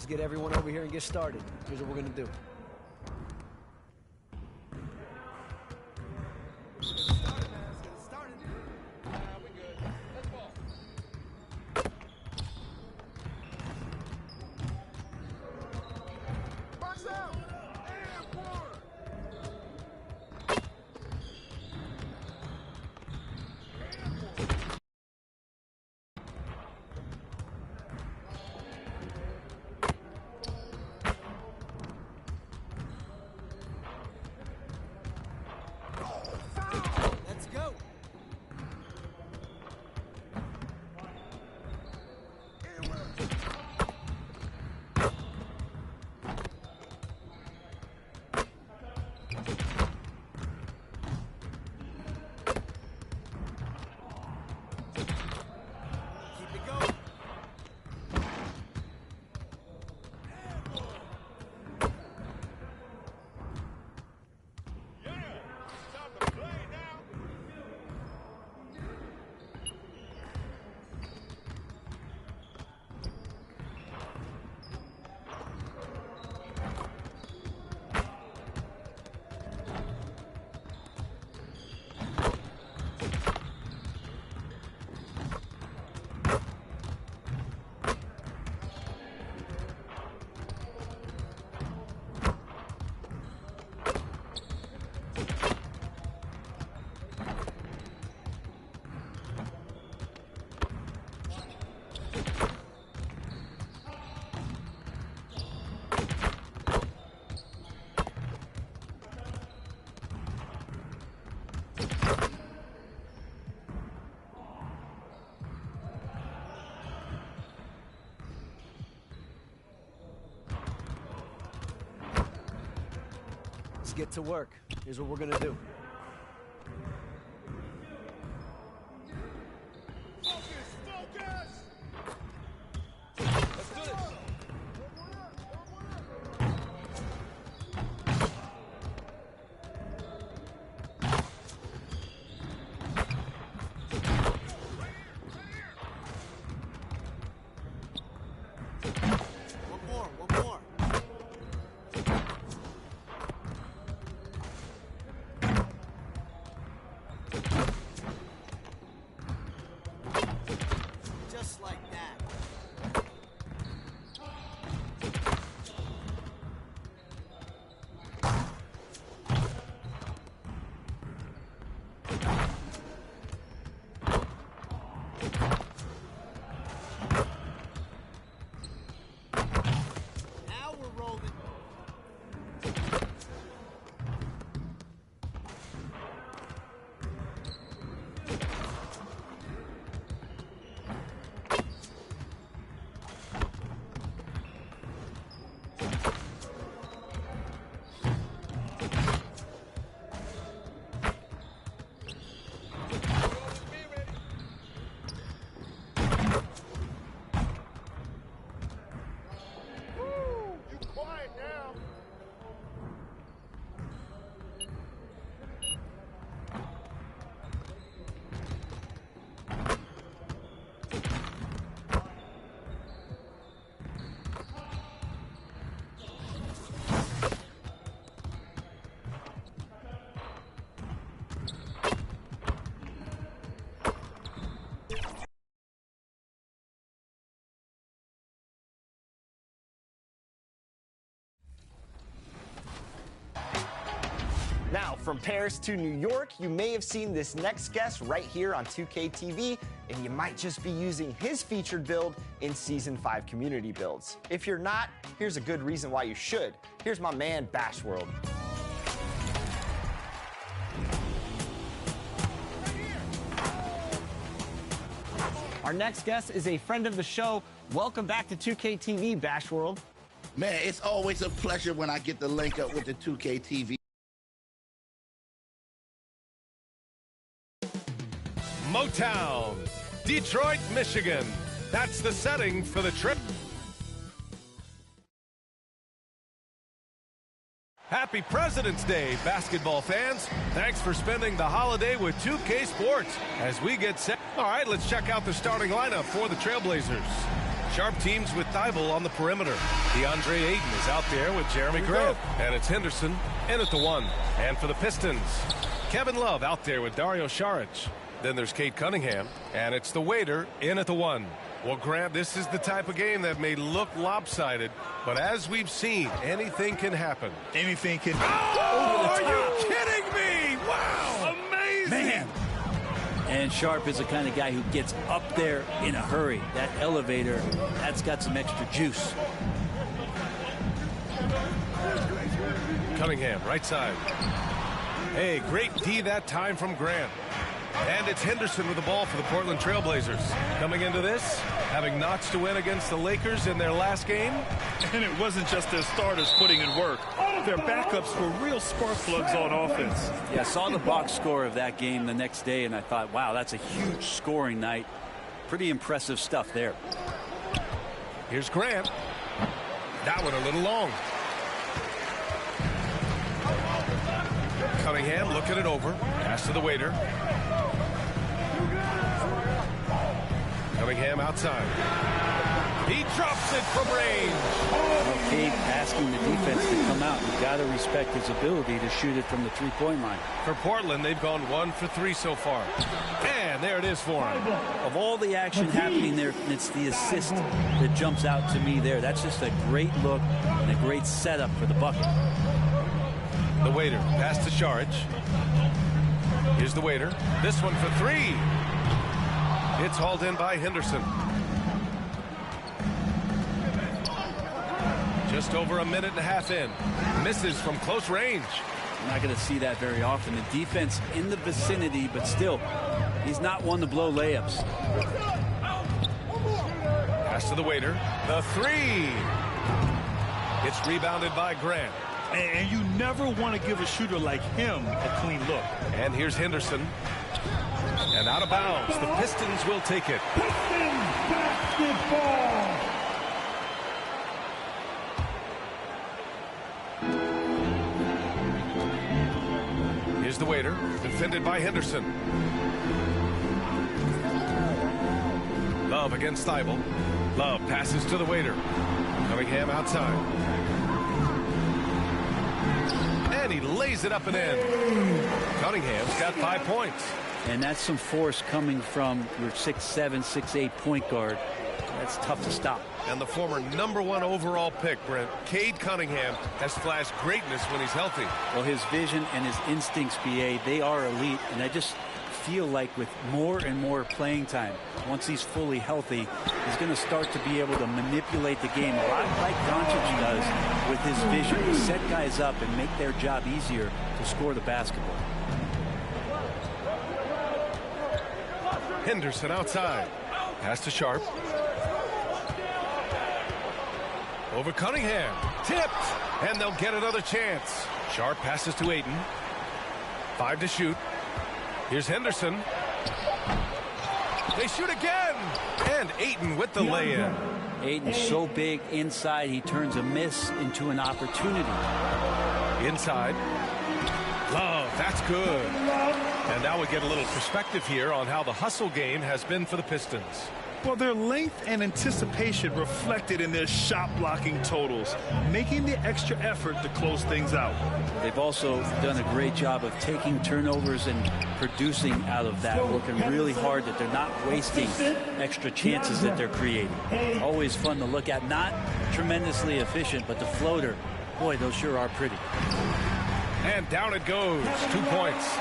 Let's get everyone over here and get started. Here's what we're gonna do. Let's get to work. Here's what we're gonna do. Now, from Paris to New York, you may have seen this next guest right here on 2K TV, and you might just be using his featured build in Season 5 community builds. If you're not, here's a good reason why you should. Here's my man, Bash World. Our next guest is a friend of the show. Welcome back to 2K TV, Bash World. Man, it's always a pleasure when I get to link up with the 2K TV. Motown, Detroit, Michigan. That's the setting for the trip. Happy President's Day, basketball fans. Thanks for spending the holiday with 2K Sports as we get set. All right, let's check out the starting lineup for the Trailblazers. Sharp teams with Thibault on the perimeter. DeAndre Ayton is out there with Jeremy Grant. And it's Henderson in at the 1. And for the Pistons, Kevin Love out there with Dario Saric. Then there's Cade Cunningham. And it's the waiter in at the 1. Well, Grant, this is the type of game that may look lopsided, but as we've seen, anything can happen. Anything can. Oh, are you kidding me? Wow, amazing. Man. And Sharp is the kind of guy who gets up there in a hurry. That elevator, that's got some extra juice. Cunningham, right side. Hey, great D that time from Grant. And it's Henderson with the ball for the Portland Trailblazers. Coming into this, having notched to win against the Lakers in their last game. And it wasn't just their starters putting in work. Their backups were real spark plugs on offense. Yeah, I saw the box score of that game the next day, and I thought, wow, that's a huge scoring night. Pretty impressive stuff there. Here's Grant. That one a little long. Cunningham looking it over. Pass to the waiter. Cunningham outside. He drops it from range. Well, Cade asking the defense to come out. You've got to respect his ability to shoot it from the three-point line. For Portland, they've gone 1 for 3 so far. And there it is for him. Of all the action happening there, it's the assist that jumps out to me there. That's just a great look and a great setup for the bucket. The waiter, pass to Saric. Here's the waiter. This one for 3. It's hauled in by Henderson. Just over a minute and a half in. Misses from close range. You're not going to see that very often. The defense in the vicinity, but still, he's not one to blow layups. Pass to the waiter. The 3. It's rebounded by Grant. And you never want to give a shooter like him a clean look. And here's Henderson. And out of bounds. The Pistons will take it. Pistons basketball. Here's the waiter. Defended by Henderson. Love against Thibault. Love passes to the waiter. Cunningham outside. And he lays it up and in. Cunningham's got 5 points. And that's some force coming from your 6'7", 6'8" point guard. That's tough to stop. And the former #1 overall pick, Brent, Cade Cunningham, has flashed greatness when he's healthy. Well, his vision and his instincts, BA, they are elite. And I just feel like with more and more playing time, once he's fully healthy, he's going to start to be able to manipulate the game a lot like Doncic does with his vision to set guys up and make their job easier to score the basketball. Henderson outside. Pass to Sharp. Over Cunningham. Tipped. And they'll get another chance. Sharp passes to Ayton. 5 to shoot. Here's Henderson. They shoot again. And Ayton with the lay-in. Ayton's so big inside, he turns a miss into an opportunity. Inside. Love, that's good. And now we get a little perspective here on how the hustle game has been for the Pistons. Well, their length and anticipation reflected in their shot blocking totals, making the extra effort to close things out. They've also done a great job of taking turnovers and producing out of that, working really hard that they're not wasting extra chances that they're creating. Always fun to look at. Not tremendously efficient, but the floater, boy, those sure are pretty. And down it goes. 2 points.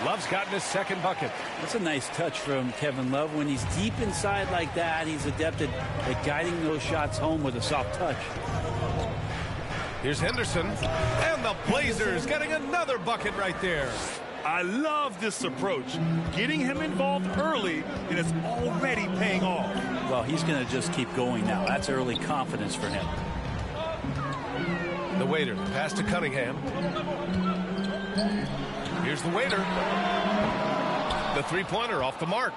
Love's gotten his second bucket. That's a nice touch from Kevin Love. When he's deep inside like that, he's adept at guiding those shots home with a soft touch. Here's Henderson. And the Blazers getting another bucket right there. I love this approach. Getting him involved early, and it's already paying off. Well, he's going to just keep going now. That's early confidence for him. The waiter. Pass to Cunningham. Here's the waiter. The three-pointer off the mark.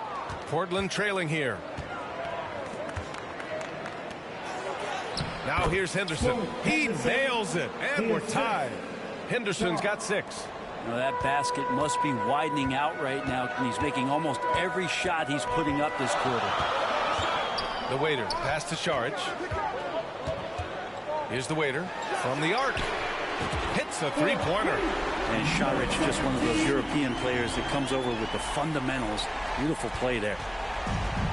Portland trailing here. Now here's Henderson. He nails it. And we're tied. Henderson's got 6. Well, that basket must be widening out right now. He's making almost every shot he's putting up this quarter. The waiter, pass to Šarić. Here's the waiter from the arc. Hits a three-pointer. And Šarić, just one of those European players that comes over with the fundamentals. Beautiful play there.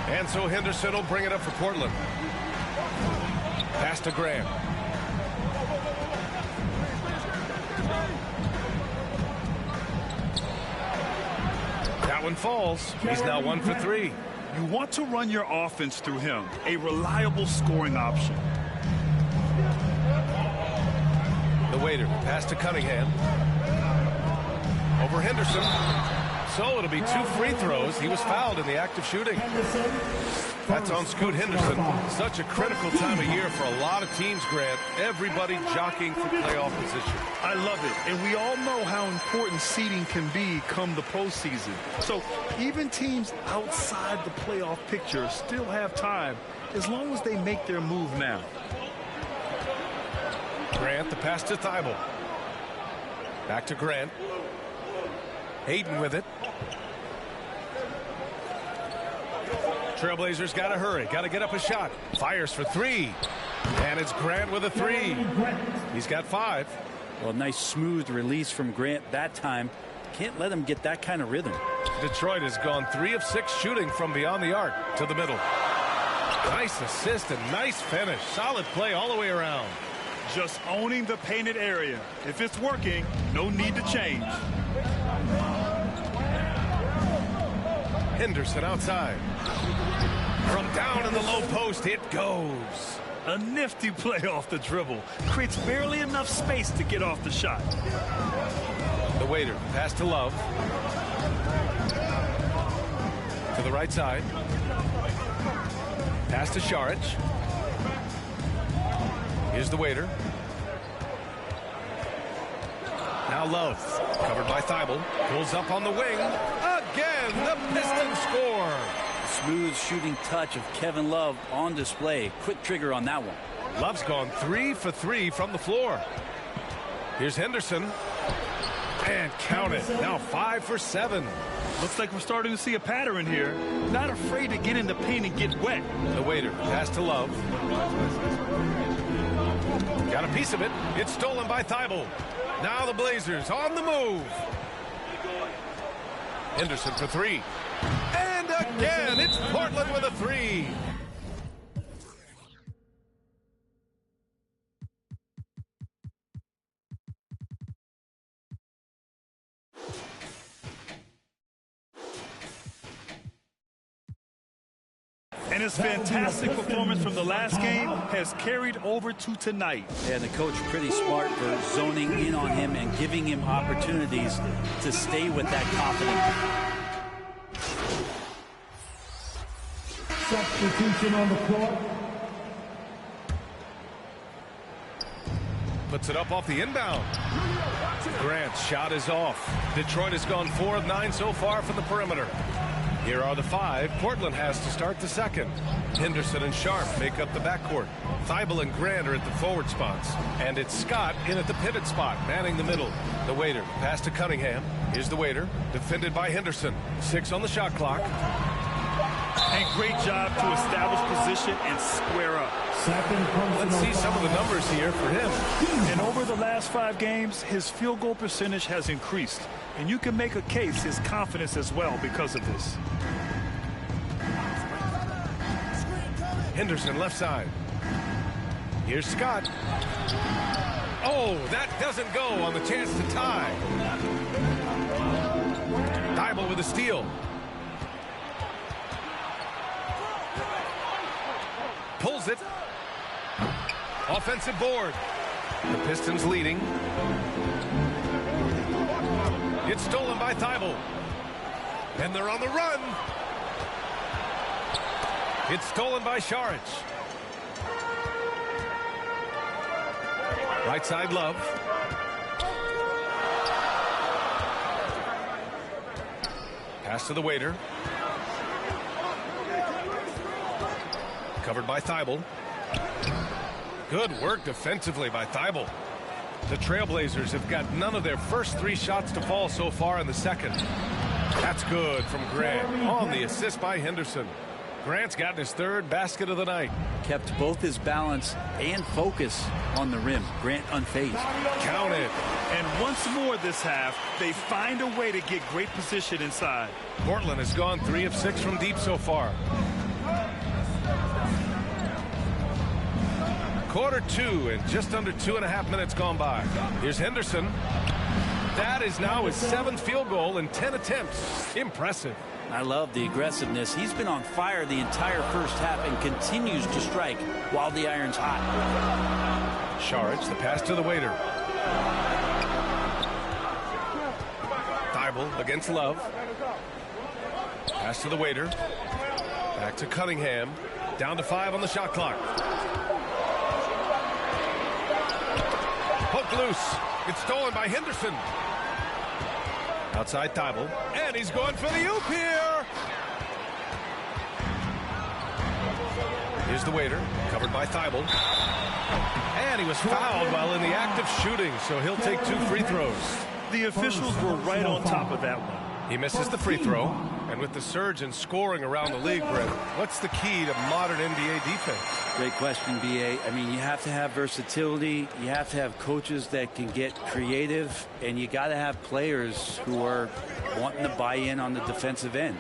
And so Henderson will bring it up for Portland. Pass to Grant. That one falls. He's now 1 for 3. You want to run your offense through him, a reliable scoring option. The waiter, pass to Cunningham. Over Henderson. So it'll be 2 free throws. He was fouled in the act of shooting. That's on Scoot Henderson. Such a critical time of year for a lot of teams, Grant. Everybody jockeying for playoff position. I love it. And we all know how important seeding can be come the postseason. So even teams outside the playoff picture still have time as long as they make their move now. Grant, the pass to Thibault. Back to Grant. Hayden with it. Trailblazers got to hurry. Got to get up a shot. Fires for 3. And it's Grant with a 3. He's got 5. Well, nice smooth release from Grant that time. Can't let him get that kind of rhythm. Detroit has gone 3 of 6 shooting from beyond the arc to the middle. Nice assist and nice finish. Solid play all the way around. Just owning the painted area. If it's working, no need to change. Henderson outside. From down in the low post, it goes. A nifty play off the dribble. Creates barely enough space to get off the shot. The waiter, pass to Love. To the right side. Pass to Šarić. Here's the waiter. Now Love, covered by Thibault, pulls up on the wing. Again, the Pistons score. Smooth shooting touch of Kevin Love on display. Quick trigger on that one. Love's gone 3 for 3 from the floor. Here's Henderson. And count it. Now 5 for 7. Looks like we're starting to see a pattern here. Not afraid to get in the paint and get wet. The waiter, pass to Love. Got a piece of it. It's stolen by Thibault. Now the Blazers on the move. Henderson for 3. And again, it's Portland with a 3. And his fantastic performance from the last game has carried over to tonight. And the coach pretty smart for zoning in on him and giving him opportunities to stay with that confidence. Substitution on the court. Puts it up off the inbound. Grant's shot is off. Detroit has gone 4 of 9 so far from the perimeter. Here are the 5. Portland has to start the second. Henderson and Sharp make up the backcourt. Thibault and Grant are at the forward spots. And it's Scott in at the pivot spot, manning the middle. The waiter, pass to Cunningham. Here's the waiter, defended by Henderson. 6 on the shot clock. And great job to establish position and square up. Let's see some of the numbers here for him. And over the last 5 games, his field goal percentage has increased. And you can make a case his confidence as well because of this. Henderson left side. Here's Scott. Oh, that doesn't go on the chance to tie. Thibault with a steal. Pulls it. Offensive board. The Pistons leading. It's stolen by Thibault. And they're on the run. It's stolen by Šarić. Right side, Love. Pass to the waiter. Covered by Thibault. Good work defensively by Thibault. The Trailblazers have got none of their first 3 shots to fall so far in the second. That's good from Grant on the assist by Henderson. Grant's gotten his third basket of the night. Kept both his balance and focus on the rim. Grant unfazed. Count it. And once more this half, they find a way to get great position inside. Portland has gone 3 of 6 from deep so far. Quarter 2 and just under 2.5 minutes gone by. Here's Henderson. That is now his 7th field goal in 10 attempts. Impressive. I love the aggressiveness. He's been on fire the entire first half and continues to strike while the iron's hot. Saric, the pass to the waiter. Thibault against Love. Pass to the waiter. Back to Cunningham. Down to 5 on the shot clock. Poked loose. It's stolen by Henderson. Outside Thibault. And he's going for the oop here. Here's the waiter. Covered by Thibault. And he was fouled while in the act of shooting, so he'll take 2 free throws. The officials were right on top of that one. He misses the free throw. And with the surge in scoring around the league, Brett, what's the key to modern NBA defense? Great question, B.A. I mean, you have to have versatility. You have to have coaches that can get creative. And you got to have players who are wanting to buy in on the defensive end.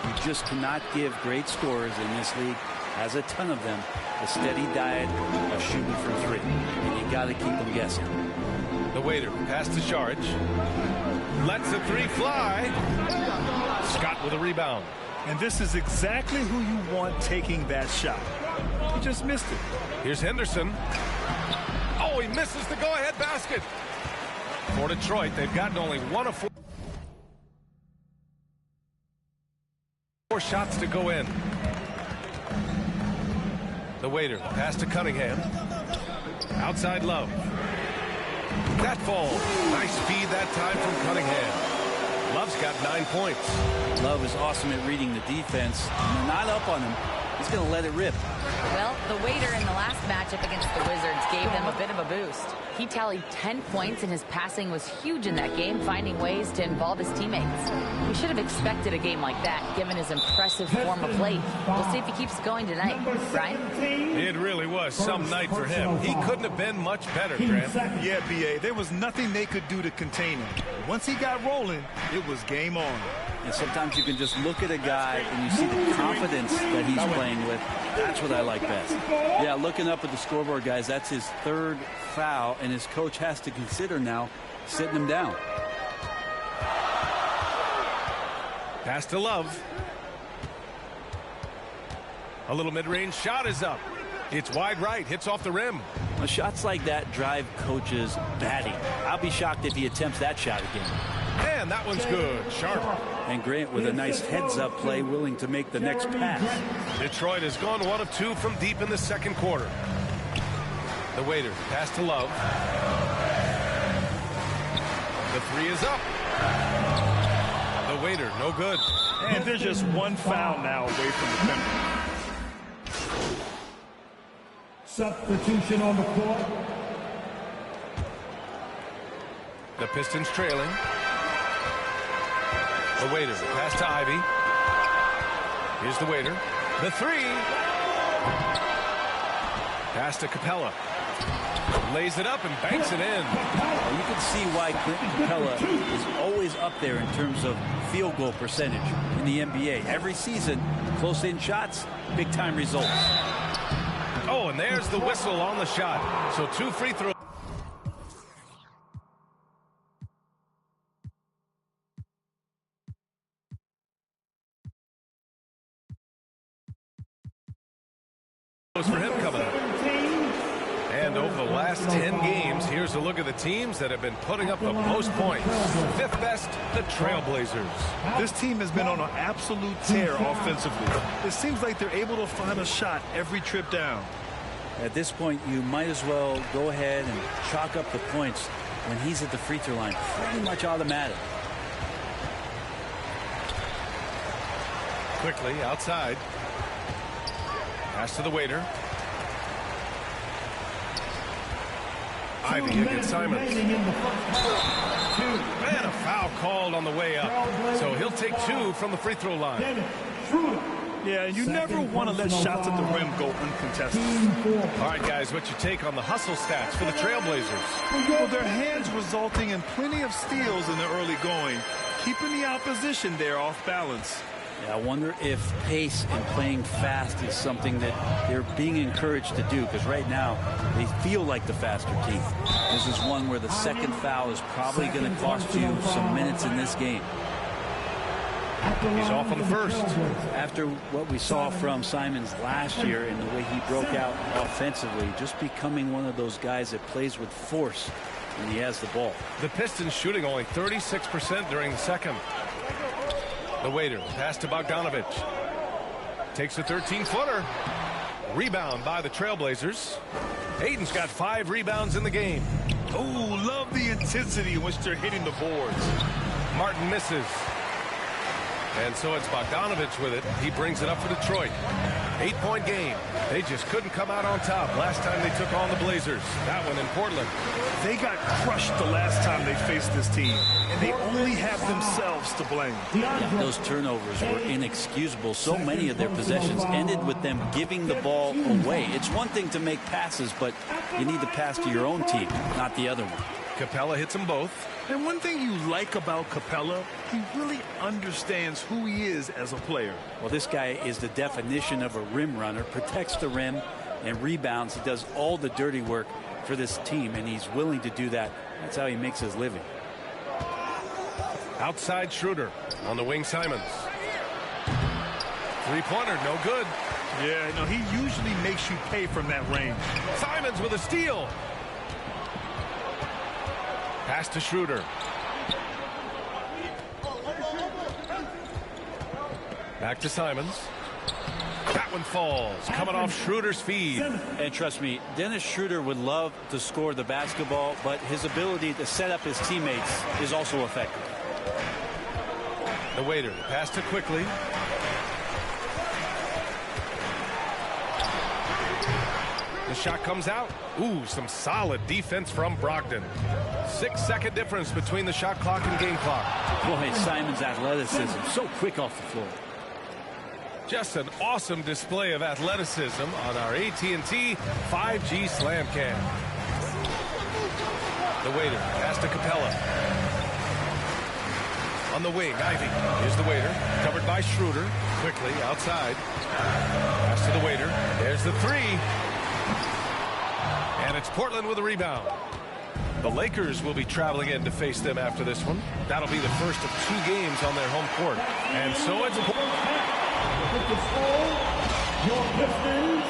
You just cannot give great scorers in this league, has a ton of them, a steady diet of shooting from 3. And you got to keep them guessing. The waiter pass to Saric. Lets the 3 fly. Scott with a rebound. And this is exactly who you want taking that shot. He just missed it. Here's Henderson. Oh, he misses the go-ahead basket. For Detroit, they've gotten only 1 of 4 shots to go in. The waiter pass to Cunningham. Outside Love. That falls. Nice feed that time from Cunningham. Love's got 9 points. Love is awesome at reading the defense. When they're not up on him, he's going to let it rip. Well, the waiter in the last matchup against the Wizards gave them a bit of a boost. He tallied 10 points, and his passing was huge in that game, finding ways to involve his teammates. We should have expected a game like that, given his impressive form of late. We'll see if he keeps going tonight. Brian? It really was some night for him. He couldn't have been much better, Grant. Yeah, B.A. There was nothing they could do to contain him. Once he got rolling, it was game on. And sometimes you can just look at a guy and you see the confidence that he's playing with. That's what I like best. Yeah, looking up at the scoreboard, guys, that's his 3rd foul, and his coach has to consider now sitting him down. Pass to Love. A little mid-range shot is up. It's wide right, hits off the rim. Well, shots like that drive coaches batty. I'll be shocked if he attempts that shot again. And that one's good. Sharp. And Grant with a nice heads-up play, willing to make the next pass. Detroit has gone 1 of 2 from deep in the 2nd quarter. The waiter pass to Love. The 3 is up. The waiter, no good. And there's just 1 foul now away from the penalty. Substitution on the court. The Pistons trailing. The waiter pass to Ivy. Here's the waiter. The 3. Pass to Capella. Lays it up and banks it in. You can see why Clinton Capella is always up there in terms of field goal percentage in the NBA. Every season, close-in shots, big-time results. Oh, and there's the whistle on the shot. So 2 free throws. For him coming up. And over the last 10 games, here's a look at the teams that have been putting up the most points. 5th best, the Trailblazers. This team has been on an absolute tear offensively. It seems like they're able to find a shot every trip down. At this point, you might as well go ahead and chalk up the points when he's at the free throw line. Pretty much automatic. Quickly outside. Pass to the waiter. Ivy against Simons. And a foul called on the way up. So he'll take 2 from the free throw line. Yeah, and you never want to let shots at the rim go uncontested. All right, guys, what's your take on the hustle stats for the Trailblazers? Well, their hands resulting in plenty of steals in the early going, keeping the opposition there off balance. Yeah, I wonder if pace and playing fast is something that they're being encouraged to do, because right now they feel like the faster team. This is one where the second foul is probably going to cost you some minutes in this game. He's off on the first. After what we saw from Simons last year and the way he broke out offensively, just becoming one of those guys that plays with force when he has the ball. The Pistons shooting only 36% during the second. The waiter, pass to Bogdanovich. Takes a 13-footer. Rebound by the Trailblazers. Aiden's got 5 rebounds in the game. Oh, love the intensity in which they're hitting the boards. Martin misses. And so it's Bogdanovich with it. He brings it up for Detroit. 8-point game. They just couldn't come out on top last time they took on the Blazers. That one in Portland. They got crushed the last time they faced this team, and they only have themselves to blame. Yeah, those turnovers were inexcusable. So many of their possessions ended with them giving the ball away. It's one thing to make passes, but you need to pass to your own team, not the other one. Capella hits them both. And one thing you like about Capella, he really understands who he is as a player. Well, this guy is the definition of a rim runner, protects the rim and rebounds. He does all the dirty work for this team, and he's willing to do that. That's how he makes his living. Outside Schroeder on the wing. Simons. Three-pointer, no good. Yeah, no, he usually makes you pay from that range. Simons with a steal. Pass to Schroeder. Back to Simons. That one falls, coming off Schroeder's feed. And trust me, Dennis Schroeder would love to score the basketball, but his ability to set up his teammates is also effective. The waiter, pass to Quickly. The shot comes out. Ooh, some solid defense from Brogdon. 6-second difference between the shot clock and game clock. Boy, Simons' athleticism, so quick off the floor. Just an awesome display of athleticism on our AT&T 5G Slam Cam. The waiter, pass to Capella. On the wing, Ivy. Here's the waiter, covered by Schroeder. Quickly, outside. Pass to the waiter. There's the three. And it's Portland with a rebound. The Lakers will be traveling in to face them after this one. That'll be the first of 2 games on their home court. And so it's your Pistons,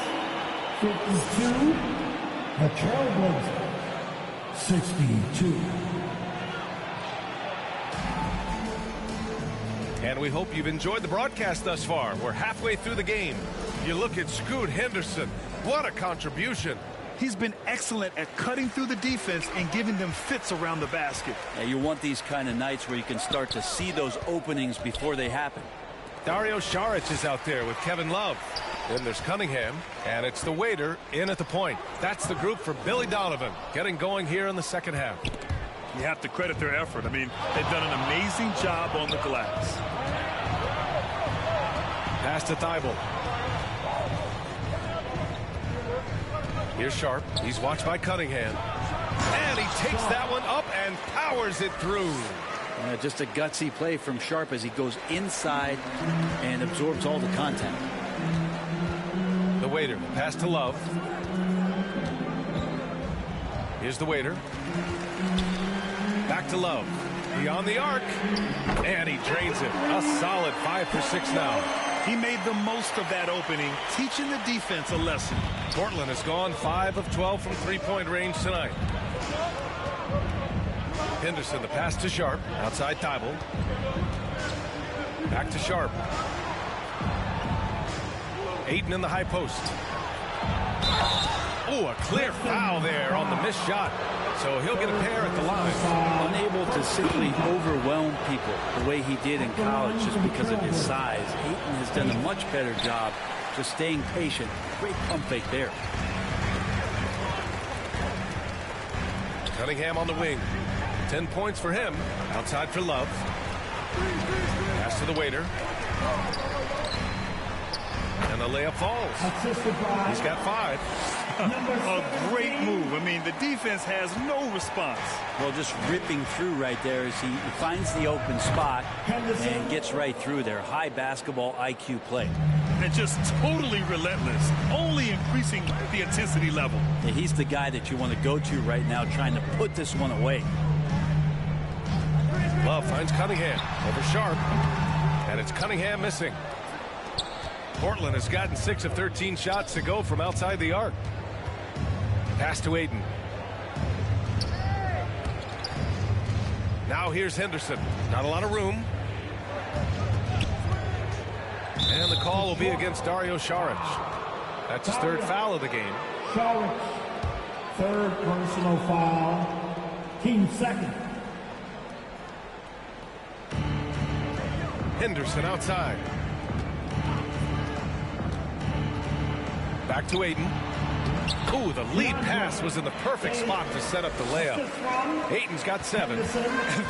52. The Trailblazers, 62. And we hope you've enjoyed the broadcast thus far. We're halfway through the game. You look at Scoot Henderson. What a contribution. He's been excellent at cutting through the defense and giving them fits around the basket. Yeah, you want these kind of nights where you can start to see those openings before they happen. Dario Saric is out there with Kevin Love. Then there's Cunningham, and it's the waiter in at the point. That's the group for Billy Donovan, getting going here in the second half. You have to credit their effort. I mean, they've done an amazing job on the glass. Pass to Thibault. Here's Sharp. He's watched by Cunningham. And he takes that one up and powers it through. Just a gutsy play from Sharp as he goes inside and absorbs all the contact. The waiter, pass to Love. Here's the waiter. Back to Love. Beyond the arc. And he drains it. A solid 5 for 6 now. He made the most of that opening, teaching the defense a lesson. Portland has gone 5 of 12 from three-point range tonight. Henderson, the pass to Sharp. Outside Thibault. Back to Sharp. Ayton in the high post. Oh, a clear foul there on the missed shot. So he'll get a pair at the line. Unable to simply overwhelm people the way he did in college just because of his size. Ayton has done a much better job just staying patient. Great pump fake there. Cunningham on the wing. 10 points for him. Outside for Love. Pass to the waiter. the layup falls. He's got 5. A great move. I mean, the defense has no response. Well, just ripping through right there as he finds the open spot and gets right through there. High basketball IQ play. And just totally relentless, only increasing the intensity level. Yeah, he's the guy that you want to go to right now, trying to put this one away. Love finds Cunningham over Sharp, and it's Cunningham missing. Portland has gotten 6 of 13 shots to go from outside the arc. Pass to Aiden. Now here's Henderson. Not a lot of room. And the call will be against Dario Saric. That's his 3rd foul of the game. Saric, 3rd personal foul. Team 2nd. Henderson outside. Back to Aiden. Ooh, the lead pass was in the perfect spot to set up the layup. Aiden's got 7.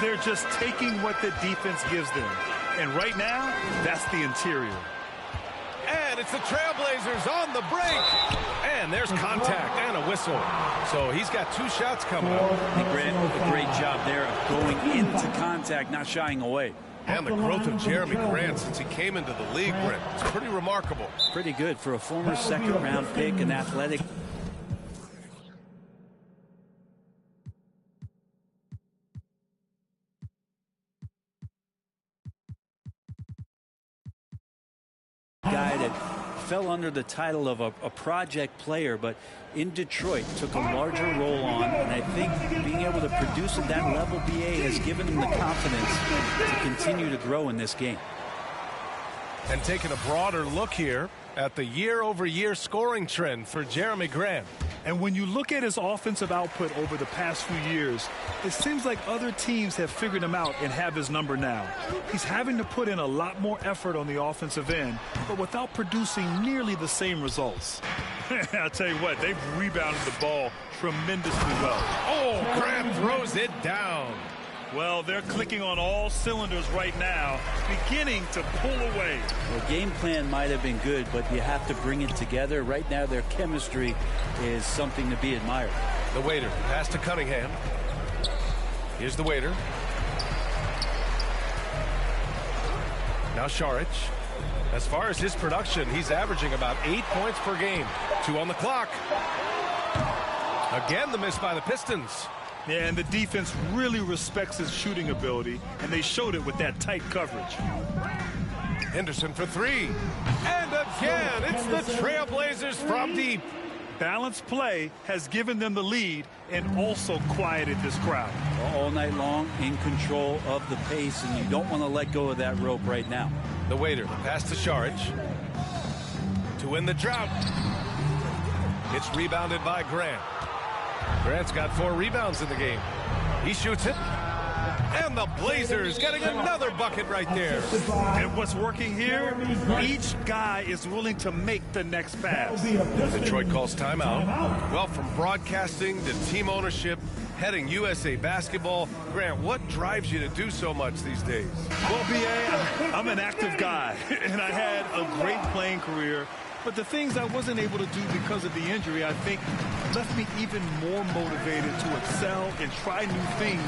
They're just taking what the defense gives them. And right now, that's the interior. And it's the Trailblazers on the break. And there's contact and a whistle. So he's got 2 shots coming up. And Grant, a great job there of going into contact, not shying away. And the growth of Jeremy Grant since he came into the league, Brent, it's pretty remarkable. Pretty good for a former 2nd-round pick, an athletic. Guy that fell under the title of a project player, but in Detroit took a larger role on, and I think being able to produce at that level, BA, has given him the confidence to continue to grow in this game. And taking a broader look here at the year-over-year scoring trend for Jeremy Grant. And when you look at his offensive output over the past few years, it seems like other teams have figured him out and have his number now. He's having to put in a lot more effort on the offensive end, but without producing nearly the same results. I'll tell you what, they've rebounded the ball tremendously well. Oh, Grant throws it down. Well, they're clicking on all cylinders right now, beginning to pull away. The game plan might have been good, but you have to bring it together. Right now, their chemistry is something to be admired. The waiter, pass to Cunningham. Here's the waiter. Now Saric. As far as his production, he's averaging about 8 points per game. 2 on the clock. Again, the miss by the Pistons. Yeah, and the defense really respects his shooting ability, and they showed it with that tight coverage. Henderson for 3. And again, it's the Trailblazers from deep. Balanced play has given them the lead and also quieted this crowd. All night long, in control of the pace, and you don't want to let go of that rope right now. The waiter, pass to Saric. To win the drought. It's rebounded by Grant. Grant's got 4 rebounds in the game. He shoots it. And the Blazers getting another bucket right there. And what's working here, each guy is willing to make the next pass. Detroit calls timeout. Well, from broadcasting to team ownership, heading USA basketball, Grant, what drives you to do so much these days? Well, BA, I'm an active guy, and I had a great playing career. But the things I wasn't able to do because of the injury, I think, left me even more motivated to excel and try new things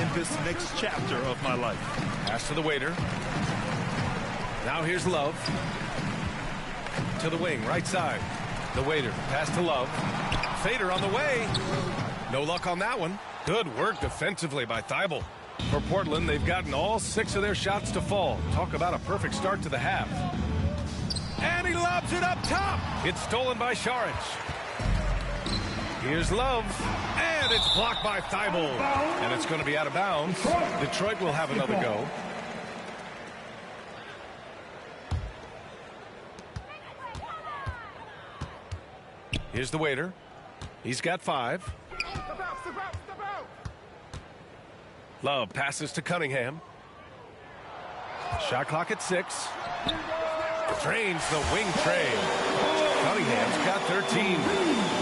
in this next chapter of my life. Pass to the waiter. Now here's Love. To the wing, right side. The waiter, pass to Love. Fader on the way. No luck on that one. Good work defensively by Thibault. For Portland, they've gotten all 6 of their shots to fall. Talk about a perfect start to the half. And he lobs it up top. It's stolen by Saric. Here's Love. And it's blocked by Thibault. And it's going to be out of bounds. Detroit will have another go. Here's the waiter. He's got 5. Love passes to Cunningham. Shot clock at 6. Drains the wing trade. Cunningham's got 13.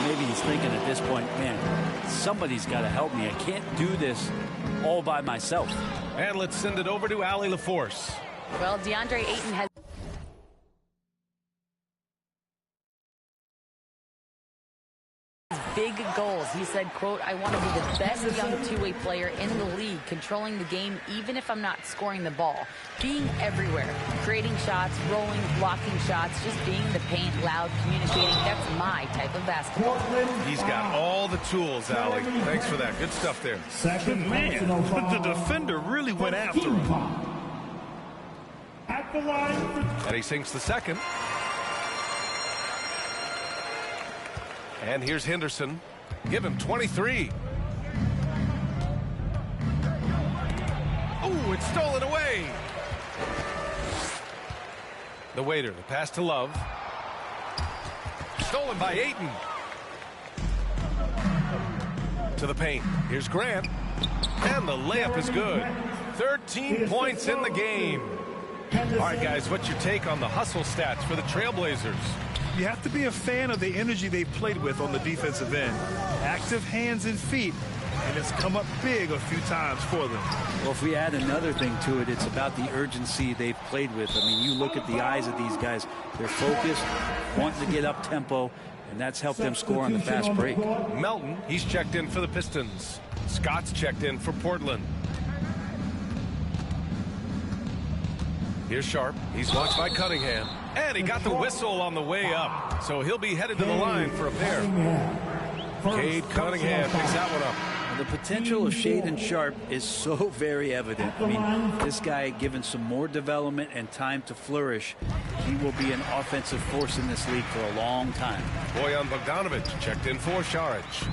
Maybe he's thinking at this point, man, somebody's got to help me. I can't do this all by myself. And let's send it over to Allie LaForce. Well, DeAndre Ayton has He said, quote, "I want to be the best young two-way player in the league, controlling the game even if I'm not scoring the ball. Being everywhere, creating shots, rolling, blocking shots, just being in the paint, loud, communicating. That's my type of basketball." He's got all the tools, Allie. Thanks for that. Good stuff there. Man, the defender really went after him. At the line. And he sinks the second. And here's Henderson. Give him 23. Oh, it's stolen away. The waiter, the pass to Love. Stolen by Ayton. To the paint. Here's Grant. And the layup is good. 13 points in the game. All right, guys, what's your take on the hustle stats for the Trailblazers? You have to be a fan of the energy they've played with on the defensive end. Active hands and feet, and it's come up big a few times for them. Well, if we add another thing to it, it's about the urgency they've played with. I mean, you look at the eyes of these guys. They're focused, wanting to get up tempo, and that's helped them score on the fast break. Melton, he's checked in for the Pistons. Scott's checked in for Portland. Here's Sharp. He's watched by Cunningham. And he got the whistle on the way up. So he'll be headed to the line for a pair. Cade Cunningham picks that one up. The potential of Shaedon Sharp is so very evident. I mean, this guy, given some more development and time to flourish, he will be an offensive force in this league for a long time. Bojan Bogdanovic checked in for Šarić.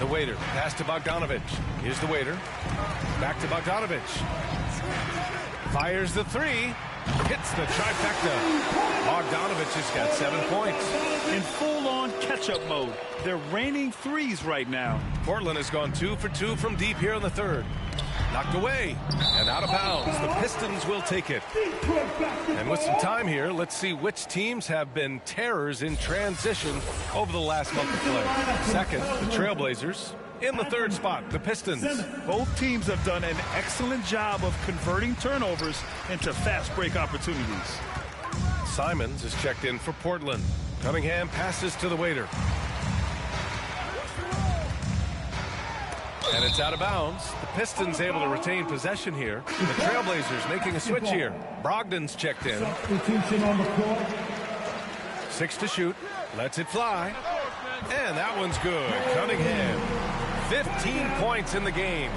The waiter, pass to Bogdanovic. Here's the waiter. Back to Bogdanovic. Fires the three. Hits the trifecta. Bogdanovic has got 7 points. In full-on catch-up mode. They're raining threes right now. Portland has gone 2 for 2 from deep here in the third. Knocked away and out of bounds. The Pistons will take it. And with some time here, let's see which teams have been terrors in transition over the last month of play. Second, the Trailblazers. In the third spot, the Pistons. Both teams have done an excellent job of converting turnovers into fast break opportunities. Simons is checked in for Portland. Cunningham passes to the waiter. And it's out of bounds. The Pistons able to retain possession here. The Trailblazers making a switch here. Brogdon's checked in. 6 to shoot. Lets it fly. And that one's good. Cunningham. 15 points in the game.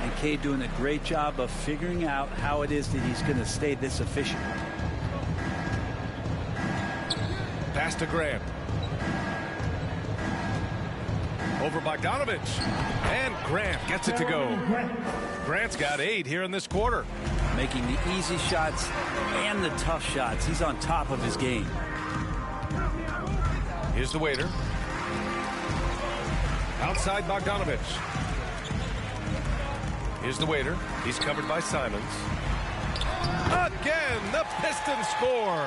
And Cade doing a great job of figuring out how it is that he's going to stay this efficient. Pass to Grant. Over Bogdanovic. And Grant gets it to go. Grant's got 8 here in this quarter. Making the easy shots and the tough shots. He's on top of his game. Here's the waiter. Outside Bogdanovic. Here's the waiter. He's covered by Simons. Again, the Pistons score.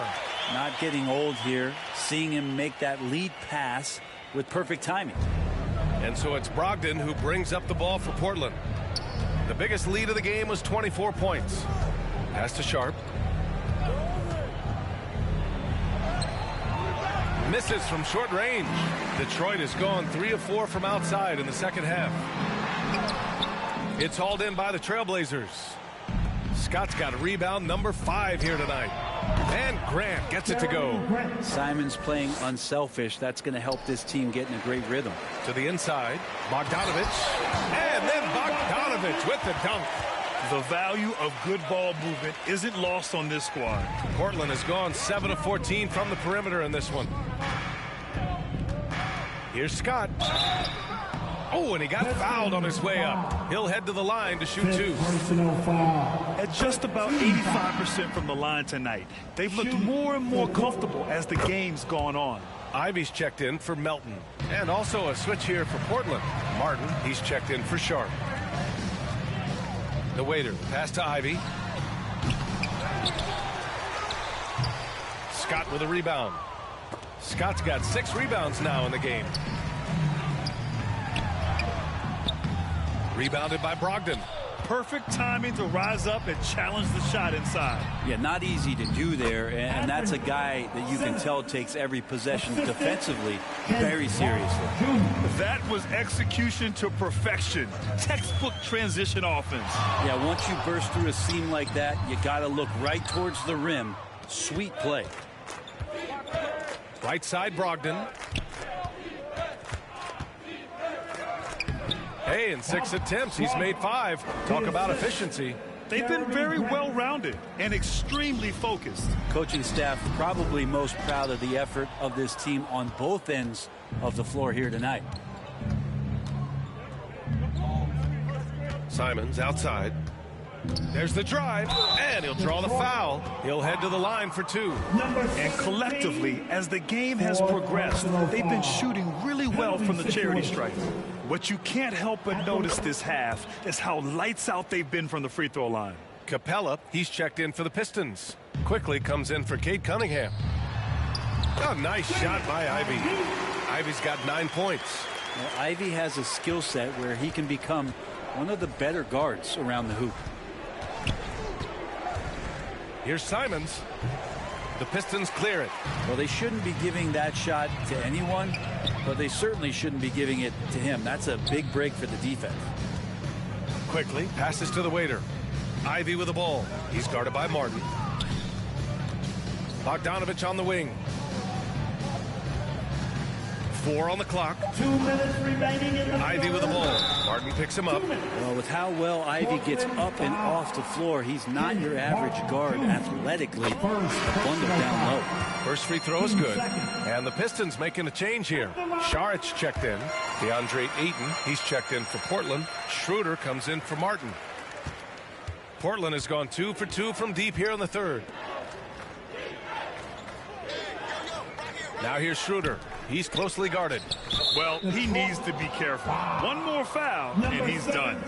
Not getting old here. Seeing him make that lead pass with perfect timing. And so it's Brogdon who brings up the ball for Portland. The biggest lead of the game was 24 points. Pass to Sharp. Misses from short range. Detroit has gone 3 of 4 from outside in the second half. It's hauled in by the Trailblazers. Scott's got a rebound number 5 here tonight. And Grant gets it to go. Simons playing unselfish. That's going to help this team get in a great rhythm. To the inside, Bogdanovic. And then Bogdanovic with the dunk. The value of good ball movement isn't lost on this squad. Portland has gone 7 of 14 from the perimeter in this one. Here's Scott. Oh, and he got fouled on his way up. He'll head to the line to shoot 2. At just about 85% from the line tonight. They've looked more and more comfortable as the game's gone on. Ivy's checked in for Melton. And also a switch here for Portland. Martin, he's checked in for Sharp. The waiter, pass to Ivy. Scott with a rebound. Scott's got 6 rebounds now in the game. Rebounded by Brogdon. Perfect timing to rise up and challenge the shot inside. Yeah, not easy to do there, and that's a guy that you can tell takes every possession defensively very seriously. That was execution to perfection. Textbook transition offense. Yeah, once you burst through a seam like that, you got to look right towards the rim. Sweet play. Right side, Brogdon. Hey, in 6 attempts, he's made 5. Talk about efficiency. They've been very well-rounded and extremely focused. Coaching staff probably most proud of the effort of this team on both ends of the floor here tonight. Simons outside. There's the drive, and he'll draw the foul. He'll head to the line for 2. And collectively, as the game has progressed, they've been shooting really well from the charity stripe. What you can't help but notice this half is how lights out they've been from the free throw line. Capella, he's checked in for the Pistons. Quickly comes in for Cade Cunningham. Oh, nice shot by Ivy. Ivy's got 9 points. Well, Ivy has a skill set where he can become one of the better guards around the hoop. Here's Simons. The Pistons clear it. Well, they shouldn't be giving that shot to anyone, but they certainly shouldn't be giving it to him. That's a big break for the defense. Quickly passes to the waiter. Ivy with the ball. He's guarded by Martin. Bogdanovich on the wing. 4 on the clock. 2 minutes remaining in the Ivy with the ball. Martin picks him up. Well, with how well Ivy gets up and off the floor, he's not your average guard athletically. Bundled down low. First free throw is good. And the Pistons making a change here. Šarić checked in. DeAndre Ayton, he's checked in for Portland. Schroeder comes in for Martin. Portland has gone 2 for 2 from deep here in the third. Now here's Schroeder. He's closely guarded. Well, he needs to be careful. One more foul, and he's done.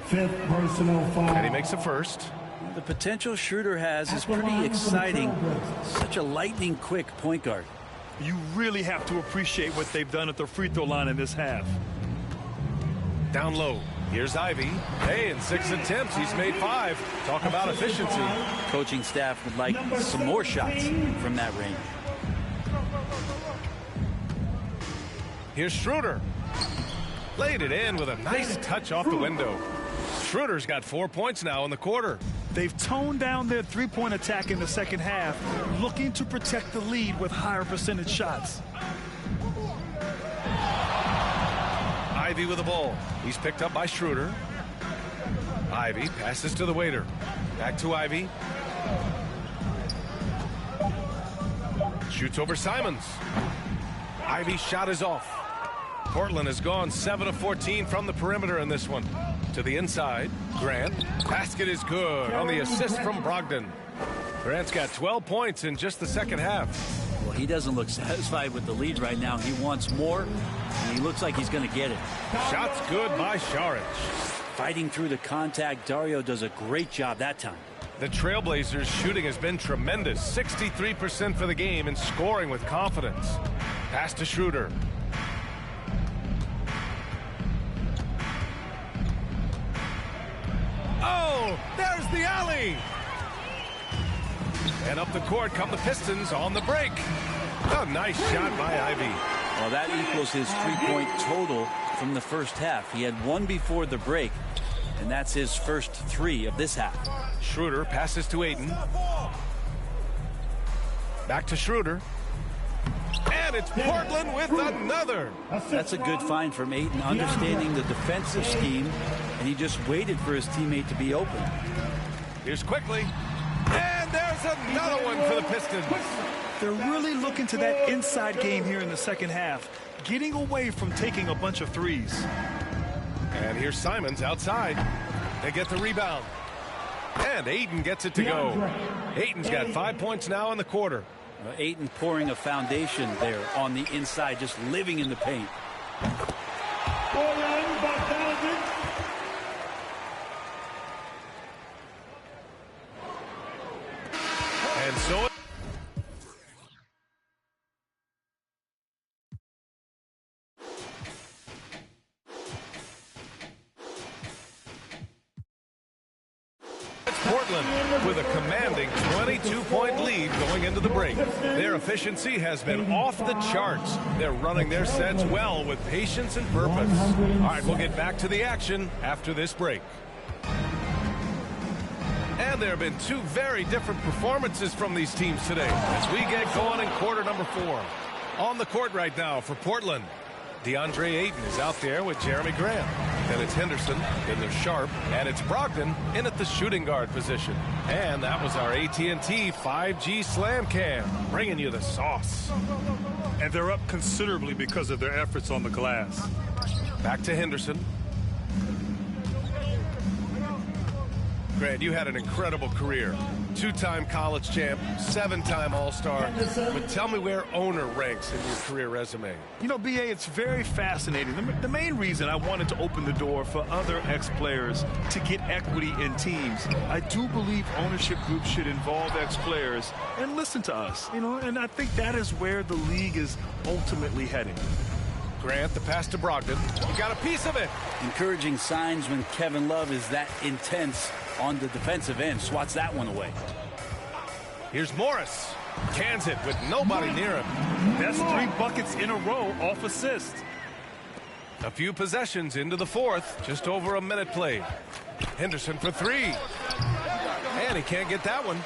5th personal foul. And he makes a first. The potential Schroeder has is pretty exciting. Such a lightning quick point guard. You really have to appreciate what they've done at the free throw line in this half. Down low. Here's Ivy. Hey, in 6 attempts, he's made 5. Talk about efficiency. Coaching staff would like some more shots from that range. Here's Schroeder. Laid it in with a nice touch off the window. Schroeder's got 4 points now in the quarter. They've toned down their three-point attack in the second half, looking to protect the lead with higher percentage shots. Ivy with the ball. He's picked up by Schroeder. Ivy passes to the waiter. Back to Ivy. Shoots over Simons. Ivy's shot is off. Portland has gone 7 of 14 from the perimeter in this one. To the inside, Grant. Basket is good on the assist from Brogdon. Grant's got 12 points in just the second half. Well, he doesn't look satisfied with the lead right now. He wants more, and he looks like he's going to get it. Shot's good by Šarić. Fighting through the contact, Dario does a great job that time. The Trailblazers' shooting has been tremendous. 63% for the game and scoring with confidence. Pass to Schroeder. Oh, there's the alley. And up the court come the Pistons on the break. A nice shot by Ivy. Well, that equals his three-point total from the first half. He had 1 before the break, and that's his first 3 of this half. Schroeder passes to Ayton. Back to Schroeder. And it's Portland with another. That's a good find from Ayton, understanding the defensive scheme, and he just waited for his teammate to be open. Here's quickly. And there's another one for the Pistons. They're really looking to that inside game here in the second half, getting away from taking a bunch of threes. And here's Simons outside. They get the rebound. And Ayton gets it to go. Ayton's got 5 points now in the quarter. Ayton pouring a foundation there on the inside, just living in the paint. And so Portland with a commanding 22-point lead going into the break. Their efficiency has been off the charts. They're running their sets well with patience and purpose. All right, we'll get back to the action after this break. And there have been two very different performances from these teams today as we get going in quarter number 4. On the court right now for Portland, DeAndre Ayton is out there with Jeremy Grant. Then it's Henderson, then there's Sharp, and it's Brogdon in at the shooting guard position. And that was our AT&T 5G Slam Cam, bringing you the sauce. And they're up considerably because of their efforts on the glass. Back to Henderson. Grant, you had an incredible career. 2-time college champ, 7-time All-Star. But tell me where owner ranks in your career resume. You know, B.A., it's very fascinating. The main reason I wanted to open the door for other ex-players to get equity in teams, I do believe ownership groups should involve ex-players and listen to us. You know, and I think that is where the league is ultimately heading. Grant, the pass to Brogdon. He got a piece of it. Encouraging signs when Kevin Love is that intense on the defensive end. Swats that one away. Here's Morris. Cans it with nobody near him. That's 3 buckets in a row off assist. A few possessions into the 4th. Just over a minute played. Henderson for 3. And he can't get that one.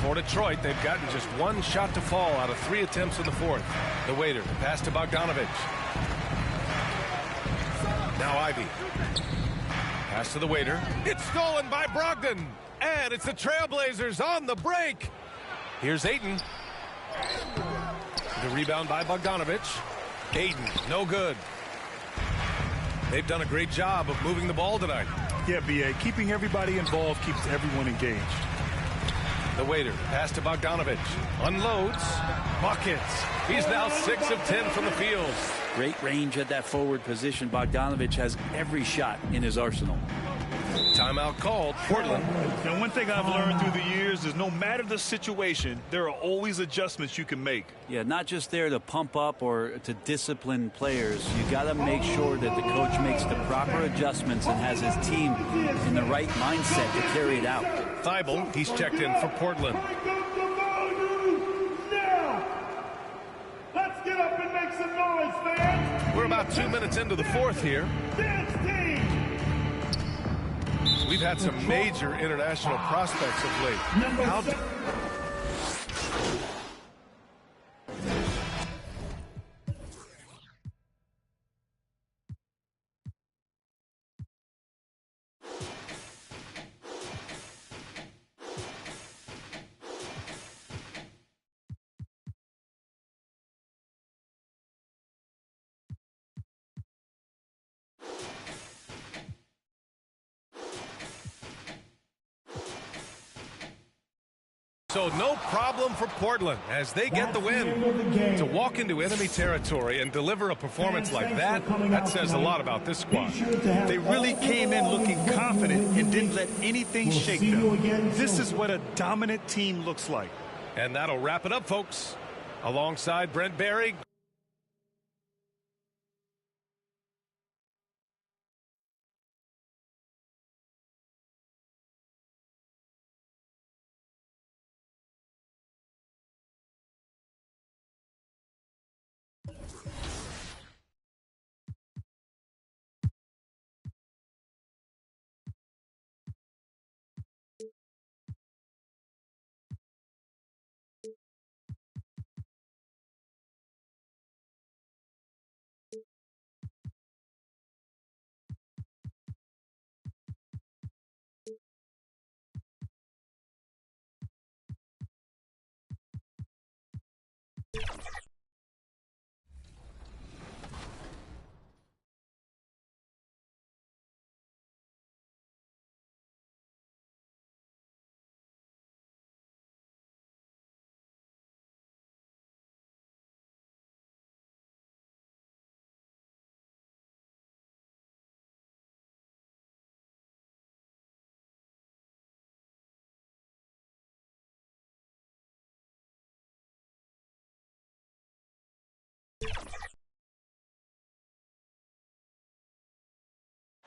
For Detroit, they've gotten just 1 shot to fall out of 3 attempts in the 4th. The waiter, pass to Bogdanovich. Now Ivy. Pass to the waiter. It's stolen by Brogdon. And it's the Trailblazers on the break. Here's Ayton. The rebound by Bogdanovich. Ayton, no good. They've done a great job of moving the ball tonight. Yeah, B.A., keeping everybody involved keeps everyone engaged. The waiter, pass to Bogdanovich. Unloads. Buckets. He's now 6 of 10 from the field. Great range at that forward position. Bogdanovich has every shot in his arsenal. Timeout called. Portland. And one thing I've learned through the years is no matter the situation, there are always adjustments you can make. Yeah, not just there to pump up or to discipline players. You got to make sure that the coach makes the proper adjustments and has his team in the right mindset to carry it out. Thibault, he's checked in for Portland. Now, let's get up and make some noise, fans. We're about 2 minutes into the 4th here. Dance team. We've had some major international prospects of late. How So no problem for Portland as they get the win. To walk into enemy territory and deliver a performance like that, that says a lot about this squad. They really came in looking confident and didn't let anything shake them. This is what a dominant team looks like. And that'll wrap it up, folks. Alongside Brent Barry.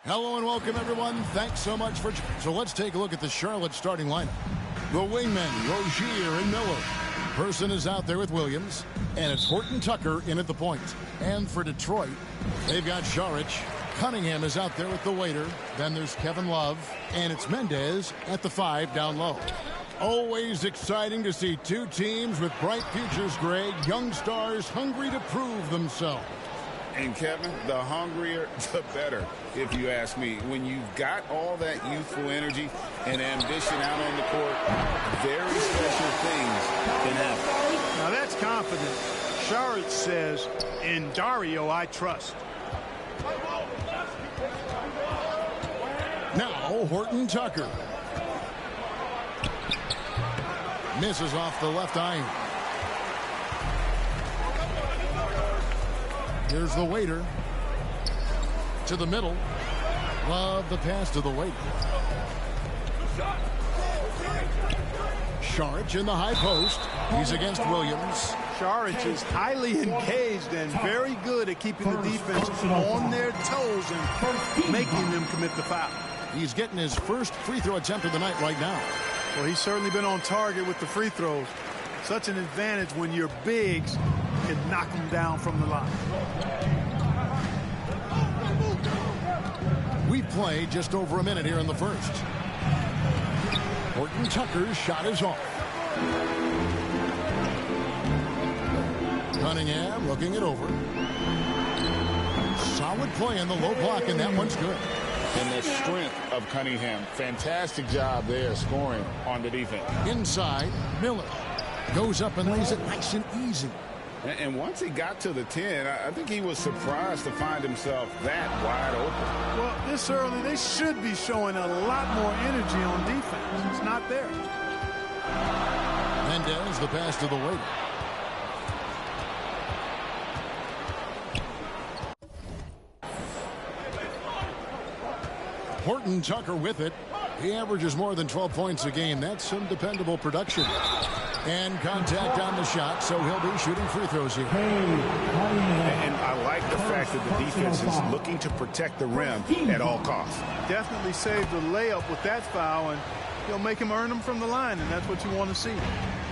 Hello and welcome, everyone. Thanks so much for... So let's take a look at the Charlotte starting lineup. The wingmen, Rozier and Miller. Person is out there with Williams, and it's Horton Tucker in at the point. And for Detroit, they've got Šarić. Cunningham is out there with the waiter. Then there's Kevin Love, and it's Mendez at the 5 down low. Always exciting to see two teams with bright futures, Greg. Young stars hungry to prove themselves. And Kevin, the hungrier, the better, if you ask me. When you've got all that youthful energy and ambition out on the court, very special things can happen. Now that's confident. Šarić says, in Dario, I trust. Now, Horton Tucker. Misses off the left iron. Here's the waiter. To the middle. Love the pass to the waiter. Šarić in the high post. He's against Williams. Šarić is highly engaged and very good at keeping the defense on their toes and making them commit the foul. He's getting his first free throw attempt of the night right now. Well, he's certainly been on target with the free throws. Such an advantage when your bigs can knock them down from the line. We've played just over a minute here in the first. Horton Tucker's shot is off. Cunningham looking it over. Solid play in the low block, and that one's good. And the strength of Cunningham. Fantastic job there scoring on the defense. Inside, Miller goes up and lays it nice and easy. And once he got to the 10, I think he was surprised to find himself that wide open. Well, this early, they should be showing a lot more energy on defense. It's not there. Mendez, the pass to the waiter. Horton Tucker with it. He averages more than 12 points a game. That's some dependable production. And contact on the shot, so he'll be shooting free throws here. And I like the fact that the defense is looking to protect the rim at all costs. Definitely saved the layup with that foul, and he'll make him earn them from the line, and that's what you want to see.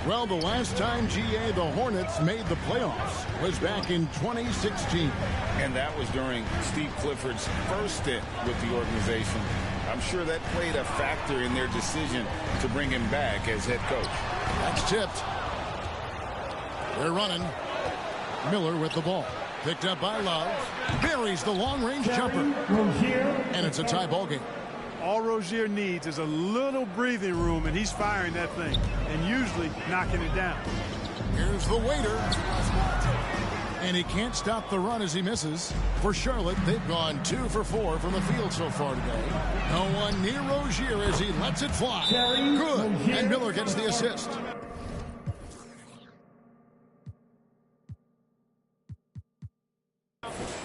Well, the last time, GA, the Hornets made the playoffs was back in 2016. And that was during Steve Clifford's first stint with the organization. I'm sure that played a factor in their decision to bring him back as head coach. That's tipped. They're running. Miller with the ball. Picked up by Love. Buries the long-range jumper. And it's a tie ball game. All Rozier needs is a little breathing room, and he's firing that thing, and usually knocking it down. Here's the waiter. And he can't stop the run as he misses. For Charlotte, they've gone 2 for 4 from the field so far today. No one near Rozier as he lets it fly. Good. And Miller gets the assist.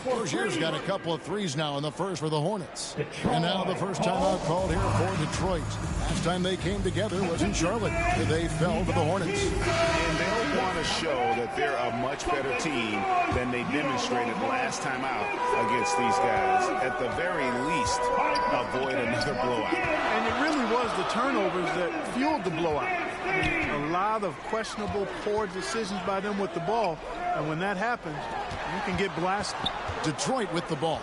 Rozier's got a couple of threes now in the first for the Hornets. And now the first time out called here for Detroit. Last time they came together was in Charlotte. They fell to the Hornets. And they'll want to show that they're a much better team than they demonstrated last time out against these guys. At the very least, avoid another blowout. And it really was the turnovers that fueled the blowout. A lot of questionable, poor decisions by them with the ball. And when that happens, you can get blasted. Detroit with the ball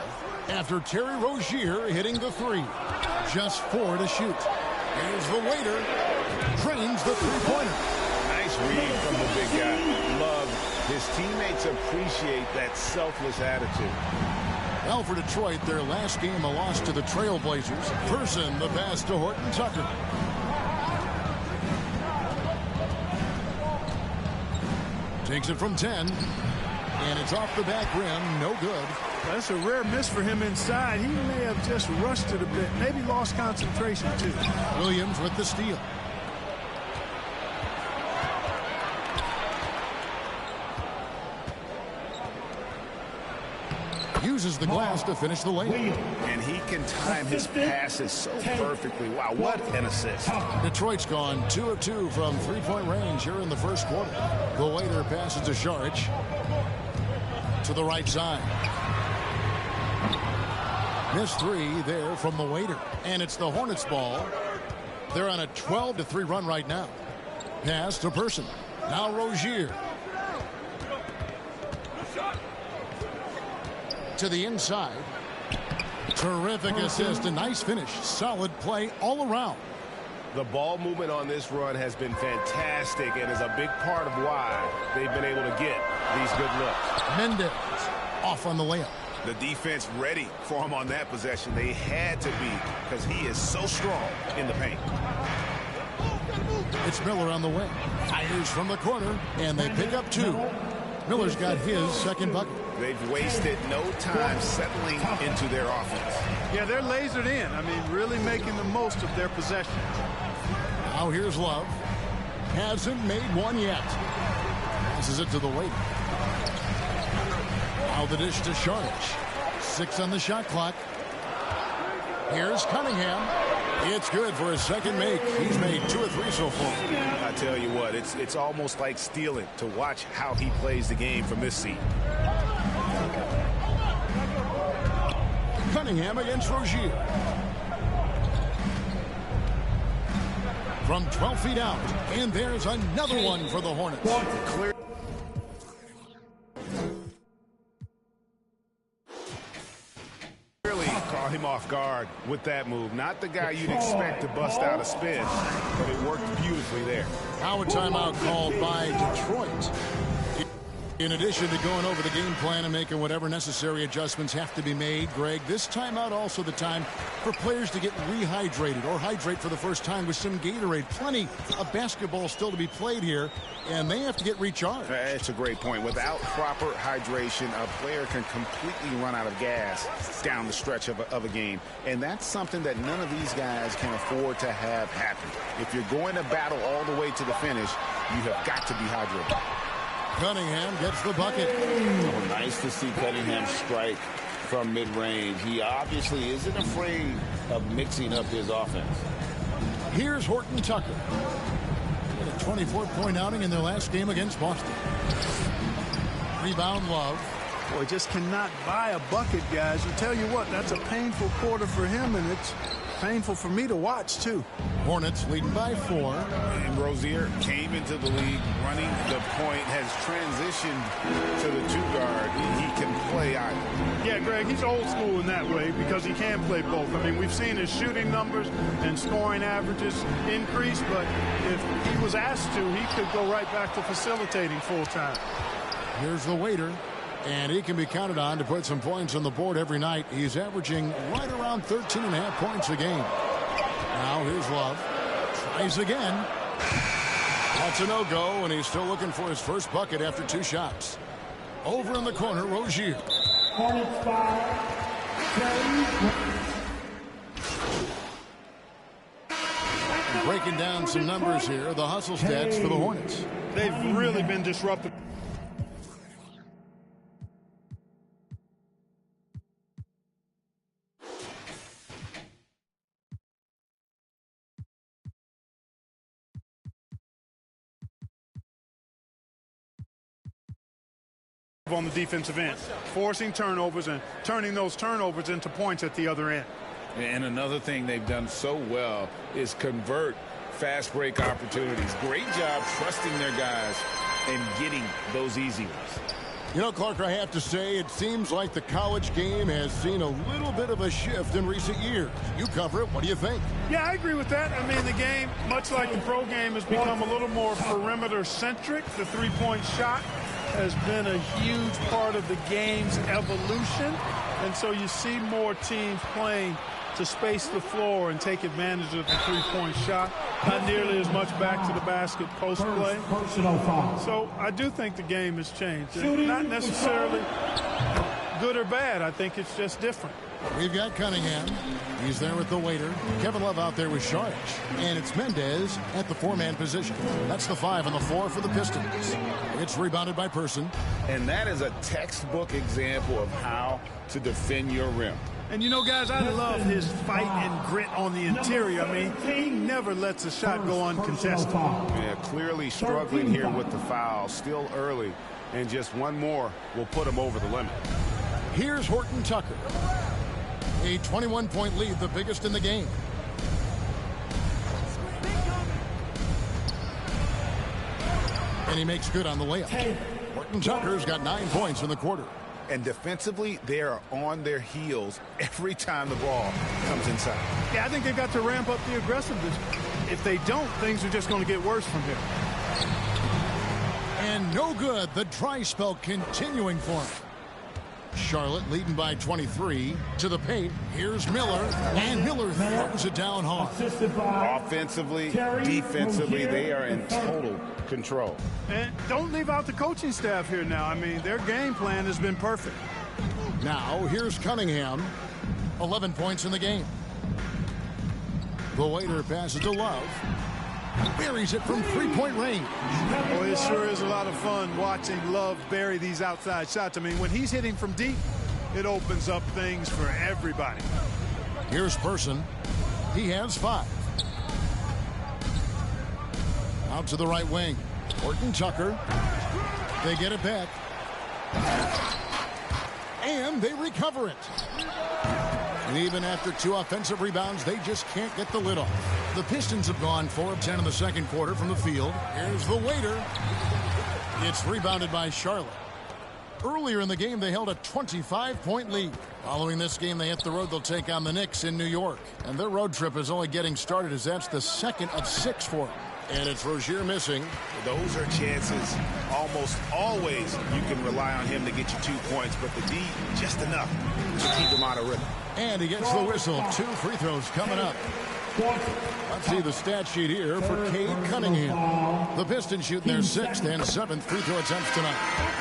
after Terry Rozier hitting the 3. Just 4 to shoot. Here's the waiter. Drains the three-pointer. Nice read from the big guy. Love. His teammates appreciate that selfless attitude. Well, for Detroit, their last game a loss to the Trailblazers. Person the pass to Horton Tucker. Takes it from 10. And it's off the back rim. No good. That's a rare miss for him inside. He may have just rushed it a bit. Maybe lost concentration, too. Williams with the steal. Uses the glass to finish the lane. And he can time his passes so perfectly. Wow, what an assist. Detroit's gone 2 of 2 from three-point range here in the first quarter. The waiter passes to Šarić. To the right side. Missed three there from the waiter. And it's the Hornets ball. They're on a 12-3 run right now. Pass to Person. Now Rozier. To the inside. Terrific assist. A nice finish. Solid play all around. The ball movement on this run has been fantastic and is a big part of why they've been able to get these good looks. Mendez off on the layup. The defense ready for him on that possession. They had to be because he is so strong in the paint. It's Miller on the way. Fires from the corner, and they pick up two. Miller's got his second bucket. They've wasted no time settling into their offense. Yeah, they're lasered in. I mean, really making the most of their possession. Now here's Love. Hasn't made one yet. Passes it to the waiter. Now the dish to Sharge. 6 on the shot clock. Here's Cunningham. It's good for his second make. He's made 2 or 3 so far. I tell you what, it's almost like stealing to watch how he plays the game from this seat. Cunningham against Rozier. From 12 feet out, and there's another one for the Hornets. Clear. Clearly caught him off guard with that move. Not the guy you'd expect to bust out a spin, but it worked beautifully there. Now a timeout called by Detroit. In addition to going over the game plan and making whatever necessary adjustments have to be made, Greg, this timeout also the time for players to get rehydrated or hydrate for the first time with some Gatorade. Plenty of basketball still to be played here, and they have to get recharged. That's a great point. Without proper hydration, a player can completely run out of gas down the stretch of a game, and that's something that none of these guys can afford to have happen. If you're going to battle all the way to the finish, you have got to be hydrated. Cunningham gets the bucket. Oh, nice to see Cunningham strike from mid-range. He obviously isn't afraid of mixing up his offense. Here's Horton Tucker. Had a 24-point outing in their last game against Boston. Rebound Love. Boy, just cannot buy a bucket, guys. I tell you what, that's a painful quarter for him, and it's painful for me to watch, too. Hornets leading by 4. And Rozier came into the league running the point, has transitioned to the 2-guard. He can play either. Yeah, Greg, he's old school in that way because he can play both. I mean, we've seen his shooting numbers and scoring averages increase, but if he was asked to, he could go right back to facilitating full-time. Here's the waiter. And he can be counted on to put some points on the board every night. He's averaging right around 13.5 points a game. Now here's Love. Tries again. That's a no-go, and he's still looking for his first bucket after 2 shots. Over in the corner, Rozier. Hornets foul. Breaking down some numbers here, the hustle stats for the Hornets. They've really been disruptive. On the defensive end, forcing turnovers and turning those turnovers into points at the other end. And another thing they've done so well is convert fast break opportunities. Great job trusting their guys and getting those easy ones. You know, Clark, I have to say, it seems like the college game has seen a little bit of a shift in recent years. You cover it. What do you think? Yeah, I agree with that. I mean, the game, much like the pro game, has become a little more perimeter-centric. The three-point shot has been a huge part of the game's evolution. And so you see more teams playing to space the floor and take advantage of the three-point shot. Not nearly as much back to the basket post play. So I do think the game has changed. Not necessarily good or bad. I think it's just different. We've got Cunningham. He's there with the waiter. Kevin Love out there with Sharge. And it's Mendez at the 4-man position. That's the 5 and the 4 for the Pistons. It's rebounded by Person. And that is a textbook example of how to defend your rim. And, you know, guys, I love his fight and grit on the interior. I mean, he never lets a shot go uncontested. Yeah, clearly struggling here with the foul. Still early. And just one more will put him over the limit. Here's Horton Tucker. A 21-point lead, the biggest in the game. And he makes good on the layup. Horton Tucker's got 9 points in the quarter. And defensively, they are on their heels every time the ball comes inside. Yeah, I think they've got to ramp up the aggressiveness. If they don't, things are just going to get worse from here. And no good. The dry spell continuing for him. Charlotte leading by 23 to the paint. Here's Miller, and Miller throws it down hard. Offensively, defensively, they are in total control. And don't leave out the coaching staff here now. I mean, their game plan has been perfect. Now, here's Cunningham. 11 points in the game. The waiter passes to Love. Buries it from three-point range. Oh, it sure is a lot of fun watching Love bury these outside shots. I mean, when he's hitting from deep, it opens up things for everybody. Here's Person. He has 5. Out to the right wing. Horton Tucker. They get it back. And they recover it. And even after 2 offensive rebounds, they just can't get the lid off. The Pistons have gone 4 of 10 in the second quarter from the field. Here's the waiter. It's rebounded by Charlotte. Earlier in the game, they held a 25-point lead. Following this game, they hit the road. They'll take on the Knicks in New York. And their road trip is only getting started as that's the second of 6 for them. And it's Rozier missing. Those are chances. Almost always you can rely on him to get you 2 points, but the D, just enough to keep him out of rhythm. And he gets the whistle. 2 free throws coming up. Let's see the stat sheet here for Cade Cunningham. The Pistons shooting their 6th and 7th free throw attempts tonight.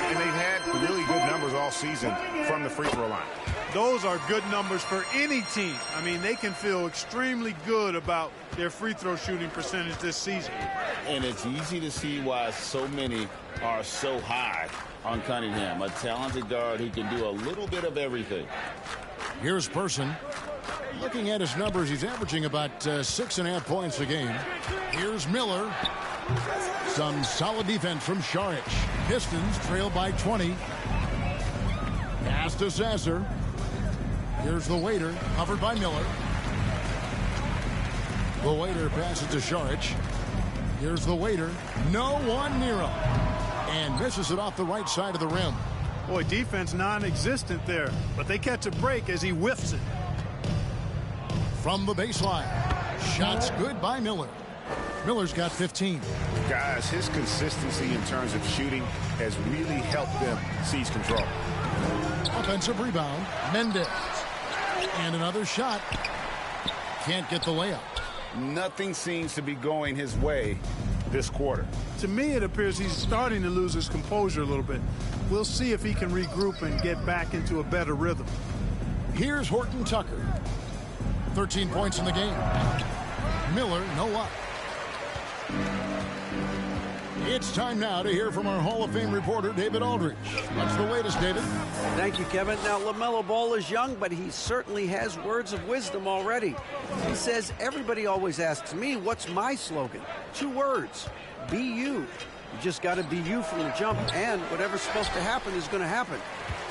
And they've had really good numbers all season from the free throw line. Those are good numbers for any team. I mean, they can feel extremely good about their free throw shooting percentage this season. And it's easy to see why so many are so high on Cunningham. A talented guard who can do a little bit of everything. Here's Person. Looking at his numbers, he's averaging about 6.5 points a game. Here's Miller. Some solid defense from Šarić. Pistons trail by 20. Pass to Sasser. Here's the waiter, covered by Miller. The waiter passes to Šarić. Here's the waiter. No one near him. And misses it off the right side of the rim. Boy, defense non-existent there, but they catch a break as he whiffs it. From the baseline. Shots good by Miller. Miller's got 15. Guys, his consistency in terms of shooting has really helped them seize control. Offensive rebound. Mendez. And another shot. Can't get the layup. Nothing seems to be going his way this quarter. To me, it appears he's starting to lose his composure a little bit. We'll see if he can regroup and get back into a better rhythm. Here's Horton Tucker. 13 points in the game. Miller, no luck. It's time now to hear from our Hall of Fame reporter, David Aldridge. What's the latest, David? Thank you, Kevin. Now, LaMelo Ball is young, but he certainly has words of wisdom already. He says, everybody always asks me, what's my slogan? 2 words, be you. You just got to be you from the jump, and whatever's supposed to happen is going to happen.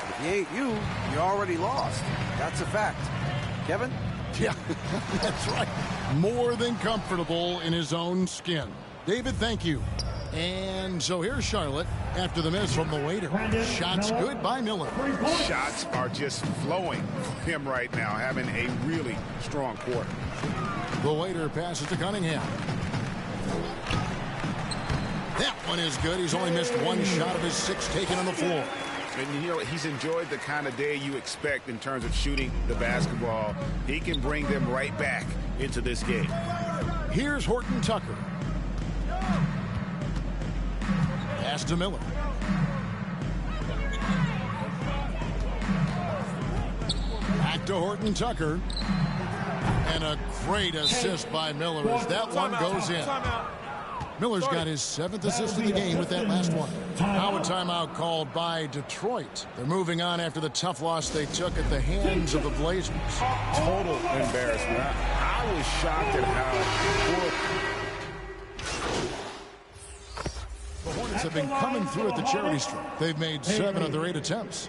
If you ain't you, you're already lost. That's a fact. Kevin? Yeah, that's right. More than comfortable in his own skin. David, thank you. And so here's Charlotte after the miss from the waiter. Shots good by Miller. Shots are just flowing for him right now, having a really strong quarter. The waiter passes to Cunningham. That one is good. He's only missed 1 shot of his 6 taken on the floor. And, you know, he's enjoyed the kind of day you expect in terms of shooting the basketball. He can bring them right back into this game. Here's Horton Tucker. Pass to Miller. Back to Horton Tucker. And a great assist by Miller as that one goes in. Miller's got his 7th assist of the game with that last one. Now a timeout called by Detroit. They're moving on after the tough loss they took at the hands of the Blazers. Total embarrassment. I was shocked at how the Hornets have been coming through at the charity stripe. They've made 7 of their 8 attempts.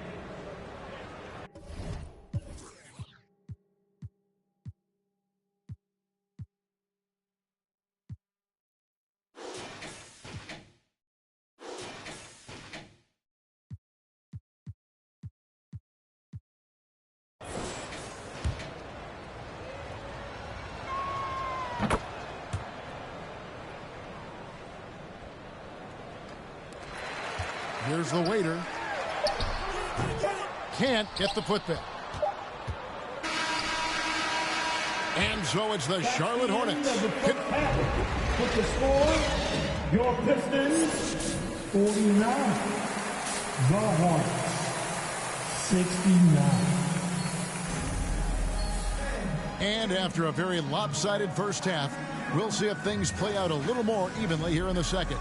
Here's the waiter. Can't get the putback. And so it's the Charlotte Hornets. With the score, your Pistons 49. The Hornets 69. And after a very lopsided first half, we'll see if things play out a little more evenly here in the second.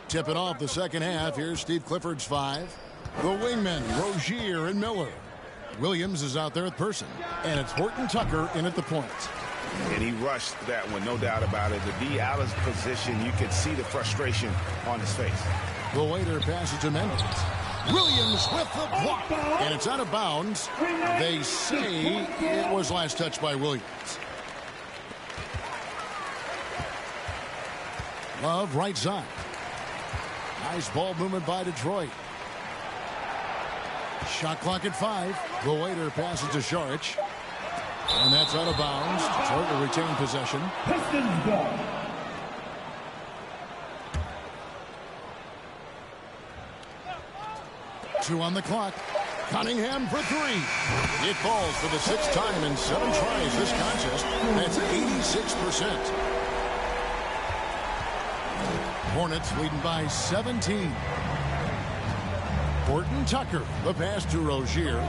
Tipping off the second half, here's Steve Clifford's 5. The wingmen, Rozier and Miller. Williams is out there with Person, and it's Horton Tucker in at the point. And he rushed that one, no doubt about it. To be out of position, you could see the frustration on his face. The waiter passes to Mendes. Williams with the block, and it's out of bounds. They say it was last touched by Williams. Love right side. Nice ball movement by Detroit. Shot clock at 5. The waiter passes to Šarić. And that's out of bounds. Detroit will retain possession. Pistons ball. Two on the clock. Cunningham for 3. It falls for the 6th time in 7 tries this contest. That's 86%. Hornets leading by 17. Horton Tucker, the pass to Rozier.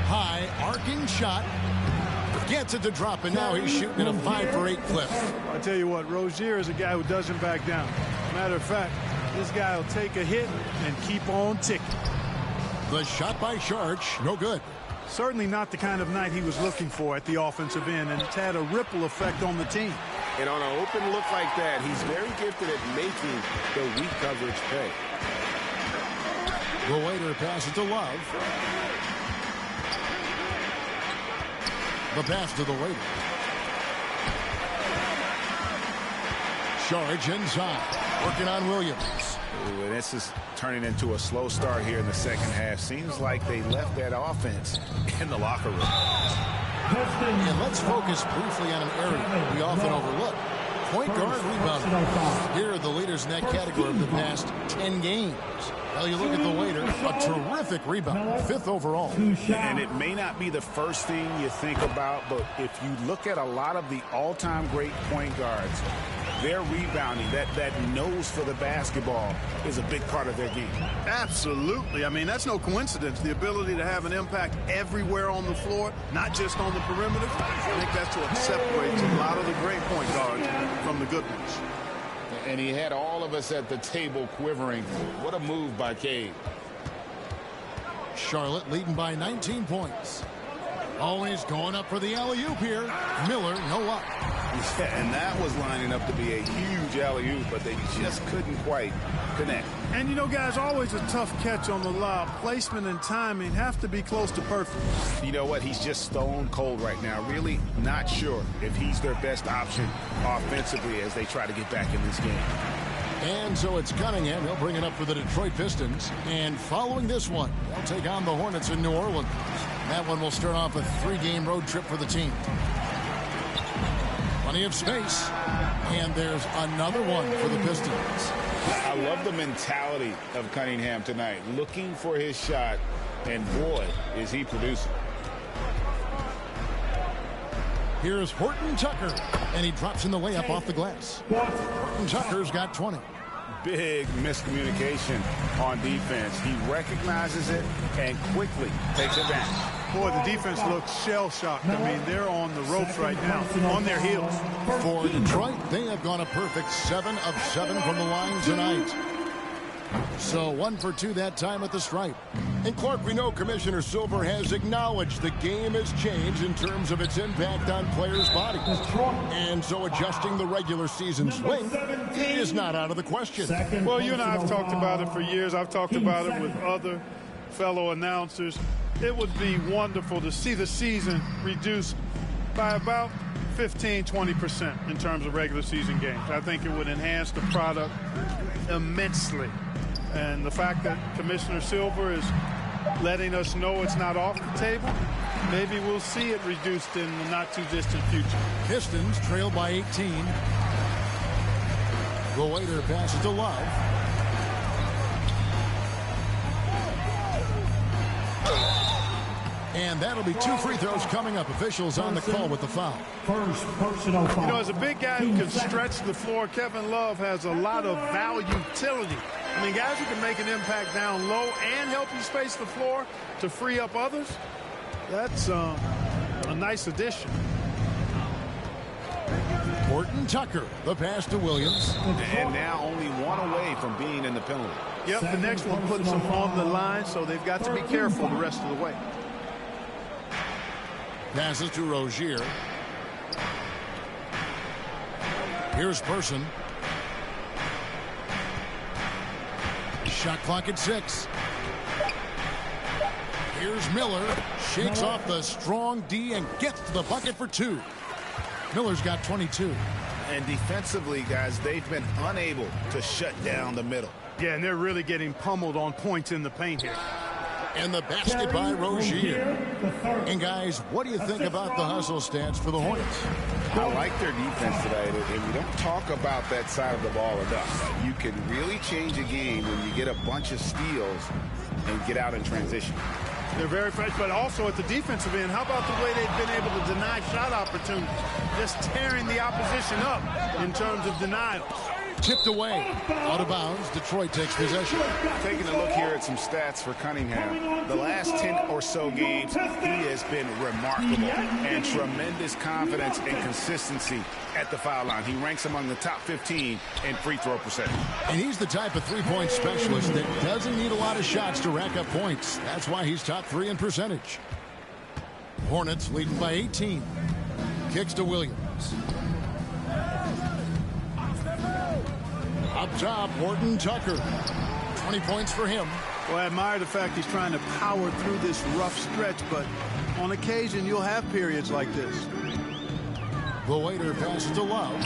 High arcing shot. Gets it to drop, and now he's shooting at a 5 for 8 clip. I tell you what, Rozier is a guy who doesn't back down. Matter of fact, this guy will take a hit and keep on ticking. The shot by Šarić, no good. Certainly not the kind of night he was looking for at the offensive end, and it's had a ripple effect on the team. And on an open look like that, he's very gifted at making the weak coverage pay. The waiter passes to Love. The pass to the waiter. Šarić inside, working on Williams. Ooh, and this is turning into a slow start here in the second half. Seems like they left that offense in the locker room. And let's focus briefly on an area we often overlook. Point guard rebounding. Here are the leaders in that category of the past 10 games. Well, you look at the waiter, a terrific rebound, 5th overall. And it may not be the first thing you think about, but if you look at a lot of the all-time great point guards, their rebounding, that nose for the basketball is a big part of their game. Absolutely. I mean, that's no coincidence. The ability to have an impact everywhere on the floor, not just on the perimeter. I think that's what separates a lot of the great point guards from the good ones. And he had all of us at the table quivering. What a move by Cade. Charlotte leading by 19 points. Always going up for the alley-oop here. Miller, no luck. Yeah, and that was lining up to be a huge alley-oop, but they just couldn't quite connect. And, you know, guys, always a tough catch on the lob. Placement and timing have to be close to perfect. You know what? He's just stone cold right now. Really not sure if he's their best option offensively as they try to get back in this game. And so it's Cunningham. He'll bring it up for the Detroit Pistons. And following this one, they'll take on the Hornets in New Orleans. That one will start off a 3-game road trip for the team. Plenty of space. And there's another one for the Pistons. I love the mentality of Cunningham tonight. Looking for his shot. And boy, is he producing. Here's Horton Tucker. And he drops in the layup off the glass. Horton Tucker's got 20. Big miscommunication on defense. He recognizes it and quickly takes advantage. Boy, the defense looks shell-shocked. I mean, they're on the ropes right now, on their heels. For Detroit, they have gone a perfect 7 of 7 from the line tonight. So 1 for 2 that time at the stripe. And Clark, we know Commissioner Silver has acknowledged the game has changed in terms of its impact on players' bodies. And so adjusting the regular season swing is not out of the question. Well, you and I have talked about it for years. I've talked about it with other fellow announcers. It would be wonderful to see the season reduced by about 15-20% in terms of regular season games. I think it would enhance the product immensely. And the fact that Commissioner Silver is letting us know it's not off the table. Maybe we'll see it reduced in the not-too-distant future. Pistons trail by 18. The waiter passes to Love. And that'll be 2 free throws coming up. Officials on the call with the foul. First personal foul. You know, as a big guy who can stretch the floor, Kevin Love has a lot of value utility. I mean, guys who can make an impact down low and help you space the floor to free up others, that's a nice addition. Horton Tucker, the pass to Williams. And now only 1 away from being in the penalty. Yep, the next one puts them on the line, so they've got to be careful the rest of the way. Passes to Rozier. Here's Person. Shot clock at 6. Here's Miller. Shakes off the strong D and gets to the bucket for 2. Miller's got 22. And defensively, guys, they've been unable to shut down the middle. Yeah, and they're really getting pummeled on points in the paint here. And the basket by Rozier. And guys, what do you think about the hustle stats for the Hornets? I like their defense today, and we don't talk about that side of the ball enough. You can really change a game when you get a bunch of steals and get out in transition. They're very fresh, but also at the defensive end, how about the way they've been able to deny shot opportunities? Just tearing the opposition up in terms of denials. Tipped away. Out of bounds. Detroit takes possession. Taking a look here at some stats for Cunningham. The last 10 or so games, he has been remarkable and tremendous confidence and consistency at the foul line. He ranks among the top 15 in free throw percentage. And he's the type of three-point specialist that doesn't need a lot of shots to rack up points. That's why he's top 3 in percentage. Hornets leading by 18. Kicks to Williams. Up top, Horton Tucker. 20 points for him. Well, I admire the fact he's trying to power through this rough stretch, but on occasion you'll have periods like this. The waiter passes to Love.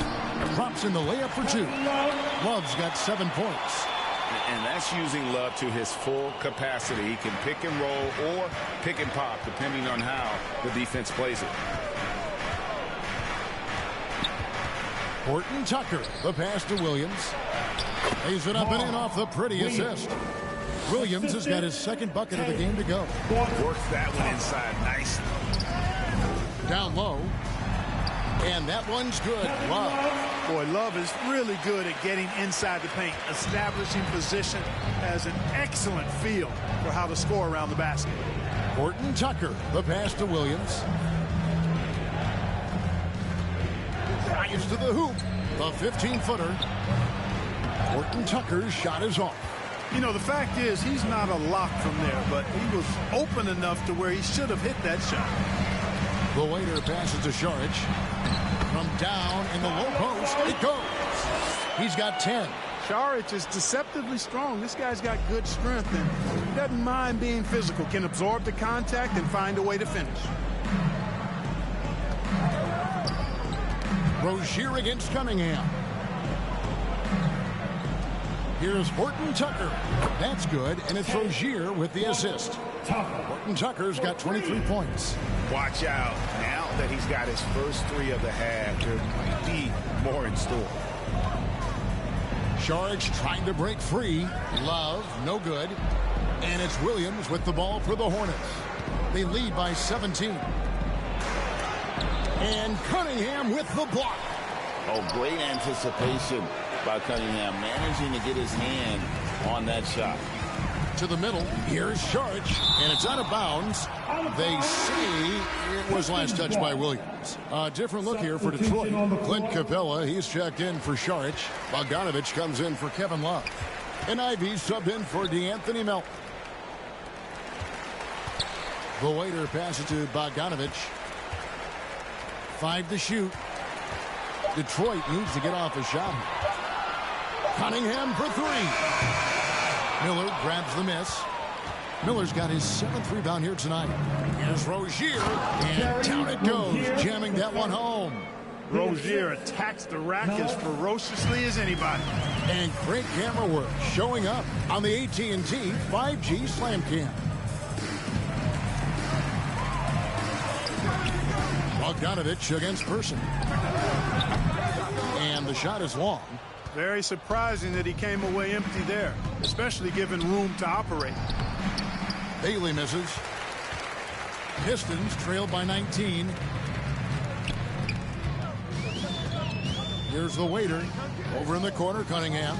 Drops in the layup for 2. Love's got 7 points. And that's using Love to his full capacity. He can pick and roll or pick and pop, depending on how the defense plays it. Horton Tucker, the pass to Williams. Lays it up and in off the pretty assist. Williams has got his 2nd bucket of the game to go. Works that one inside nicely. Down low. And that one's good. Love. Boy, Love is really good at getting inside the paint, establishing position, has an excellent feel for how to score around the basket. Horton Tucker, the pass to Williams. Drives to the hoop. The 15-footer. Horton Tucker's shot is off. You know, the fact is he's not a lock from there, but he was open enough to where he should have hit that shot. The waiter passes to Šarić. From down in the low post, it goes. He's got 10. Šarić is deceptively strong. This guy's got good strength and doesn't mind being physical, can absorb the contact and find a way to finish. Rozier against Cunningham. Here's Horton Tucker. That's good, and it's Rozier with the assist. Horton Tucker's got 23 points. Watch out. Now that he's got his first 3 of the half, there might be more in store. Šarić trying to break free. Love, no good. And it's Williams with the ball for the Hornets. They lead by 17. And Cunningham with the block. Oh, great anticipation by Cunningham, managing to get his hand on that shot. To the middle, here's Šarić, and it's out of bounds. They say it was last touched by Williams. A different look here for Detroit. Clint Capella, he's checked in for Šarić. Bogdanović comes in for Kevin Love. And Ivey subbed in for DeAnthony Melton. The waiter passes to Bogdanović. 5 to shoot. Detroit needs to get off a shot. Cunningham for 3. Miller grabs the miss. Miller's got his 7th rebound here tonight. Here's Rozier, and down it goes, jamming that one home. Rozier attacks the rack as ferociously as anybody. And great camera work showing up on the AT&T 5G Slam Cam. Bogdanovich against Person. And the shot is long. Very surprising that he came away empty there, especially given room to operate. Bailey misses. Pistons trailed by 19. Here's the waiter. Over in the corner, Cunningham.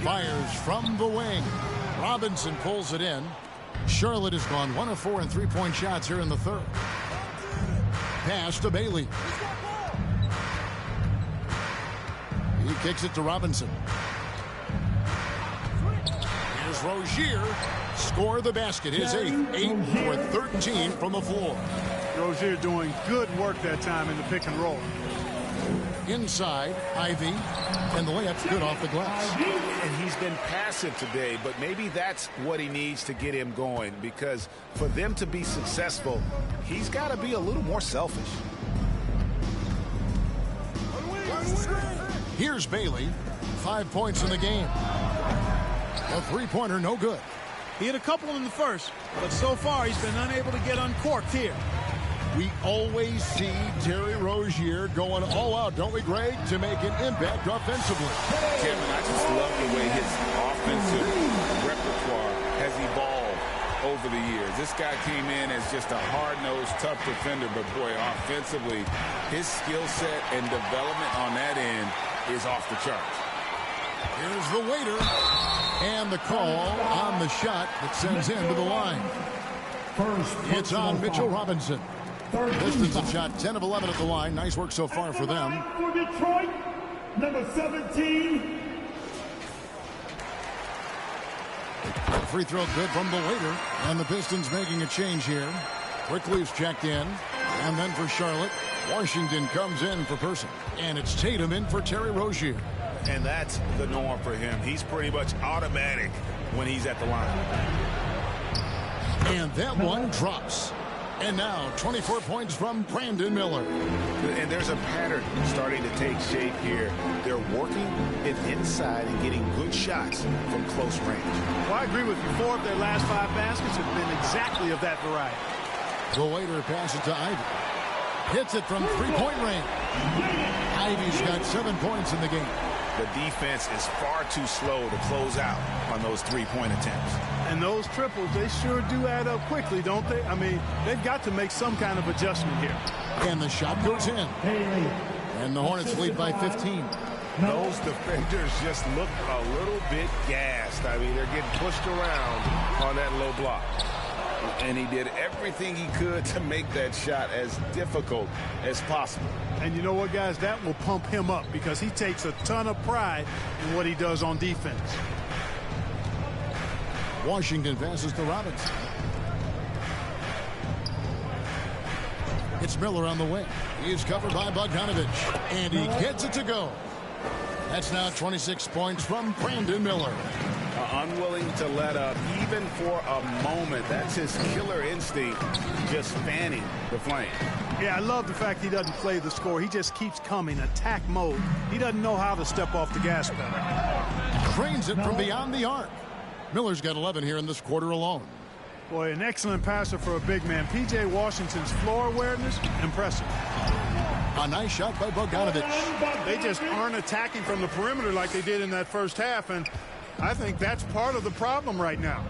Fires from the wing. Robinson pulls it in. Charlotte has gone 1 of 4 in three-point shots here in the third. Pass to Bailey. He kicks it to Robinson. Here's Rozier. Score the basket. His 8th. 8 for 13 from the floor. Rozier doing good work that time in the pick and roll. Inside, Ivy. And the layup's good off the glass. And he's been passive today, but maybe that's what he needs to get him going, because for them to be successful, he's got to be a little more selfish. Here's Bailey. 5 points in the game. A three-pointer, no good. He had a couple in the first, but so far he's been unable to get uncorked here. We always see Terry Rozier going all out, don't we, Greg, to make an impact offensively. Kevin, I just love the way his offensive repertoire has evolved over the years. This guy came in as just a hard-nosed, tough defender, but boy, offensively, his skill set and development on that end is off the charts. Here's the waiter. And the call on the shot that sends him to the line. It's on Mitchell Robinson. Pistons have shot 10 of 11 at the line. Nice work so far for them. For Detroit, number 17. Free throw good from the waiter. And the Pistons making a change here. Quickly's checked in. And then for Charlotte, Washington comes in for Person. And it's Tatum in for Terry Rozier. And that's the norm for him. He's pretty much automatic when he's at the line. And that one drops. And now 24 points from Brandon Miller. And there's a pattern starting to take shape here. They're working it inside and getting good shots from close range. Well, I agree with you. 4 of their last 5 baskets have been exactly of that variety. The waiter passes to Ivy. Hits it from three-point range. Ivy's got 7 points in the game. The defense is far too slow to close out on those three-point attempts. And those triples, they sure do add up quickly, don't they? I mean, they've got to make some kind of adjustment here. And the shot goes in. And the Hornets lead by 15. Those defenders just look a little bit gassed. I mean, they're getting pushed around on that low block. And he did everything he could to make that shot as difficult as possible. And you know what, guys? That will pump him up because he takes a ton of pride in what he does on defense. Washington passes to Robinson. It's Miller on the wing. He's covered by Bogdanovich. And he gets it to go. That's now 26 points from Brandon Miller. Unwilling to let up even for a moment. That's his killer instinct, just fanning the flame. Yeah, I love the fact he doesn't play the score. He just keeps coming, attack mode. He doesn't know how to step off the gas pedal. Cranes it from beyond the arc. Miller's got 11 here in this quarter alone. Boy, an excellent passer for a big man. P.J. Washington's floor awareness, impressive. A nice shot by Bogdanovich. They just aren't attacking from the perimeter like they did in that first half, and I think that's part of the problem right now.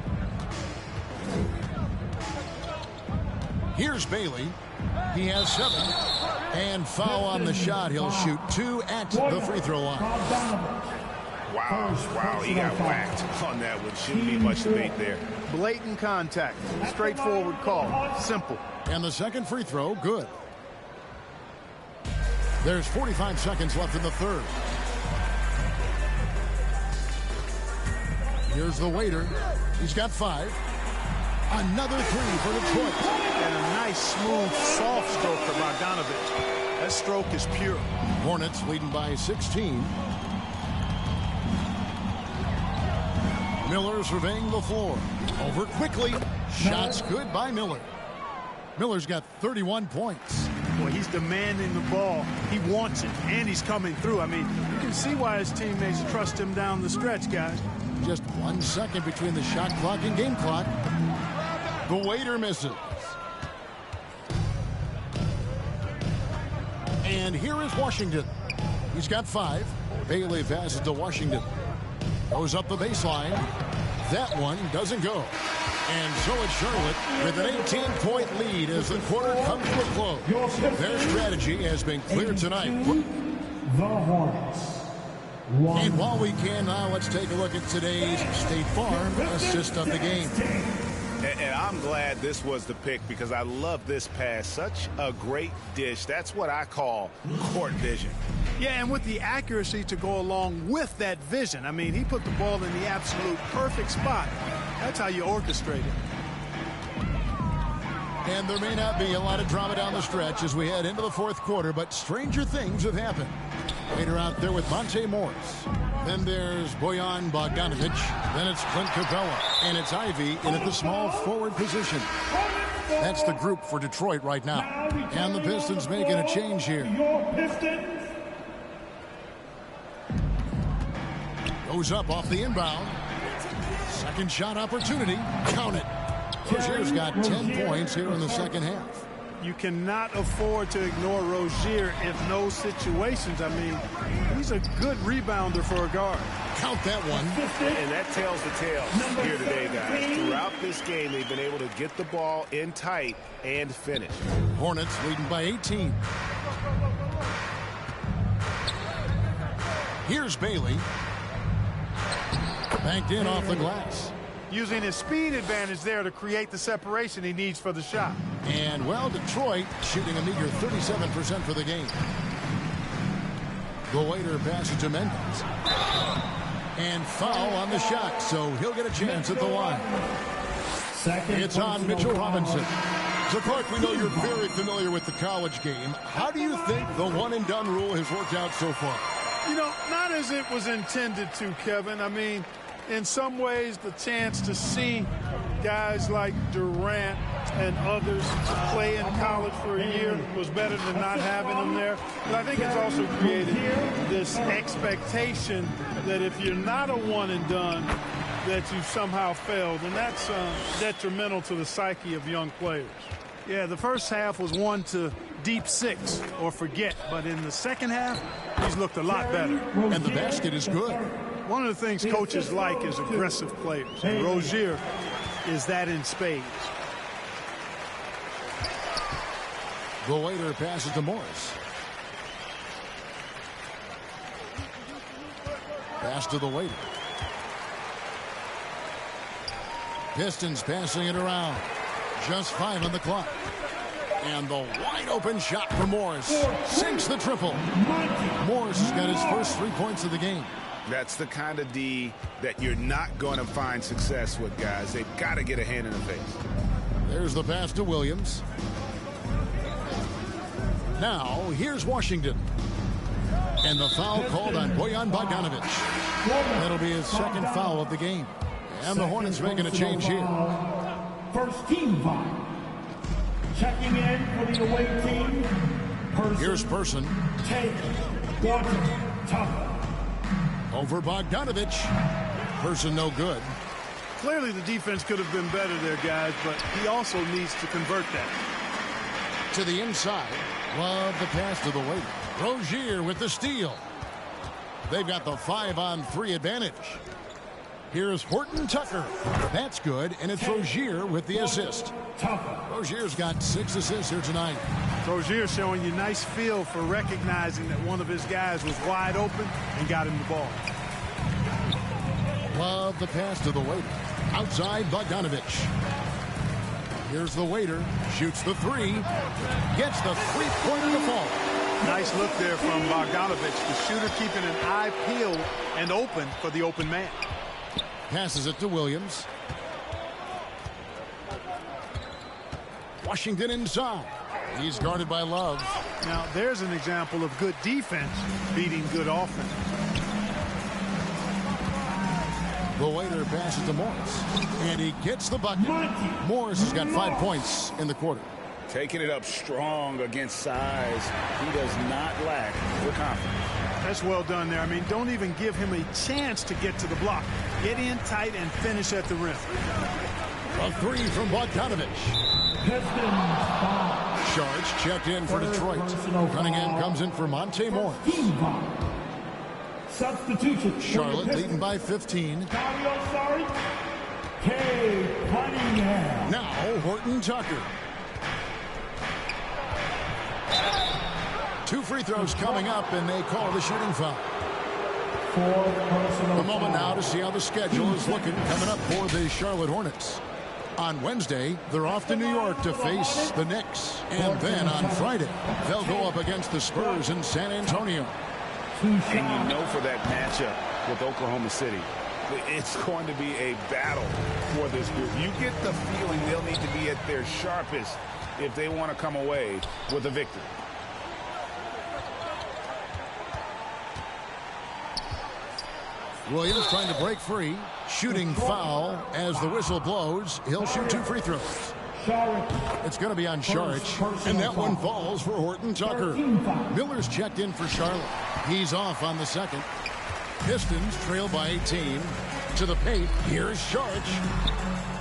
Here's Bailey. He has 7. And foul on the shot. He'll shoot 2 at the free throw line. Wow, he got whacked on that one. Shouldn't be much debate there. Blatant contact. Straightforward call. Simple. And the second free throw, good. There's 45 seconds left in the third. Here's the waiter. He's got 5. Another 3 for Detroit. And a nice, smooth, soft stroke for Bogdanovich. That stroke is pure. Hornets leading by 16. Miller surveying the floor. Over quickly. Shots good by Miller. Miller's got 31 points. Boy, he's demanding the ball. He wants it, and he's coming through. I mean, you can see why his teammates trust him down the stretch, guys. Just 1 second between the shot clock and game clock. The waiter misses. And here is Washington. He's got 5. Bailey passes to Washington. Goes up the baseline. That one doesn't go. And so it's Charlotte with an 18-point lead as the quarter comes to a close. Their strategy has been clear tonight. The Hornets. And while we can now, let's take a look at today's State Farm assist of the game. And I'm glad this was the pick because I love this pass. Such a great dish. That's what I call court vision. Yeah, and with the accuracy to go along with that vision. I mean, he put the ball in the absolute perfect spot. That's how you orchestrate it. And there may not be a lot of drama down the stretch as we head into the fourth quarter, but stranger things have happened. Later out there with Monte Morris. Then there's Bojan Bogdanovic. Then it's Clint Capella. And it's Ivy in at the small forward position. That's the group for Detroit right now. And the Pistons making a change here. Goes up off the inbound. Second shot opportunity. Count it. Rozier's got 10 points here in the second half. You cannot afford to ignore Rozier in those situations. I mean, he's a good rebounder for a guard. Count that one. And that tells the tale here today, guys. Throughout this game, they've been able to get the ball in tight and finish. Hornets leading by 18. Here's Bailey. Banked in off the glass. Using his speed advantage there to create the separation he needs for the shot. And, well, Detroit shooting a meager 37% for the game. The waiter passes to Mendez. And foul on the shot, so he'll get a chance at the line. It's on Mitchell Robinson. So, Clark, we know you're very familiar with the college game. How do you think the one-and-done rule has worked out so far? You know, not as it was intended to, Kevin. I mean, in some ways, the chance to see guys like Durant and others play in college for a year was better than not having them there. But I think it's also created this expectation that if you're not a one and done, that you've somehow failed. And that's detrimental to the psyche of young players. Yeah, the first half was one to deep 6 or forget. But in the second half, he's looked a lot better. And the basket is good. One of the things coaches like is aggressive players. And Rozier is that in spades. The waiter passes to Morris. Pass to the waiter. Pistons passing it around. Just 5 on the clock. And the wide open shot for Morris. Sinks the triple. Morris has got his first 3 points of the game. That's the kind of D that you're not going to find success with, guys. They've got to get a hand in the face. There's the pass to Williams. Now, here's Washington. And the foul called on Bojan Bogdanovic. That'll be his second foul of the game. And the Hornets making a change here. First team foul. Checking in for the away team. Here's Person. Take Tucker. Over Bogdanovic. Person no good. Clearly the defense could have been better there, guys, but he also needs to convert that. To the inside. Love the pass to the waiter. Rozier with the steal. They've got the 5-on-3 advantage. Here's Horton Tucker. That's good, and it's Rozier with the assist. Rozier's got 6 assists here tonight. Rozier showing you nice feel for recognizing that one of his guys was wide open and got him the ball. Love the pass to the waiter. Outside Bogdanovic. Here's the waiter. Shoots the 3. Gets the 3-pointer to fall. Nice look there from Bogdanovic. The shooter keeping an eye peeled and open for the open man. Passes it to Williams. Washington inside. He's guarded by Love. Now, there's an example of good defense beating good offense. The waiter passes to Morris. And he gets the bucket. Morris has got 5 points in the quarter. Taking it up strong against size. He does not lack the confidence. That's well done there. I mean, don't even give him a chance to get to the block. Get in tight and finish at the rim. A 3 from Bogdanovic. Sharge checked in for Detroit. Cunningham comes in for Monte Moore. Substitution. Charlotte leading by 15. Cunningham. Now Horton Tucker. 2 free throws coming up, and they call the shooting foul. A moment now to see how the schedule is looking coming up for the Charlotte Hornets. On Wednesday, they're off to New York to face the Knicks. And then on Friday, they'll go up against the Spurs in San Antonio. And you know, for that matchup with Oklahoma City, it's going to be a battle for this group. You get the feeling they'll need to be at their sharpest if they want to come away with a victory. Williams trying to break free. Shooting foul as the whistle blows. He'll shoot 2 free throws. It's going to be on Sharge, and that one falls for Horton Tucker. Miller's checked in for Charlotte. He's off on the second. Pistons trail by 18. To the paint, here's Sharge.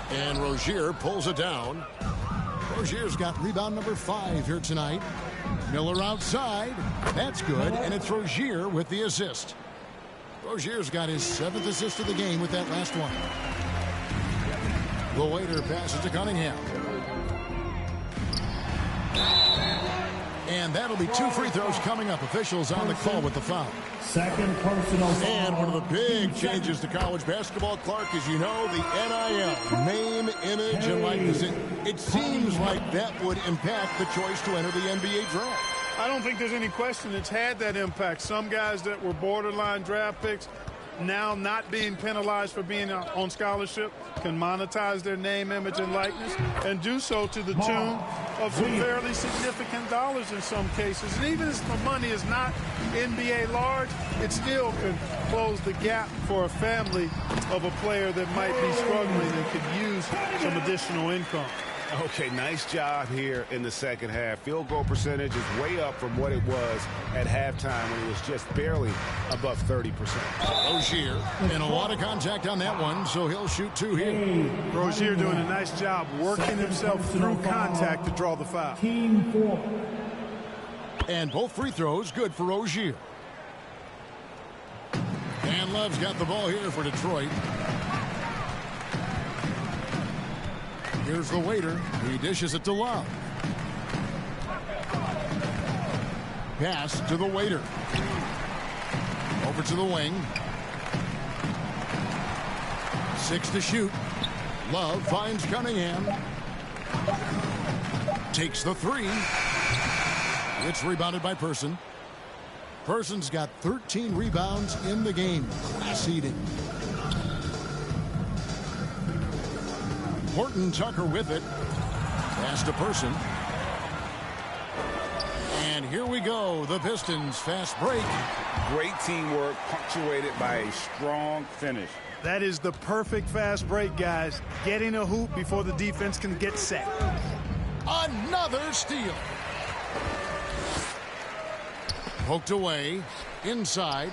And Rozier pulls it down. Rozier's got rebound number 5 here tonight. Miller outside. That's good, and it's Rozier with the assist. Rozier's got his 7th assist of the game with that last one. The waiter passes to Cunningham. And that'll be 2 free throws coming up. Officials on the call with the foul. Second personal foul. And one of the big changes to college basketball, Clark, is, you know, the NIL, name, image, and likeness. It seems like that would impact the choice to enter the NBA draft. I don't think there's any question it's had that impact. Some guys that were borderline draft picks now not being penalized for being on scholarship can monetize their name, image, and likeness, and do so to the tune of some fairly significant dollars in some cases. And even if the money is not NBA large, it still can close the gap for a family of a player that might be struggling and could use some additional income. Okay, nice job here in the second half. Field goal percentage is way up from what it was at halftime when it was just barely above 30%. Rozier, and a lot of contact on that one, so he'll shoot 2 here. Rozier doing a nice job working himself through contact to draw the foul. Team 4. And both free throws good for Rozier. And Love's got the ball here for Detroit. Here's the waiter. He dishes it to Love. Pass to the waiter. Over to the wing. 6 to shoot. Love finds Cunningham. Takes the 3. It's rebounded by Person. Person's got 13 rebounds in the game. Class eating. Horton Tucker with it. Pass to Person. And here we go. The Pistons fast break. Great teamwork punctuated by a strong finish. That is the perfect fast break, guys. Getting a hoop before the defense can get set. Another steal. Poked away. Inside.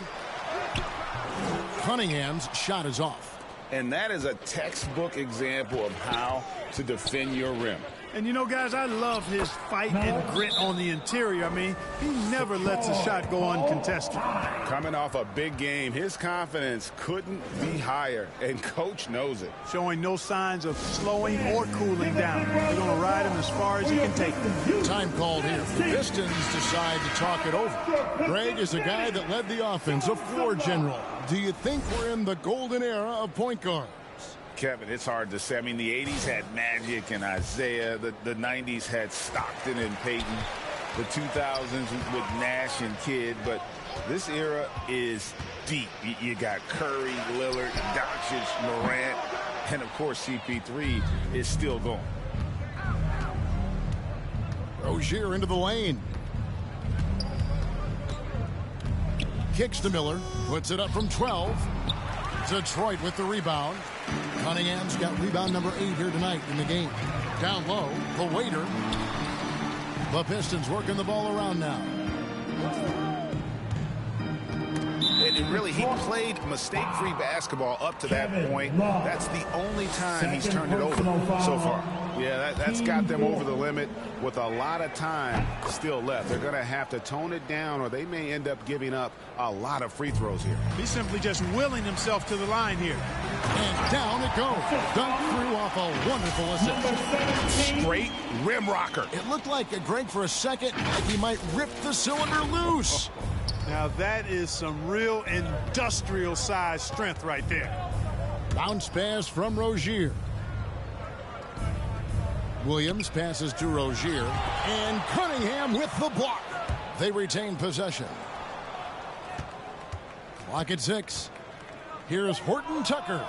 Cunningham's shot is off. And that is a textbook example of how to defend your rim. And, you know, guys, I love his fight and grit on the interior. I mean, he never lets a shot go uncontested. Coming off a big game, his confidence couldn't be higher, and Coach knows it. Showing no signs of slowing or cooling down. They're going to ride him as far as he can take them. Time called here. The Pistons decide to talk it over. Greg is a guy that led the offense, a floor general. Do you think we're in the golden era of point guard? Kevin, it's hard to say. I mean, the 80s had Magic and Isaiah. The 90s had Stockton and Peyton. The 2000s with Nash and Kidd. But this era is deep. You got Curry, Lillard, Doncic, Morant, and, of course, CP3 is still going. Rozier into the lane. Kicks to Miller. Puts it up from 12. Detroit with the rebound. Cunningham's got rebound number 8 here tonight in the game. Down low, the waiter. The Pistons working the ball around now. And really, he played mistake-free basketball up to that point. That's the only time he's turned it over so far. Yeah, that's got them over the limit with a lot of time still left. They're going to have to tone it down, or they may end up giving up a lot of free throws here. He's simply just willing himself to the line here. And down it goes. Dunk through off a wonderful assist. Straight rim rocker. It looked like, Greg, for a second, like he might rip the cylinder loose. Now that is some real industrial size strength right there. Bounce pass from Rozier. Williams passes to Rozier. And Cunningham with the block. They retain possession. Clock at 6. Here's Horton Tucker.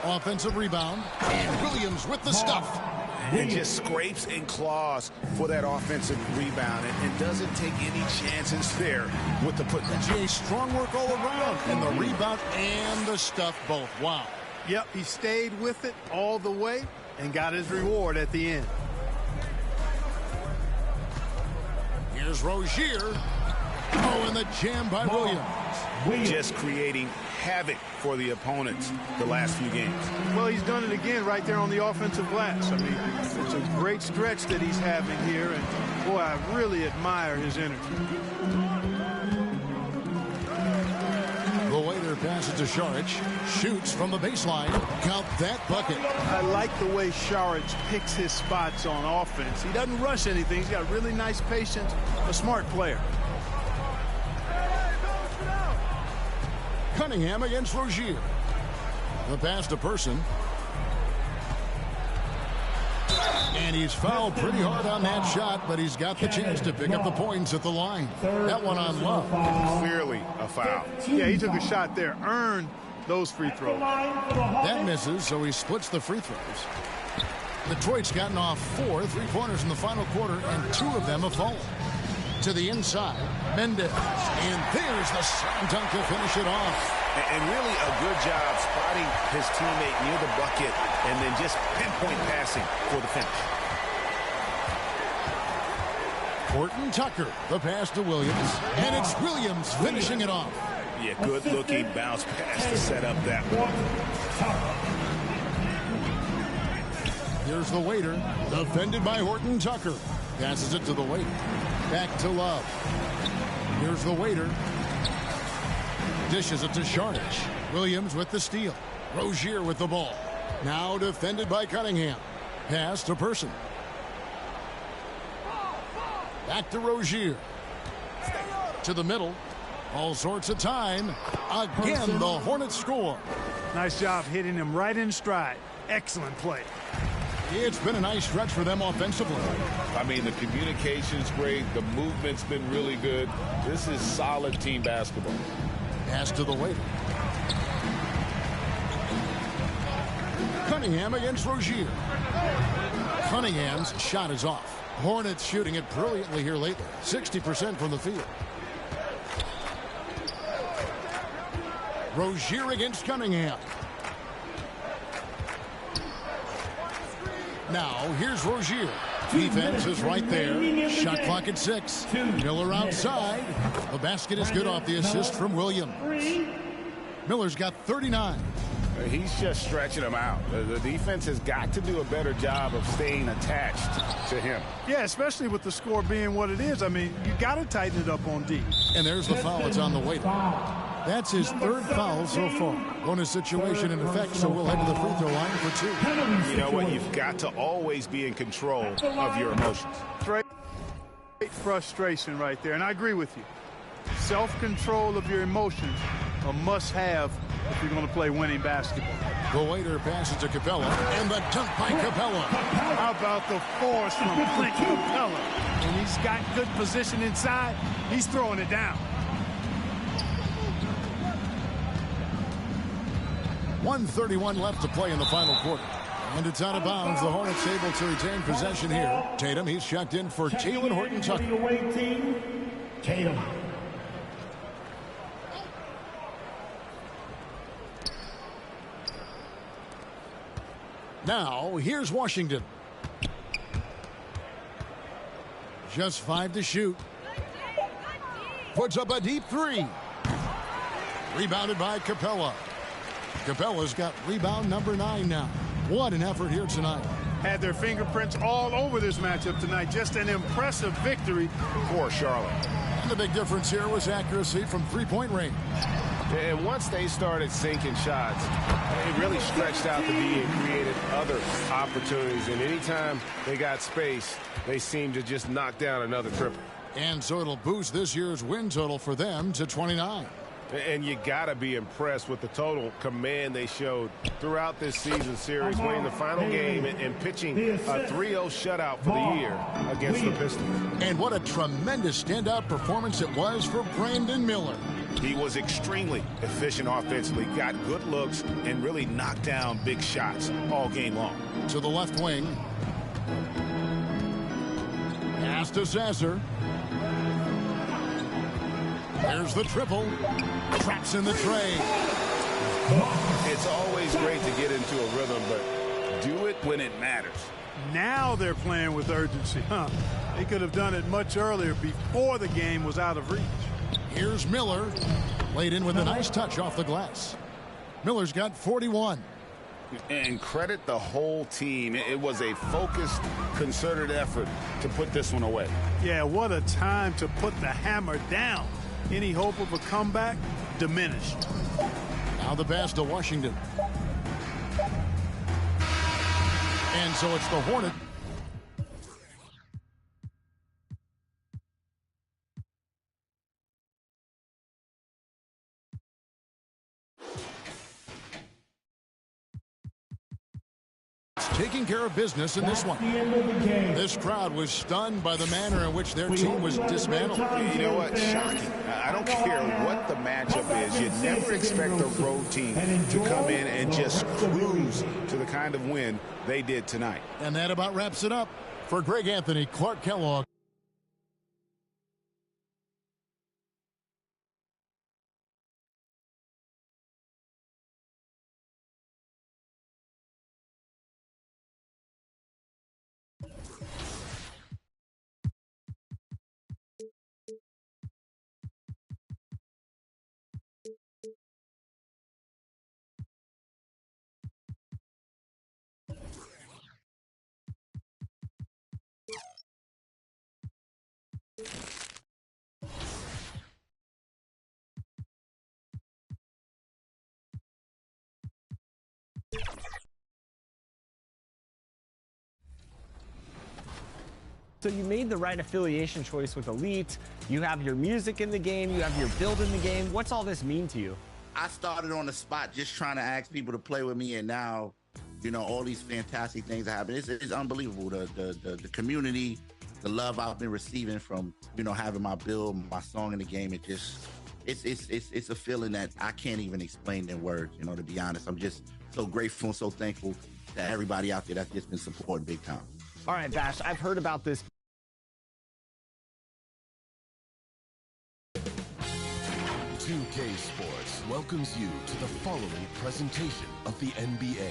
Offensive rebound. And Williams with the stuff. And just scrapes and claws for that offensive rebound and doesn't take any chances there with the putback. Jay, strong work all around. And the rebound and the stuff both. Wow. Yep, he stayed with it all the way and got his reward at the end. Here's Rozier. Oh, and the jam by Williams. Just creating havoc for the opponents the last few games. Well, he's done it again right there on the offensive glass. I mean, it's a great stretch that he's having here, and boy, I really admire his energy. The waiter passes to Šarić, shoots from the baseline. Count that bucket. I like the way Šarić picks his spots on offense. He doesn't rush anything. He's got really nice patience, a smart player. Cunningham against Rozier. The pass to Person. And he's fouled pretty hard on that shot, but he's got the chance to pick up the points at the line. That one on Love. Clearly a foul. Yeah, he took a shot there, earned those free throws. That misses, so he splits the free throws. Detroit's gotten off 4 3-pointers in the final quarter, and 2 of them have fallen. To the inside, Mendez, and there's the slam dunk to finish it off. And really a good job spotting his teammate near the bucket and then just pinpoint passing for the finish. Horton Tucker, the pass to Williams, and it's Williams finishing it off. Yeah, good looking bounce pass to set up that one. Here's the waiter, defended by Horton Tucker. Passes it to the waiter. Back to Love. Here's the waiter. Dishes it to Šarić. Williams with the steal. Rozier with the ball. Now defended by Cunningham. Pass to Person. Back to Rozier. To the middle. All sorts of time. Again, the Hornets score. Nice job hitting him right in stride. Excellent play. It's been a nice stretch for them offensively. I mean, the communication's great. The movement's been really good. This is solid team basketball. Pass to the waiter. Cunningham against Rozier. Cunningham's shot is off. Hornets shooting it brilliantly here lately. 60% from the field. Rozier against Cunningham. Now, here's Rozier. Defense is right there. Shot clock at 6. Miller outside. The basket is good off the assist from Williams. Miller's got 39. He's just stretching him out. The defense has got to do a better job of staying attached to him. Yeah, especially with the score being what it is. I mean, you got to tighten it up on D. And there's the foul. It's on the waiter. That's his 3rd foul so far. Bonus situation in effect, so we'll head to the free throw line for 2. You know what? You've got to always be in control of your emotions. Great frustration right there, and I agree with you. Self-control of your emotions a must-have if you're going to play winning basketball. The waiter passes to Capella, and the dunk by Capella. How about the force from Clint Capella? When he's got good position inside, he's throwing it down. 1:31 left to play in the final quarter. And it's out of bounds. The Hornets able to retain possession here. Tatum, he's checked in for Taylor Horton Tucker. Tatum. Now, here's Washington. Just 5 to shoot. Puts up a deep 3. Rebounded by Capella. Capella's got rebound number 9 now. What an effort here tonight. Had their fingerprints all over this matchup tonight. Just an impressive victory for Charlotte. And the big difference here was accuracy from three-point range. And once they started sinking shots, it really stretched out the D and created other opportunities. And anytime they got space, they seemed to just knock down another triple. And so it'll boost this year's win total for them to 29. And you got to be impressed with the total command they showed throughout this season series, winning the final game and pitching a 3-0 shutout for the year against the Pistons. And what a tremendous standout performance it was for Brandon Miller. He was extremely efficient offensively, got good looks, and really knocked down big shots all game long. To the left wing. Pass to Sasser. There's the triple. Traps in the tray. It's always great to get into a rhythm, but do it when it matters. Now they're playing with urgency. They could have done it much earlier before the game was out of reach. Here's Miller. Laid in with a nice touch off the glass. Miller's got 41. And credit the whole team. It was a focused, concerted effort to put this one away. Yeah, what a time to put the hammer down. Any hope of a comeback diminished. Now the pass to Washington. And so it's the Hornet. Taking care of business in this one. This crowd was stunned by the manner in which their team was dismantled. You know what? Shocking. I don't care what the matchup is. You never expect a road team to come in and just cruise to the kind of win they did tonight. And that about wraps it up. For Greg Anthony, Clark Kellogg. So you made the right affiliation choice with Elite. You have your music in the game. You have your build in the game. What's all this mean to you? I started on the spot just trying to ask people to play with me, and now, you know, all these fantastic things happen. It's unbelievable. The community, the love I've been receiving from, you know, having my build, my song in the game. It's a feeling that I can't even explain in words. You know, to be honest, I'm just so grateful and so thankful to everybody out there that's just been supporting big time. All right, Bash, I've heard about this. 2K Sports welcomes you to the following presentation of the NBA.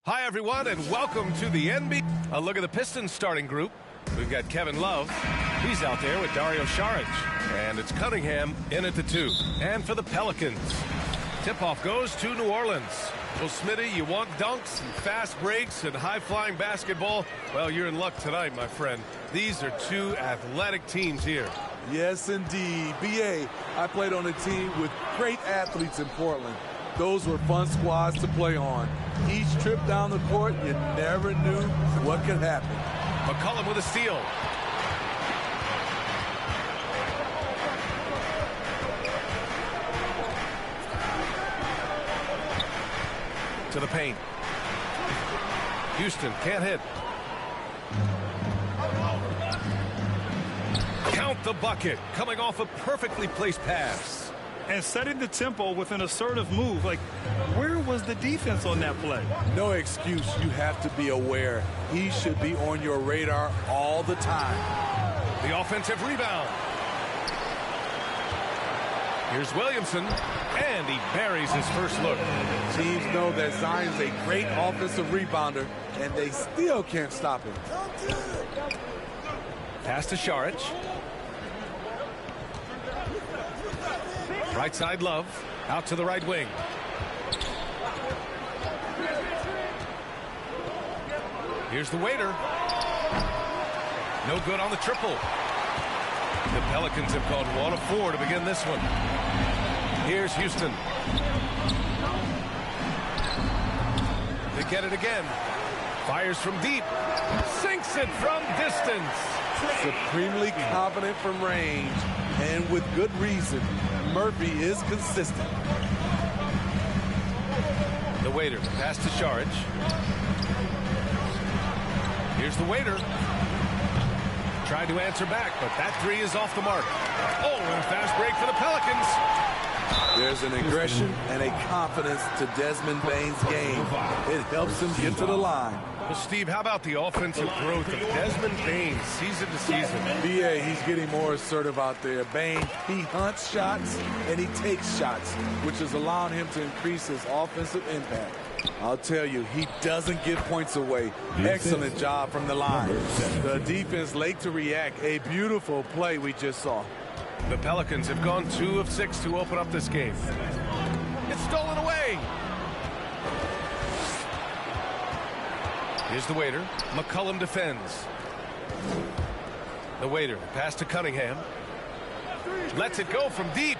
Hi, everyone, and welcome to the NBA. A look at the Pistons starting group. We've got Kevin Love. He's out there with Dario Saric. And it's Cunningham in at the 2. And for the Pelicans, tip-off goes to New Orleans. Well, Smitty, you want dunks and fast breaks and high-flying basketball? Well, you're in luck tonight, my friend. These are two athletic teams here. Yes, indeed. B.A., I played on a team with great athletes in Portland. Those were fun squads to play on. Each trip down the court, you never knew what could happen. McCollum with a steal. To the paint. Houston can't hit. Count the bucket, coming off a perfectly placed pass. And setting the tempo with an assertive move. Like, where was the defense on that play? No excuse. You have to be aware. He should be on your radar all the time. The offensive rebound. Here's Williamson, and he buries his first look. Teams know that Zion's a great offensive rebounder, and they still can't stop him. Pass to Šarić. Right side, Love. Out to the right wing. Here's the waiter. No good on the triple. The Pelicans have called 1 of 4 to begin this one. Here's Houston. They get it again. Fires from deep. Sinks it from distance. Supremely confident from range, and with good reason. Murphy is consistent. The waiter. Pass to Šarić. Here's the waiter. Tried to answer back, but that three is off the mark. Oh, and a fast break for the Pelicans. There's an aggression and a confidence to Desmond Bane's game. It helps him get to the line. Well, Steve, how about the offensive growth of Desmond Bane season to season? BA, he's getting more assertive out there. Bane, he hunts shots and he takes shots, which is allowing him to increase his offensive impact. I'll tell you, he doesn't give points away. Excellent job from the line. The defense late to react. A beautiful play we just saw. The Pelicans have gone 2 of 6 to open up this game. It's stolen away. Here's the waiter. McCollum defends. The waiter. Pass to Cunningham. Lets it go from deep.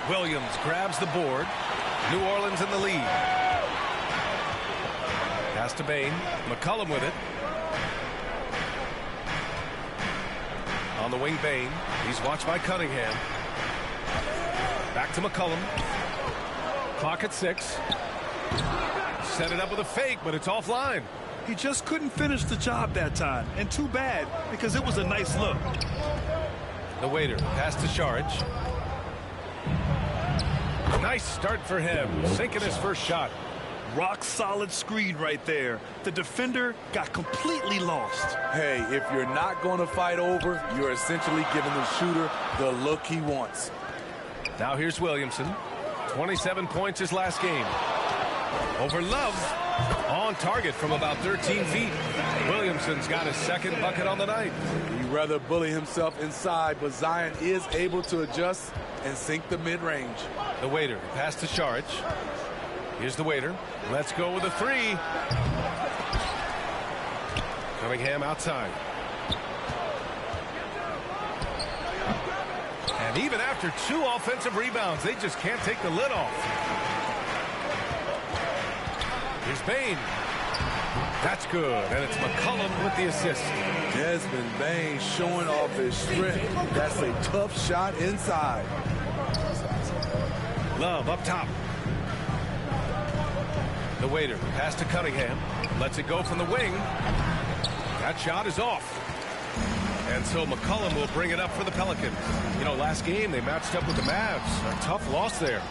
Williams grabs the board. New Orleans in the lead. Pass to Bane. McCollum with it. On the wing, Bane. He's watched by Cunningham. Back to McCollum. Clock at 6. Set it up with a fake, but it's offline. He just couldn't finish the job that time, and too bad, because it was a nice look. The waiter. Pass to Šarić. Nice start for him, sinking his first shot. Rock solid screen right there. The defender got completely lost. Hey, if you're not going to fight over, you're essentially giving the shooter the look he wants. Now here's Williamson. 27 points his last game. Over Love. On target from about 13 feet. Williamson's got his second bucket on the night. He'd rather bully himself inside, but Zion is able to adjust and sink the mid-range. The waiter. Pass to Šarić. Here's the waiter. Let's go with a three. Cunningham outside. And even after 2 offensive rebounds, they just can't take the lid off. Here's Bane. That's good, and it's McCollum with the assist. Desmond Bane showing off his strength. That's a tough shot inside. Love up top. The waiter. Pass to Cunningham. Lets it go from the wing. That shot is off. And so McCollum will bring it up for the Pelicans. You know, last game they matched up with the Mavs. A tough loss there.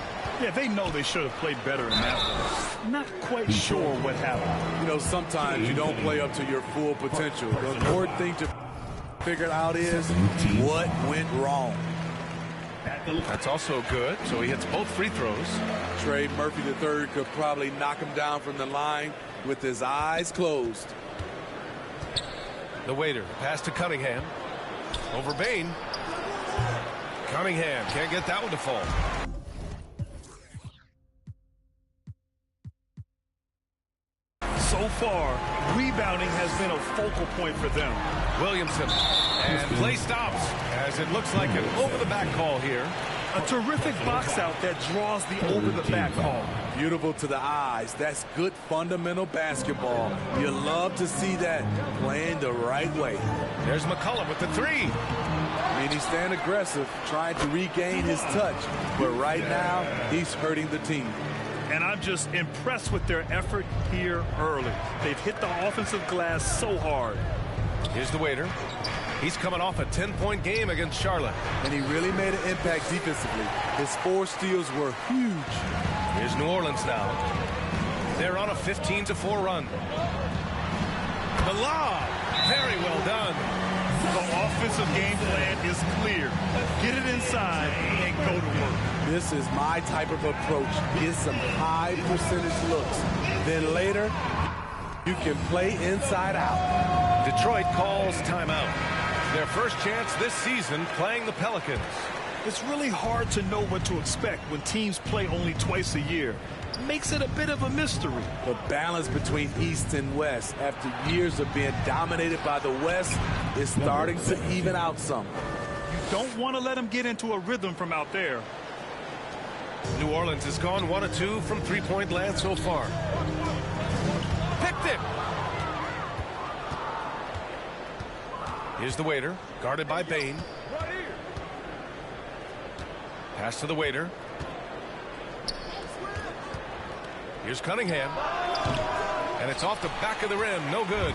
Yeah, they know they should have played better in that one. Not quite sure what happened. You know, sometimes you don't play up to your full potential. The important thing to figure out is what went wrong. That's also good, so he hits both free throws. Trey Murphy III could probably knock him down from the line with his eyes closed. The waiter. Pass to Cunningham. Over Bane. Cunningham can't get that one to fall. So far, rebounding has been a focal point for them. Williamson. And play stops as it looks like an over-the-back call here. A terrific box out that draws the over-the-back call. Beautiful to the eyes. That's good fundamental basketball. You love to see that playing the right way. There's McCollum with the three. I mean, he's staying aggressive, trying to regain his touch. But right now, he's hurting the team. And I'm just impressed with their effort here early. They've hit the offensive glass so hard. Here's the waiter. He's coming off a 10-point game against Charlotte. And he really made an impact defensively. His 4 steals were huge. Here's New Orleans now. They're on a 15-4 run. The lob. Very well done. The offensive game plan is clear. Get it inside and go to work. This is my type of approach. Get some high percentage looks. Then later, you can play inside out. Detroit calls timeout. Their first chance this season playing the Pelicans. It's really hard to know what to expect when teams play only twice a year. Makes it a bit of a mystery. The balance between East and West after years of being dominated by the West is starting to even out some. You don't want to let them get into a rhythm from out there. New Orleans has gone 1 of 2 from three-point land so far. Picked it. Here's the waiter, guarded by Bain. Pass to the waiter. Here's Cunningham. And it's off the back of the rim. No good.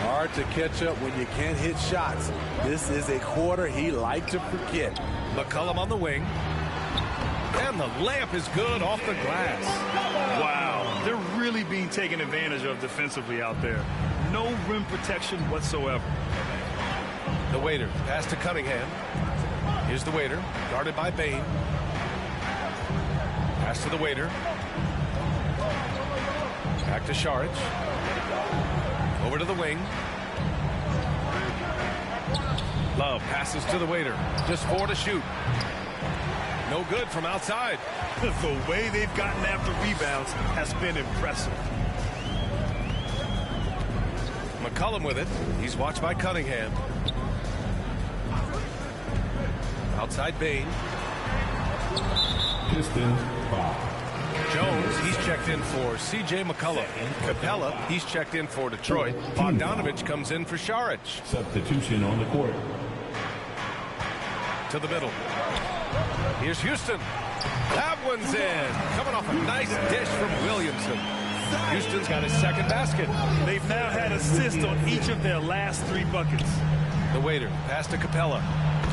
Hard to catch up when you can't hit shots. This is a quarter he liked to forget. McCollum on the wing. And the layup is good off the glass. Wow. They're really being taken advantage of defensively out there. No rim protection whatsoever. The waiter. Pass to Cunningham. Here's the waiter. Guarded by Bain. Pass to the waiter. Back to Šarić. Over to the wing. Love passes to the waiter. Just 4 to shoot. No good from outside. The way they've gotten after rebounds has been impressive. McCollum with it. He's watched by Cunningham. Outside Bain. Pistons foul. Jones, he's checked in for C.J. McCollum. Capella, he's checked in for Detroit. Bogdanovich comes in for Šarić. Substitution on the court. To the middle. Here's Houston. That one's in. Coming off a nice dish from Williamson. Houston's got his second basket. They've now had assists on each of their last 3 buckets. The waiter, pass to Capella.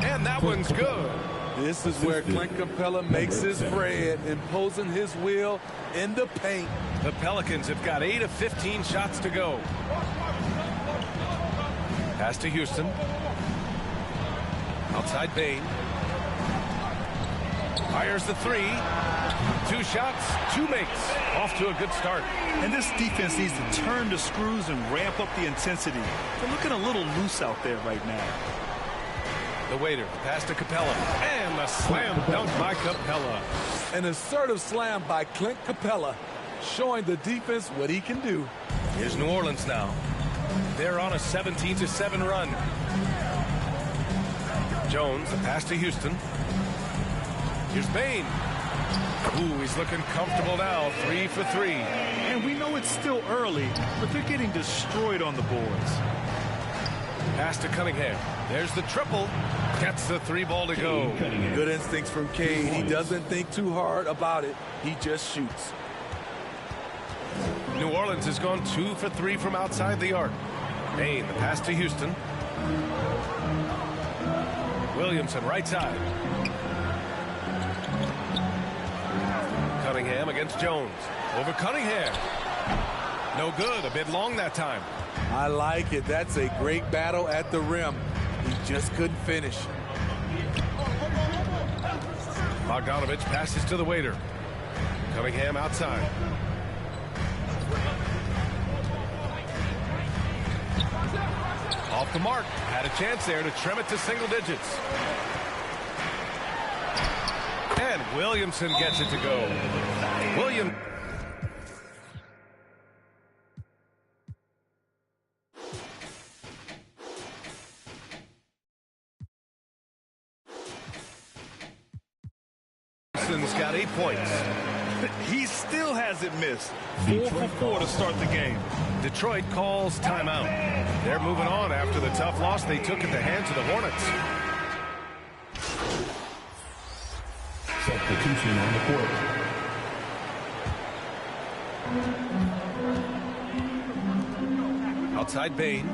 And that one's good. This is where Clint Capella makes his spread, imposing his will in the paint. The Pelicans have got 8 of 15 shots to go. Pass to Houston. Outside Bain. Fires the 3. 2 shots, 2 makes. Off to a good start. And this defense needs to turn the screws and ramp up the intensity. They're looking a little loose out there right now. The waiter, pass to Capella. And a slam dunk by Capella. An assertive slam by Clint Capella, showing the defense what he can do. Here's New Orleans now. They're on a 17-7 run. Jones, a pass to Houston. Here's Bain. Ooh, he's looking comfortable now. 3 for 3. And we know it's still early, but they're getting destroyed on the boards. Pass to Cunningham. There's the triple. Gets the 3 ball to go. Good instincts from Cade. He doesn't think too hard about it. He just shoots. New Orleans has gone 2 for 3 from outside the arc. Bain, the pass to Houston. Williamson, right side. Cunningham against Jones. Over Cunningham. No good. A bit long that time. I like it. That's a great battle at the rim. He just couldn't finish. Bogdanovich passes to the waiter. Cunningham outside. Off the mark. Had a chance there to trim it to single digits. And Williamson gets it to go. Williams. Williamson's got 8 points. He still hasn't missed. 4 for 4 to start the game. Detroit calls timeout. They're moving on after the tough loss they took at the hands of the Hornets. Substitution on the court. Outside Bain.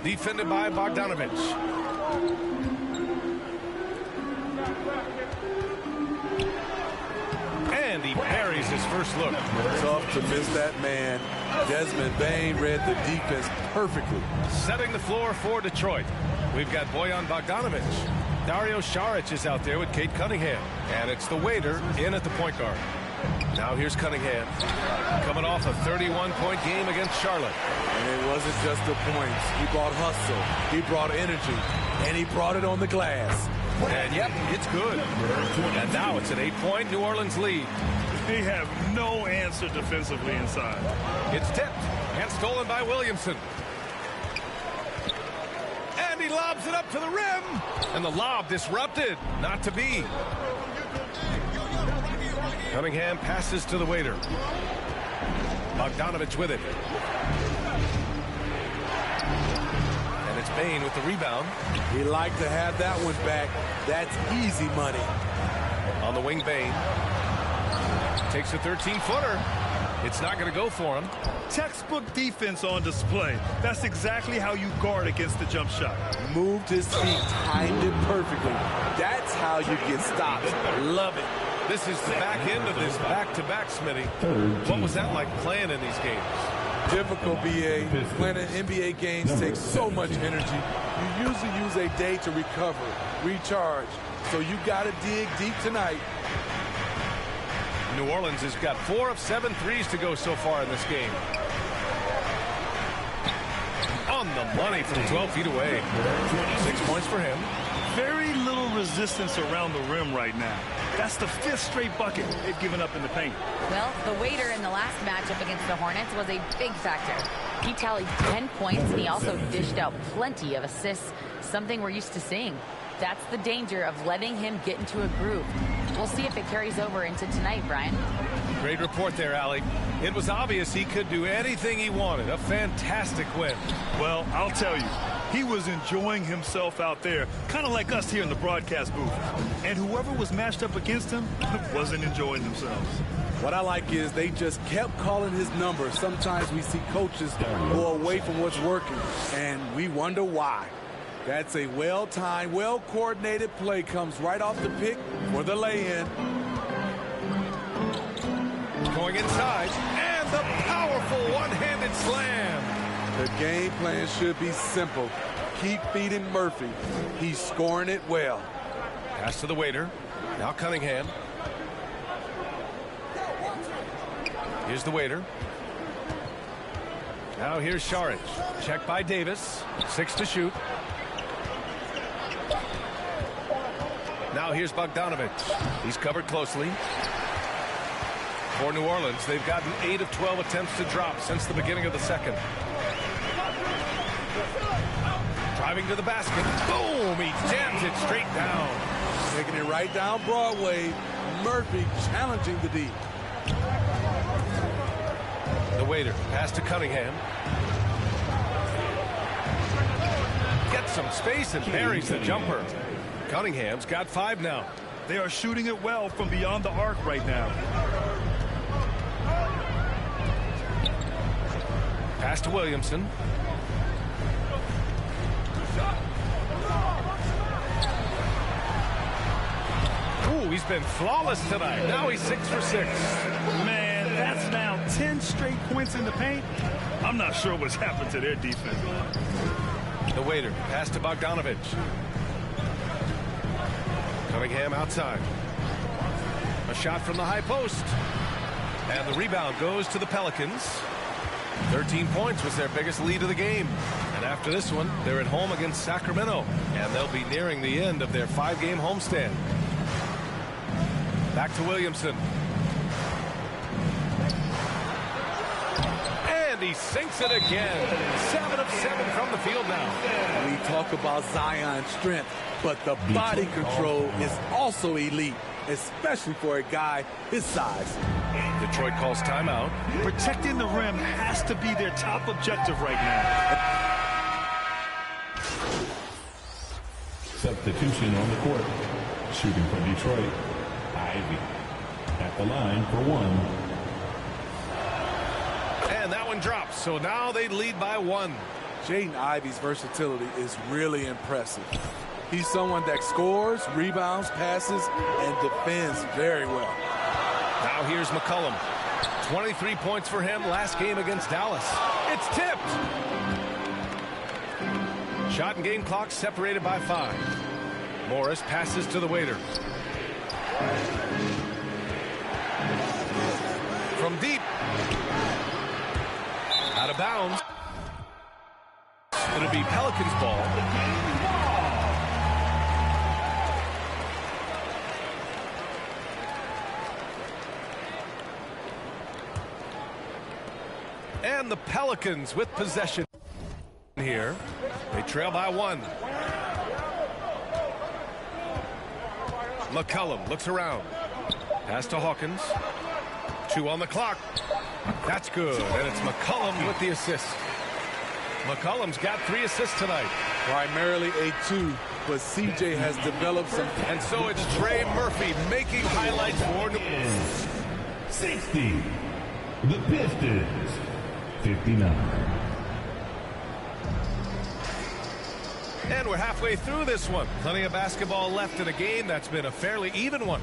Defended by Bogdanovich. And he buries his first look. Tough to miss that man. Desmond Bain read the defense perfectly. Setting the floor for Detroit. We've got Bojan Bogdanovich. Dario Šarić is out there with Cade Cunningham. And it's the waiter in at the point guard. Now here's Cunningham, coming off a 31-point game against Charlotte. And it wasn't just the points. He brought hustle, he brought energy, and he brought it on the glass. And yep, it's good. And now it's an 8-point New Orleans lead. They have no answer defensively inside. It's tipped and stolen by Williamson. And he lobs it up to the rim. And the lob disrupted. Not to be. Cunningham passes to the waiter. Bogdanovich with it. And it's Bain with the rebound. He liked to have that one back. That's easy money. On the wing, Bain. Takes a 13-footer. It's not going to go for him. Textbook defense on display. That's exactly how you guard against the jump shot. Moved his feet, timed it perfectly. That's how you get stops. Love it. This is the back end of this back-to-back, Smitty. What was that like playing in these games? Difficult, BA. Playing in NBA games takes so much energy. You usually use a day to recover, recharge. So you got to dig deep tonight. New Orleans has got 4 of 7 threes to go so far in this game. On the money from 12 feet away. 6 points for him. Very little resistance around the rim right now. That's the 5th straight bucket they've given up in the paint. Well, the waiter in the last matchup against the Hornets was a big factor. He tallied 10 points, and he also dished out plenty of assists, something we're used to seeing. That's the danger of letting him get into a groove. We'll see if it carries over into tonight, Brian. Great report there, Allie. It was obvious he could do anything he wanted. A fantastic win. Well, I'll tell you, he was enjoying himself out there, kind of like us here in the broadcast booth. And whoever was matched up against him wasn't enjoying themselves. What I like is they just kept calling his number. Sometimes we see coaches go away from what's working, and we wonder why. That's a well-timed, well-coordinated play. Comes right off the pick for the lay-in. Going inside, and the powerful one-handed slam. The game plan should be simple. Keep feeding Murphy. He's scoring it well. Pass to the waiter. Now Cunningham. Here's the waiter. Now here's Šarić. Check by Davis. 6 to shoot. Now here's Bogdanovich. He's covered closely. For New Orleans, they've gotten 8 of 12 attempts to drop since the beginning of the second. Driving to the basket. Boom! He jams it straight down. Taking it right down Broadway. Murphy challenging the D. The waiter. Pass to Cunningham. Gets some space and buries the jumper. Cunningham's got 5 now. They are shooting it well from beyond the arc right now. Pass to Williamson. Ooh, he's been flawless tonight. Now he's 6 for 6. Man, that's now 10 straight points in the paint. I'm not sure what's happened to their defense. The waiter. Pass to Bogdanovich. Cunningham outside. A shot from the high post. And the rebound goes to the Pelicans. 13 points was their biggest lead of the game. And after this one, they're at home against Sacramento. And they'll be nearing the end of their 5-game homestand. Back to Williamson. And he sinks it again. 7 of 7 from the field now. We talk about Zion's strength, but the body control is also elite, especially for a guy his size. Detroit calls timeout. Protecting the rim has to be their top objective right now. Substitution on the court. Shooting for Detroit. Ivy at the line for 1. And that one drops, so now they lead by 1. Jaden Ivey's versatility is really impressive. He's someone that scores, rebounds, passes, and defends very well. Now here's McCollum. 23 points for him last game against Dallas. It's tipped. Shot and game clock separated by 5. Morris passes to the waiter. bounds. It'll be Pelicans ball. And the Pelicans with possession here. They trail by 1. McCollum looks around. Pass to Hawkins. 2 on the clock. That's good. And it's McCollum with the assist. McCollum's got 3 assists tonight. Primarily a 2, but CJ has developed some. And so it's Trey Murphy making highlights for New Orleans. 60. The Pistons. 59. And we're halfway through this one. Plenty of basketball left in a game that's been a fairly even one.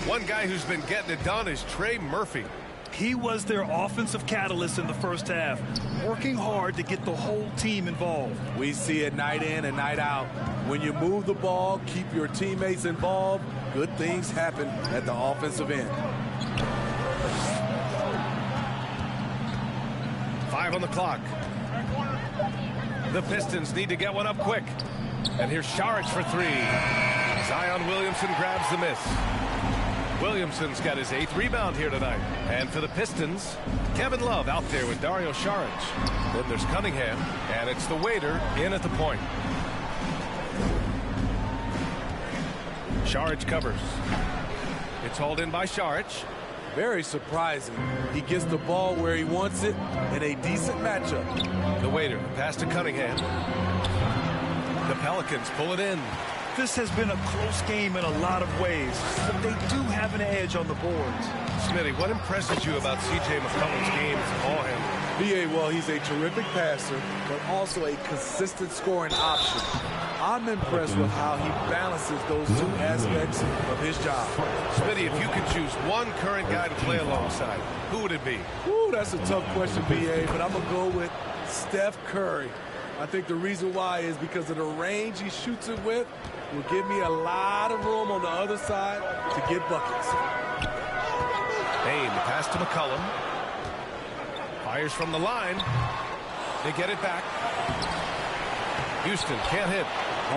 One guy who's been getting it done is Trey Murphy. He was their offensive catalyst in the first half, working hard to get the whole team involved. We see it night in and night out. When you move the ball, keep your teammates involved, good things happen at the offensive end. 5 on the clock. The Pistons need to get one up quick. And here's Šarić for 3. Zion Williamson grabs the miss. Williamson's got his 8th rebound here tonight. And for the Pistons, Kevin Love out there with Dario Šarić. Then there's Cunningham, and it's the waiter in at the point. Šarić covers. It's hauled in by Šarić. Very surprising. He gets the ball where he wants it in a decent matchup. The waiter, pass to Cunningham. The Pelicans pull it in. This has been a close game in a lot of ways, but they do have an edge on the boards. Smitty, what impresses you about C.J. McCollum's game as a ball handler? B.A., well, he's a terrific passer, but also a consistent scoring option. I'm impressed with how he balances those 2 aspects of his job. Smitty, if you could choose one current guy to play alongside, who would it be? Ooh, that's a tough question, B.A., but I'm going to go with Steph Curry. I think the reason why is because of the range he shoots it with will give me a lot of room on the other side to get buckets. Payne, pass to McCollum. Fires from the line. They get it back. Houston can't hit.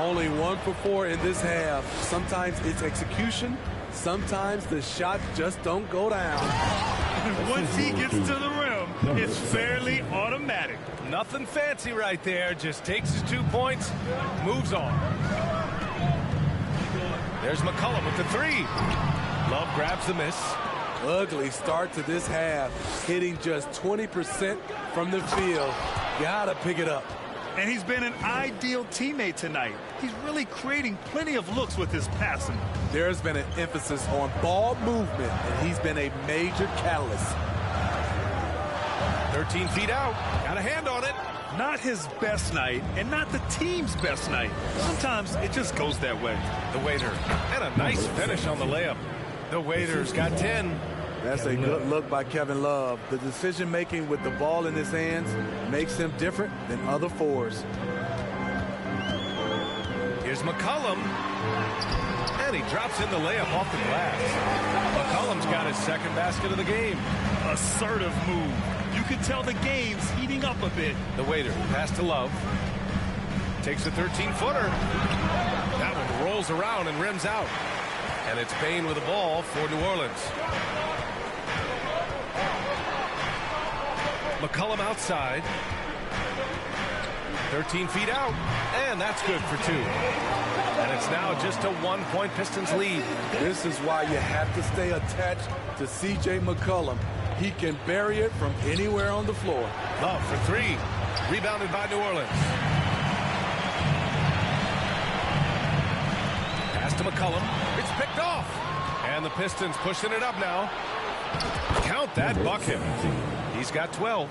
Only 1 for 4 in this half. Sometimes it's execution. Sometimes the shots just don't go down. Once he gets to the rim, it's fairly automatic. Nothing fancy right there. Just takes his 2 points, moves on. There's McCollum with the 3. Love grabs the miss. Ugly start to this half. Hitting just 20% from the field. Gotta pick it up. And he's been an ideal teammate tonight. He's really creating plenty of looks with his passing. There's been an emphasis on ball movement, and he's been a major catalyst. 13 feet out. Got a hand on it. Not his best night, and not the team's best night. Sometimes it just goes that way. The waiter. And a nice finish on the layup. The waiter's got 10. That's a good look by Kevin Love. The decision-making with the ball in his hands makes him different than other 4s. Here's McCollum. And he drops in the layup off the glass. McCollum's got his 2nd basket of the game. Assertive move. You can tell the game's heating up a bit. The waiter, pass to Love. Takes a 13-footer. That one rolls around and rims out. And it's Payne with the ball for New Orleans. McCollum outside. 13 feet out. And that's good for 2. And it's now just a 1-point Pistons lead. This is why you have to stay attached to C.J. McCollum. He can bury it from anywhere on the floor. Love for 3. Rebounded by New Orleans. Pass to McCollum. It's picked off. And the Pistons pushing it up now. Count that bucket. He's got 12.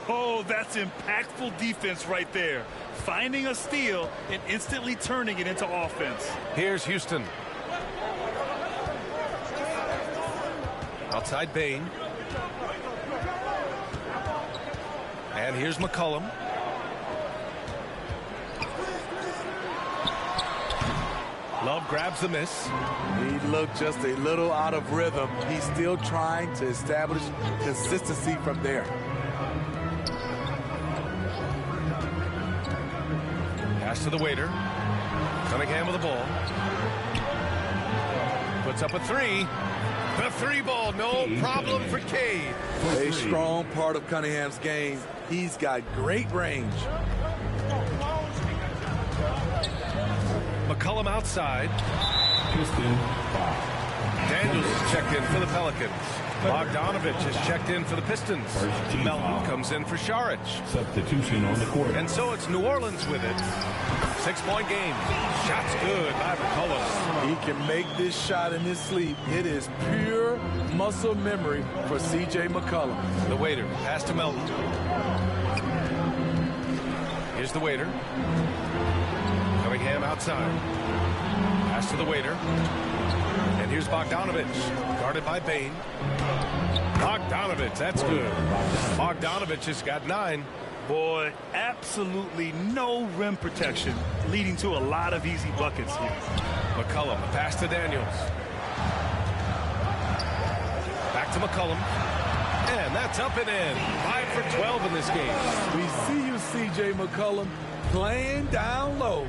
Oh, that's impactful defense right there. Finding a steal and instantly turning it into offense. Here's Houston. Outside Payne. And here's McCollum. Love grabs the miss. He looked just a little out of rhythm. He's still trying to establish consistency from there. Pass to the waiter. Cunningham with the ball. Puts up a three. The three ball, no problem for Cade. A strong part of Cunningham's game. He's got great range. McCollum outside. Daniels is checked in for the Pelicans. Bogdanovich is checked in for the Pistons. Melton comes in for Šarić. Substitution on the court. And so it's New Orleans with it. 6-point game. Shot's good by McCollum. He can make this shot in his sleep. It is pure muscle memory for C.J. McCollum. The waiter. Pass to Melton. Here's the waiter. Cunningham outside. Pass to the waiter. And here's Bogdanovich, guarded by Bane. Bogdanovich, that's good. Bogdanovich has got 9. Boy, absolutely no rim protection, leading to a lot of easy buckets here. McCollum, a pass to Daniels. Back to McCollum. And that's up and in. 5 for 12 in this game. We see you, C.J. McCollum, playing down low.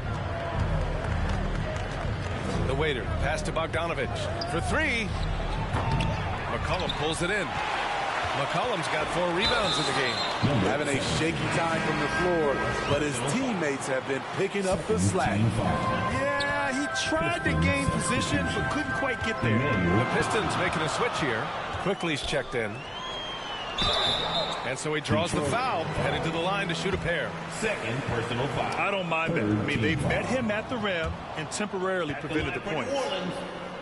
The waiter, pass to Bogdanovich for 3. McCollum pulls it in. McCollum's got 4 rebounds in the game. Having a shaky time from the floor, but his teammates have been picking up the slack. Yeah, he tried to gain position, but couldn't quite get there. The Pistons making a switch here. Quickly's checked in. And so he draws the foul, headed to the line to shoot a pair. Second personal foul. I don't mind that. I mean, they met him at the rim and temporarily prevented the points.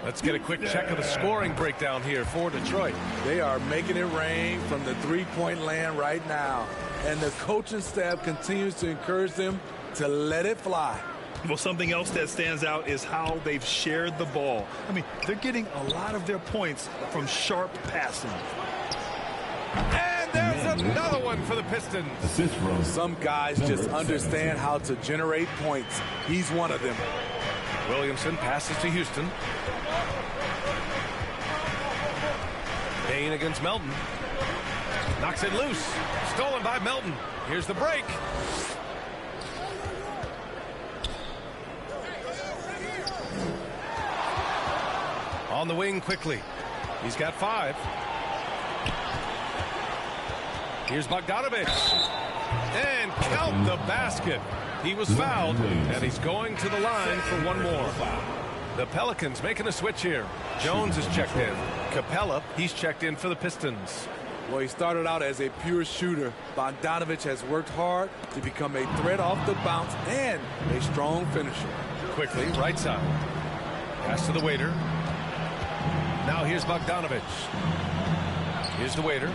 Let's get a quick check of the scoring breakdown here for Detroit. They are making it rain from the three-point land right now. And the coaching staff continues to encourage them to let it fly. Well, something else that stands out is how they've shared the ball. I mean, they're getting a lot of their points from sharp passing. And there's another one for the Pistons. Some guys just understand how to generate points. He's one of them. Williamson passes to Houston. Payne against Melton. Knocks it loose. Stolen by Melton. Here's the break. On the wing quickly. He's got 5. Here's Bogdanovich. And count the basket. He was fouled, and he's going to the line for one more. The Pelicans making a switch here. Jones is checked in. Capella, he's checked in for the Pistons. Well, he started out as a pure shooter. Bogdanovich has worked hard to become a threat off the bounce and a strong finisher. Quickly, right side. Pass to the waiter. Now here's Bogdanovich. Here's the waiter.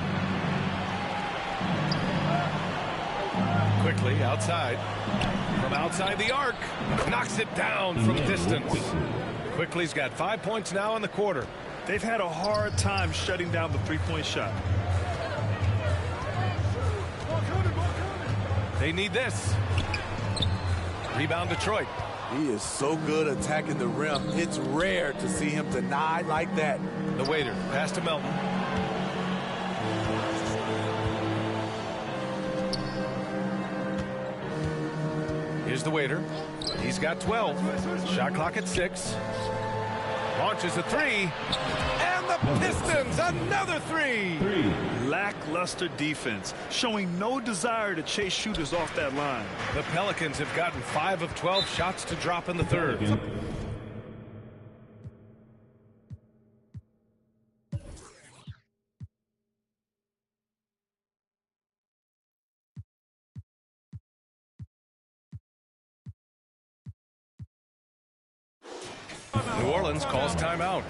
Quickly, outside. From outside the arc. Knocks it down from distance. Quickly's got 5 points now in the quarter. They've had a hard time shutting down the three-point shot. They need this. Rebound Detroit. He is so good attacking the rim. It's rare to see him denied like that. The waiter, pass to Melton. Here's the waiter. He's got 12. Shot clock at 6. Launches a 3. And the Pistons, another 3. Lackluster defense, showing no desire to chase shooters off that line. The Pelicans have gotten 5 of 12 shots to drop in the third. New Orleans calls timeout.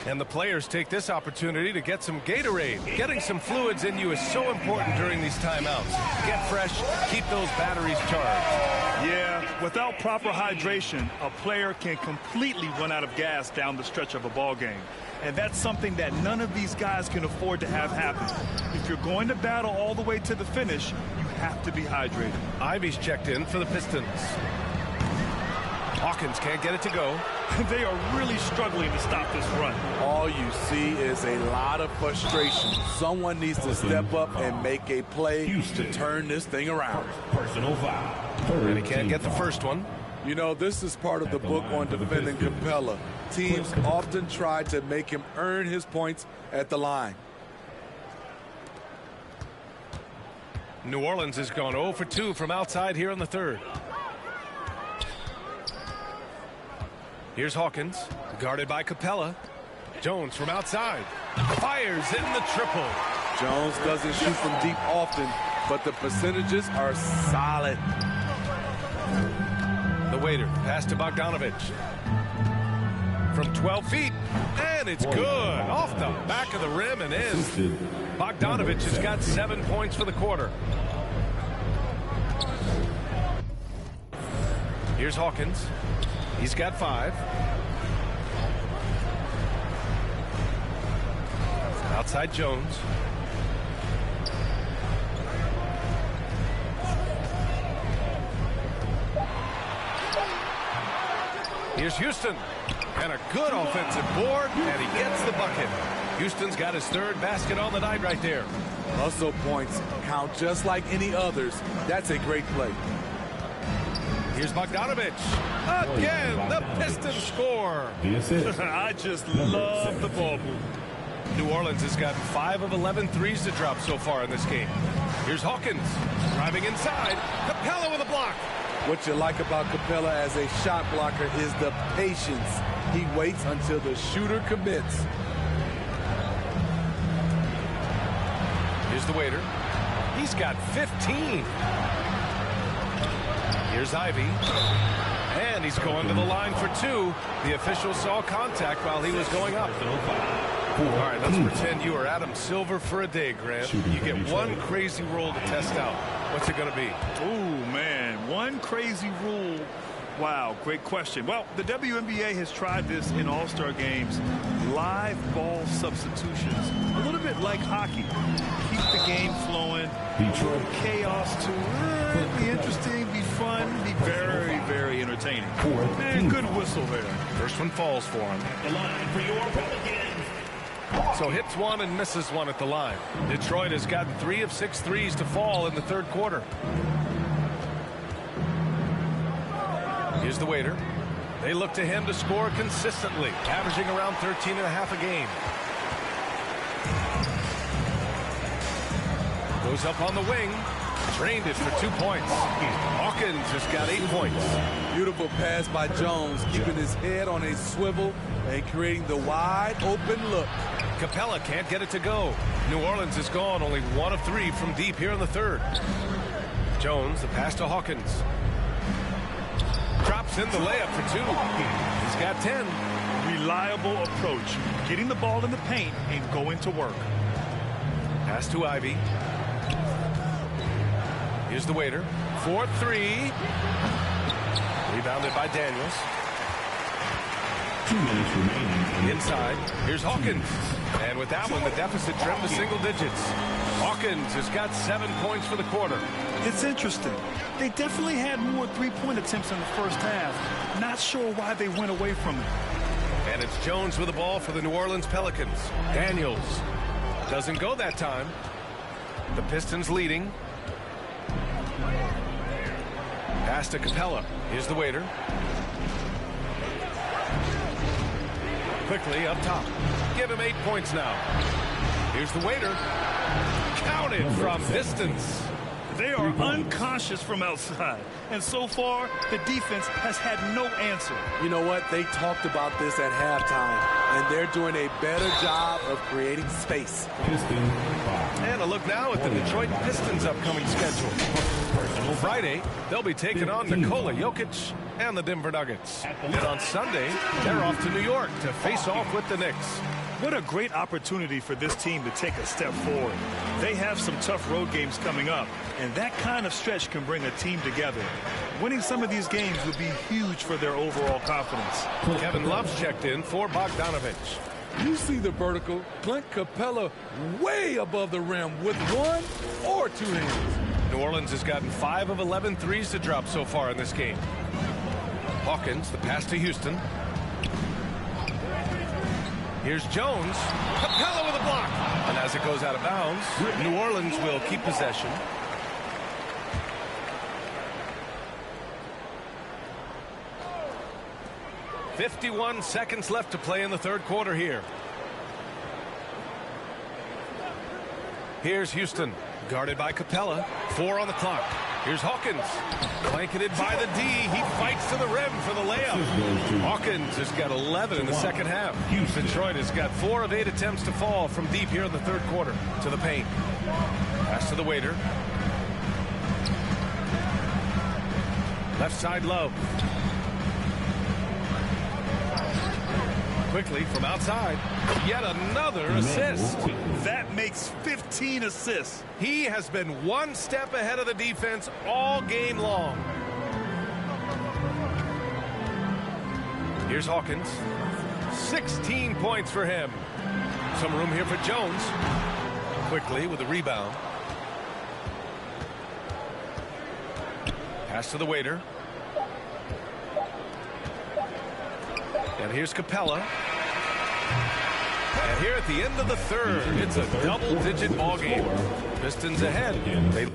And the players take this opportunity to get some Gatorade. Getting some fluids in you is so important during these timeouts. Get fresh, keep those batteries charged. Yeah, without proper hydration, a player can completely run out of gas down the stretch of a ball game. And that's something that none of these guys can afford to have happen. If you're going to battle all the way to the finish, you have to be hydrated. Ivy's checked in for the Pistons. Hawkins can't get it to go. They are really struggling to stop this run. All you see is a lot of frustration. Someone needs to step up and make a play to turn this thing around. Personal foul. And he can't get the first one. You know, this is part of the book on defending Capella. Teams often try to make him earn his points at the line. New Orleans has gone 0 for 2 from outside here in the third. Here's Hawkins, guarded by Capella. Jones from outside. Fires in the triple. Jones doesn't shoot from deep often, but the percentages are solid. The waiter, pass to Bogdanovich. From 12 feet, and it's good. Off the back of the rim and in. Bogdanovich has got 7 points for the quarter. Here's Hawkins. He's got 5. Outside Jones. Here's Houston. And a good offensive board, and he gets the bucket. Houston's got his 3rd basket on the night right there. Hustle points count just like any others. That's a great play. Here's Bogdanovich. Again, the Pistons score. I just love the ball move. New Orleans has gotten 5 of 11 threes to drop so far in this game. Here's Hawkins driving inside. Capella with a block. What you like about Capella as a shot blocker is the patience. He waits until the shooter commits. Here's the waiter. He's got 15. Here's Ivy. And he's going to the line for 2. The official saw contact while he was going up. All right, let's pretend you are Adam Silver for a day, Grant. You get one crazy rule to test out. What's it going to be? Oh, man, one crazy rule. Wow, great question. Well, the WNBA has tried this in all-star games. Live ball substitutions. A little bit like hockey. Keep the game flowing. Chaos to be interesting, be fun, be very, very entertaining. Man, good whistle there. First one falls for him. The line for your Pelicans. So hits one and misses one at the line. Detroit has gotten 3 of 6 threes to fall in the third quarter. Here's the waiter. They look to him to score consistently, averaging around 13.5 a game. Goes up on the wing. Drained it for 2 points. Hawkins has got 8 points. Beautiful pass by Jones, keeping his head on a swivel and creating the wide open look. Capella can't get it to go. New Orleans is gone only 1 of 3 from deep here in the third. Jones, the pass to Hawkins. Drops in the layup for 2. He's got 10. Reliable approach. Getting the ball in the paint and going to work. Pass to Ivy. Here's the waiter. 4-3. Rebounded by Daniels. 2 minutes remaining. Inside. Here's Hawkins. And with that one, the deficit trimmed to single digits. Hawkins has got 7 points for the quarter. It's interesting. They definitely had more three-point attempts in the first half. Not sure why they went away from it. And it's Jones with the ball for the New Orleans Pelicans. Daniels doesn't go that time. The Pistons leading. Pass to Capella. Here's the waiter. Quickly up top. Give him 8 points now. Here's the waiter. Counted from distance. They are unconscious from outside. And so far, the defense has had no answer. You know what? They talked about this at halftime, and they're doing a better job of creating space. And a look now at the Detroit Pistons' upcoming schedule. Friday, they'll be taking on Nikola Jokic and the Denver Nuggets. And on Sunday, they're off to New York to face off with the Knicks. What a great opportunity for this team to take a step forward. They have some tough road games coming up, and that kind of stretch can bring a team together. Winning some of these games would be huge for their overall confidence. Kevin Love's checked in for Bogdanovich. You see the vertical. Clint Capella way above the rim with 1 or 2 hands. New Orleans has gotten 5 of 11 threes to drop so far in this game. Hawkins, the pass to Houston. Here's Jones. Capella with a block. And as it goes out of bounds, New Orleans will keep possession. .51 seconds left to play in the third quarter here. Here's Houston, guarded by Capella. 4 on the clock. Here's Hawkins, blanketed by the D. He fights to the rim for the layup. Hawkins has got 11 in the second half. Detroit has got 4 of 8 attempts to fall from deep here in the third quarter. To the paint. Pass to the waiter. Left side, Love. Quickly from outside. Yet another assist. That makes 15 assists. He has been one step ahead of the defense all game long. Here's Hawkins. 16 points for him. Some room here for Jones. Quickly with the rebound. Pass to the waiter. And here's Capella. And here at the end of the third, it's a double-digit ball game. Pistons ahead. They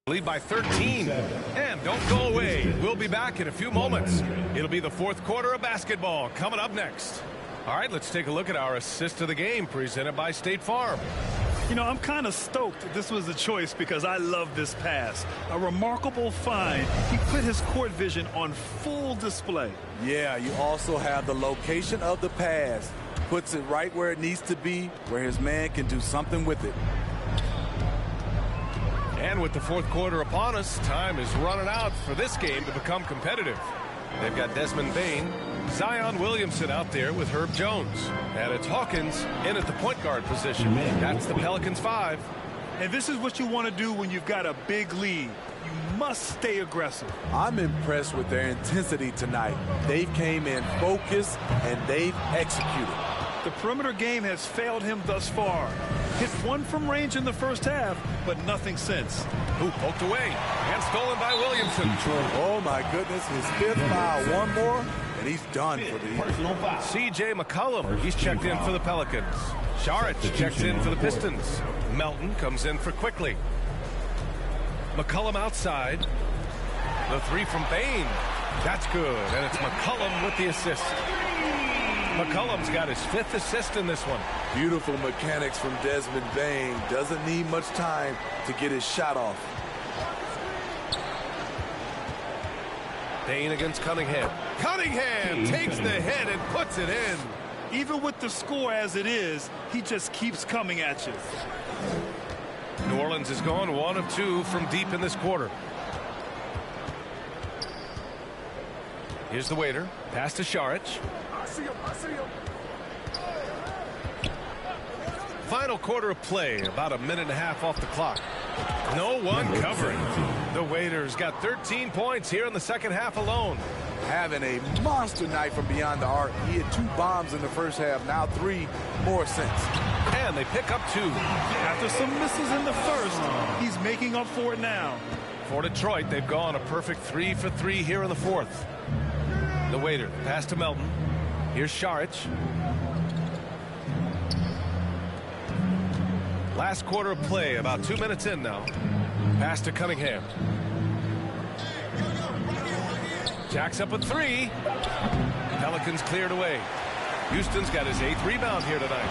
lead by 13. And don't go away. We'll be back in a few moments. It'll be the fourth quarter of basketball coming up next. All right, let's take a look at our assist of the game presented by State Farm. You know, I'm kind of stoked this was a choice because I love this pass. A remarkable find. He put his court vision on full display. Yeah, you also have the location of the pass. Puts it right where it needs to be, where his man can do something with it. And with the fourth quarter upon us, time is running out for this game to become competitive. They've got Desmond Bain, Zion Williamson out there with Herb Jones. And it's Hawkins in at the point guard position. That's the Pelicans 5. And this is what you want to do when you've got a big lead. You must stay aggressive. I'm impressed with their intensity tonight. They came in focused and they've executed. The perimeter game has failed him thus far. Hit one from range in the first half, but nothing since. Ooh, poked away and stolen by Williamson. Oh my goodness, his 5th foul. One more, and he's done for the personal foul. C.J. McCollum, he's checked in for the Pelicans. Saric checks in for the Pistons. Melton comes in for Quickly. McCollum outside. The 3 from Bain. That's good, and it's McCollum with the assist. McCollum's got his 5th assist in this one. Beautiful mechanics from Desmond Bain. Doesn't need much time to get his shot off. Bain against Cunningham. Cunningham takes the hit and puts it in. Even with the score as it is, he just keeps coming at you. New Orleans has gone 1 of 2 from deep in this quarter. Here's the waiter. Pass to Saric. I see him. Final quarter of play, about a minute and a half off the clock. No one covering. The waiter's got 13 points here in the second half alone. Having a monster night from beyond the arc. He had 2 bombs in the first half, now 3 more since. And they pick up 2. After some misses in the first, he's making up for it now. For Detroit, they've gone a perfect 3 for 3 here in the fourth. The waiter, pass to Melton. Here's Saric. Last quarter of play, about 2 minutes in now. Pass to Cunningham. Jacks up a 3. Pelicans cleared away. Houston's got his 8th rebound here tonight.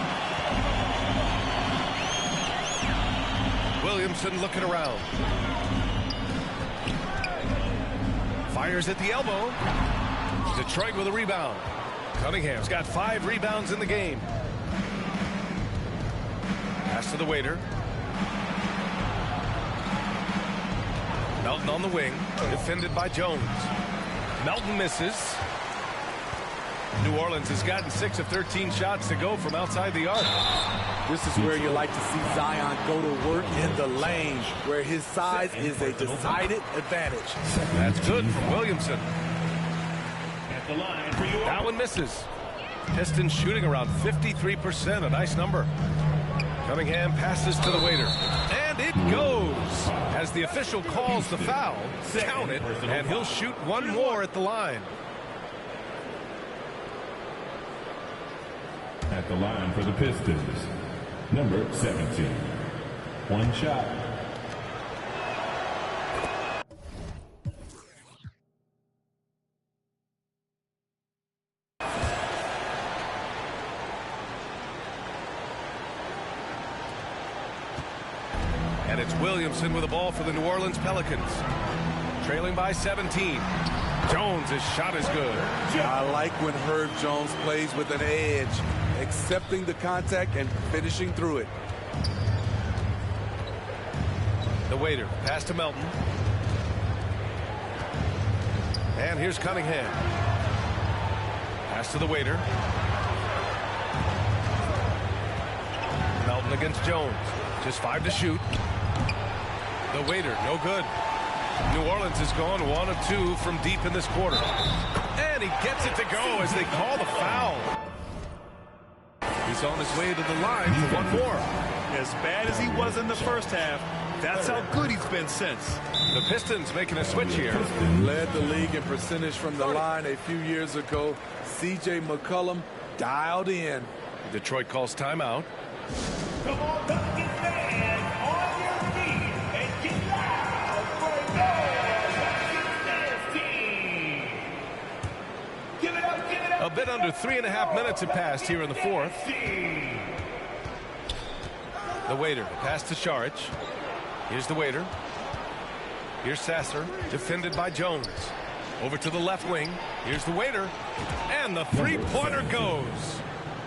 Williamson looking around. Fires at the elbow. Detroit with a rebound. Cunningham's got 5 rebounds in the game. Pass to the waiter. Melton on the wing, defended by Jones. Melton misses. New Orleans has gotten 6 of 13 shots to go from outside the arc. This is where you like to see Zion go to work in the lane, where his size is a decided advantage. That's good from Williamson. That one misses. Pistons shooting around 53%, a nice number. Cunningham passes to the waiter. And it goes. As the official calls the foul, count it, and he'll shoot one more at the line. At the line for the Pistons, number 17. One shot. And it's Williamson with the ball for the New Orleans Pelicans. Trailing by 17. Jones' shot is good. I like when Herb Jones plays with an edge, accepting the contact and finishing through it. The waiter, pass to Melton. And here's Cunningham. Pass to the waiter. Melton against Jones. Just 5 to shoot. The waiter, no good. New Orleans has gone 1 of 2 from deep in this quarter. And he gets it to go as they call the foul. He's on his way to the line for one more. As bad as he was in the first half, that's how good he's been since. The Pistons making a switch here. Led the league in percentage from the line a few years ago. C.J. McCollum dialed in. Detroit calls timeout. Come on, Duncan fans, on your feet and get loud for your dance team. Give it up, give it up. A bit under 3.5 minutes have passed here in the fourth. The waiter, pass to Šarić. Here's the waiter. Here's Sasser, defended by Jones. Over to the left wing. Here's the waiter. And the three-pointer goes.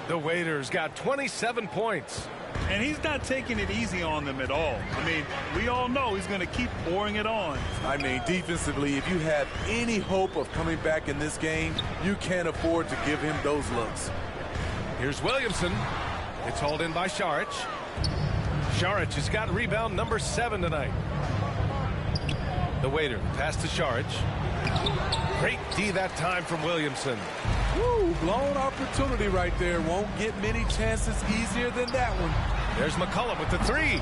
The waiter's got 27 points. And he's not taking it easy on them at all. I mean, we all know he's going to keep pouring it on. I mean, defensively, if you have any hope of coming back in this game, you can't afford to give him those looks. Here's Williamson. It's hauled in by Šarić. Šarić has got rebound number 7 tonight. The waiter, pass to Šarić. Great D that time from Williamson. Woo, blown opportunity right there. Won't get many chances easier than that one. There's McCollum with the 3.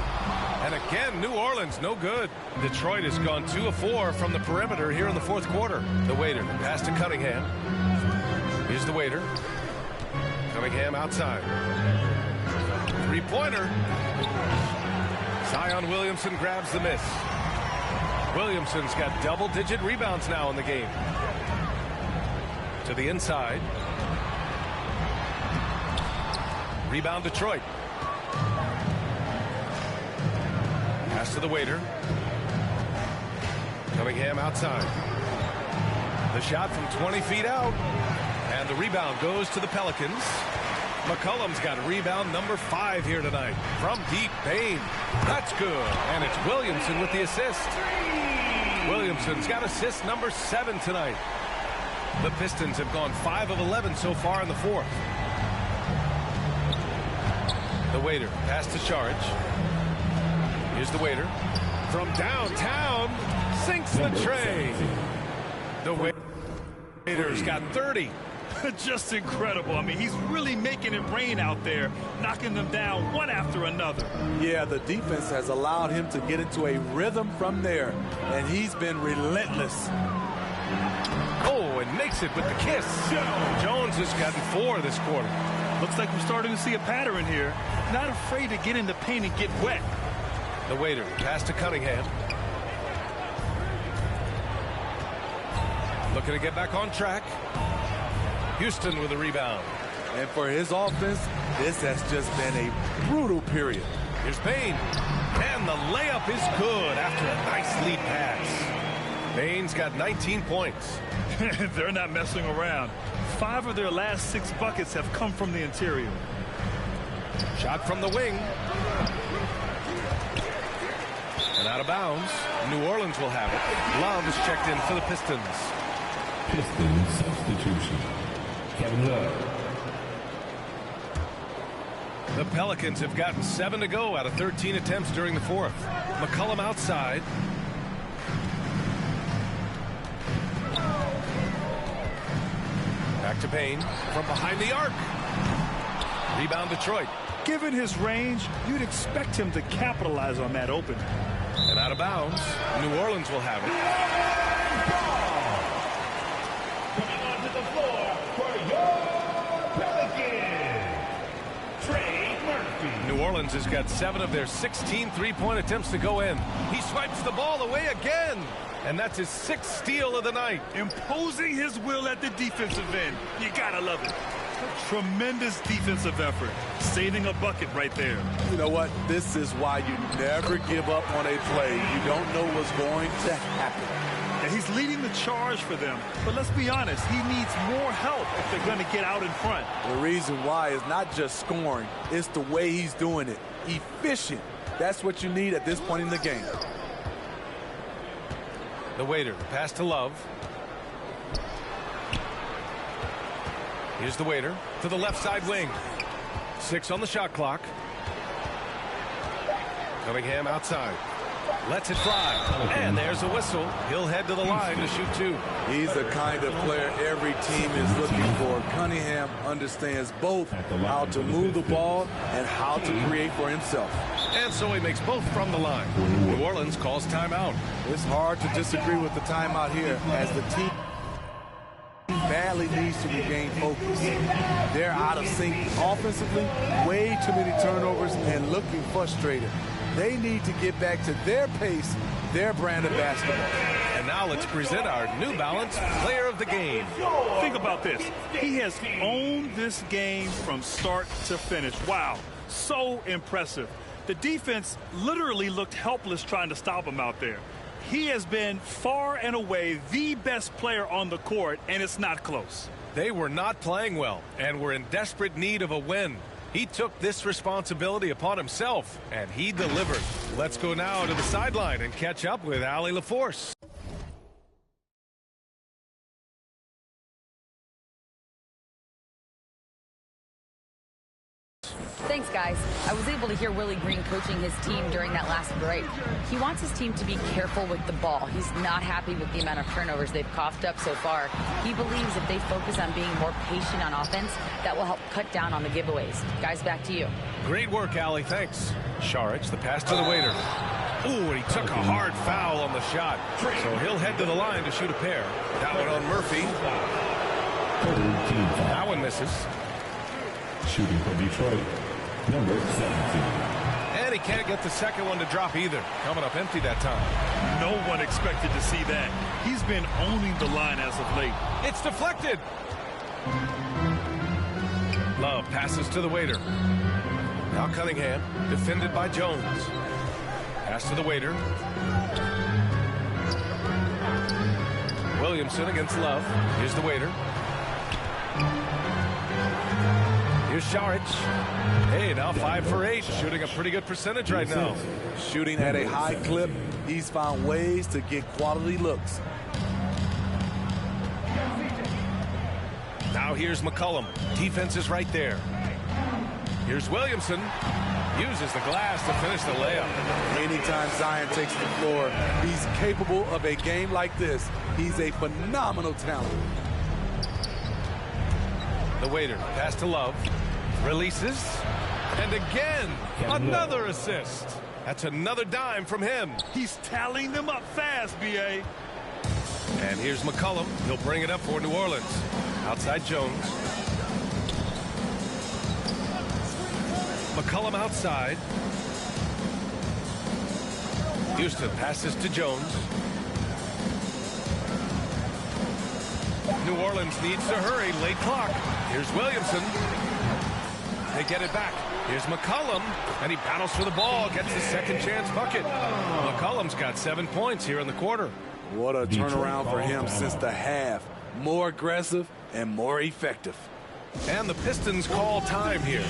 And again, New Orleans, no good. Detroit has gone 2 of 4 from the perimeter here in the fourth quarter. The waiter, pass to Cunningham. Here's the waiter. Cunningham outside. Three-pointer. Zion Williamson grabs the miss. Williamson's got double-digit rebounds now in the game. To the inside. Rebound Detroit. Pass to the waiter. Cunningham outside. The shot from 20 feet out. And the rebound goes to the Pelicans. McCollum's got rebound number 5 here tonight. From deep, Bain. That's good. And it's Williamson with the assist. Williamson's got assist number 7 tonight. The Pistons have gone 5 of 11 so far in the fourth. The waiter, pass to Šarić. Here's the waiter. From downtown, sinks the tray. The waiter's got 30. Just incredible. I mean, he's really making it rain out there, knocking them down one after another. Yeah, the defense has allowed him to get into a rhythm from there, and he's been relentless. Oh, and makes it with the kiss. Jones has gotten 4 this quarter. Looks like we're starting to see a pattern here. Not afraid to get in the paint and get wet. The waiter, pass to Cunningham. Looking to get back on track. Houston with a rebound. And for his offense, this has just been a brutal period. Here's Bain. And the layup is good after a nice lead pass. Bain's got 19 points. They're not messing around. 5 of their last 6 buckets have come from the interior. Shot from the wing. And out of bounds. New Orleans will have it. Love is checked in for the Pistons. Pistons substitution. Kevin Love. The Pelicans have gotten 7 to go out of 13 attempts during the fourth. McCollum outside. Back to Bain from behind the arc. Rebound Detroit. Given his range, you'd expect him to capitalize on that opening. And out of bounds. New Orleans will have it. Coming onto the floor for your Pelicans, Trey Murphy. New Orleans has got 7 of their 16 three-point attempts to go in. He swipes the ball away again. And that's his 6th steal of the night. Imposing his will at the defensive end. You gotta love it. Tremendous defensive effort. Saving a bucket right there. You know what? This is why you never give up on a play. You don't know what's going to happen. And he's leading the charge for them. But let's be honest, he needs more help if they're going to get out in front. The reason why is not just scoring. It's the way he's doing it. Efficient. That's what you need at this point in the game. The waiter, pass to Love. Here's the waiter to the left side wing. 6 on the shot clock. Cunningham outside. Lets it fly. And there's a whistle. He'll head to the line to shoot 2. He's the kind of player every team is looking for. Cunningham understands both how to move the ball and how to create for himself. And so he makes both from the line. New Orleans calls timeout. It's hard to disagree with the timeout here as the team badly needs to regain focus. They're out of sync offensively, way too many turnovers, and looking frustrated. They need to get back to their pace, their brand of basketball. And now let's present our New Balance Player of the Game. Think about this. He has owned this game from start to finish. Wow, so impressive. The defense literally looked helpless trying to stop him out there. He has been far and away the best player on the court, and it's not close. They were not playing well and were in desperate need of a win. He took this responsibility upon himself, and he delivered. Let's go now to the sideline and catch up with Allie LaForce. Thanks, guys. I was able to hear Willie Green coaching his team during that last break. He wants his team to be careful with the ball. He's not happy with the amount of turnovers they've coughed up so far. He believes if they focus on being more patient on offense, that will help cut down on the giveaways. Guys, back to you. Great work, Allie. Thanks. Sharich, the pass to the waiter. Ooh, and he took a hard foul on the shot. So he'll head to the line to shoot a pair. That one on Murphy. That one misses. Shooting for Detroit, number 17. And he can't get the second one to drop either. Coming up empty that time. No one expected to see that. He's been owning the line as of late. It's deflected. Love passes to the waiter. Now Cunningham, defended by Jones. Pass to the waiter. Williamson against Love. Here's the waiter. Here's Sharich. Hey, now 5 for 8. Shooting a pretty good percentage right now. Shooting at a high clip. He's found ways to get quality looks. Now here's McCollum. Defense is right there. Here's Williamson. Uses the glass to finish the layup. Anytime Zion takes the floor, he's capable of a game like this. He's a phenomenal talent. The waiter, pass to Love. Releases. And again, another assist. That's another dime from him. He's tallying them up fast, B.A. And here's McCollum. He'll bring it up for New Orleans. Outside Jones. McCollum outside. Houston passes to Jones. New Orleans needs to hurry. Late clock. Here's Williamson. They get it back. Here's McCollum, and he battles for the ball, gets the second chance bucket. McCollum's got 7 points here in the quarter. What a turnaround for him since the half. More aggressive and more effective. And the Pistons call time here.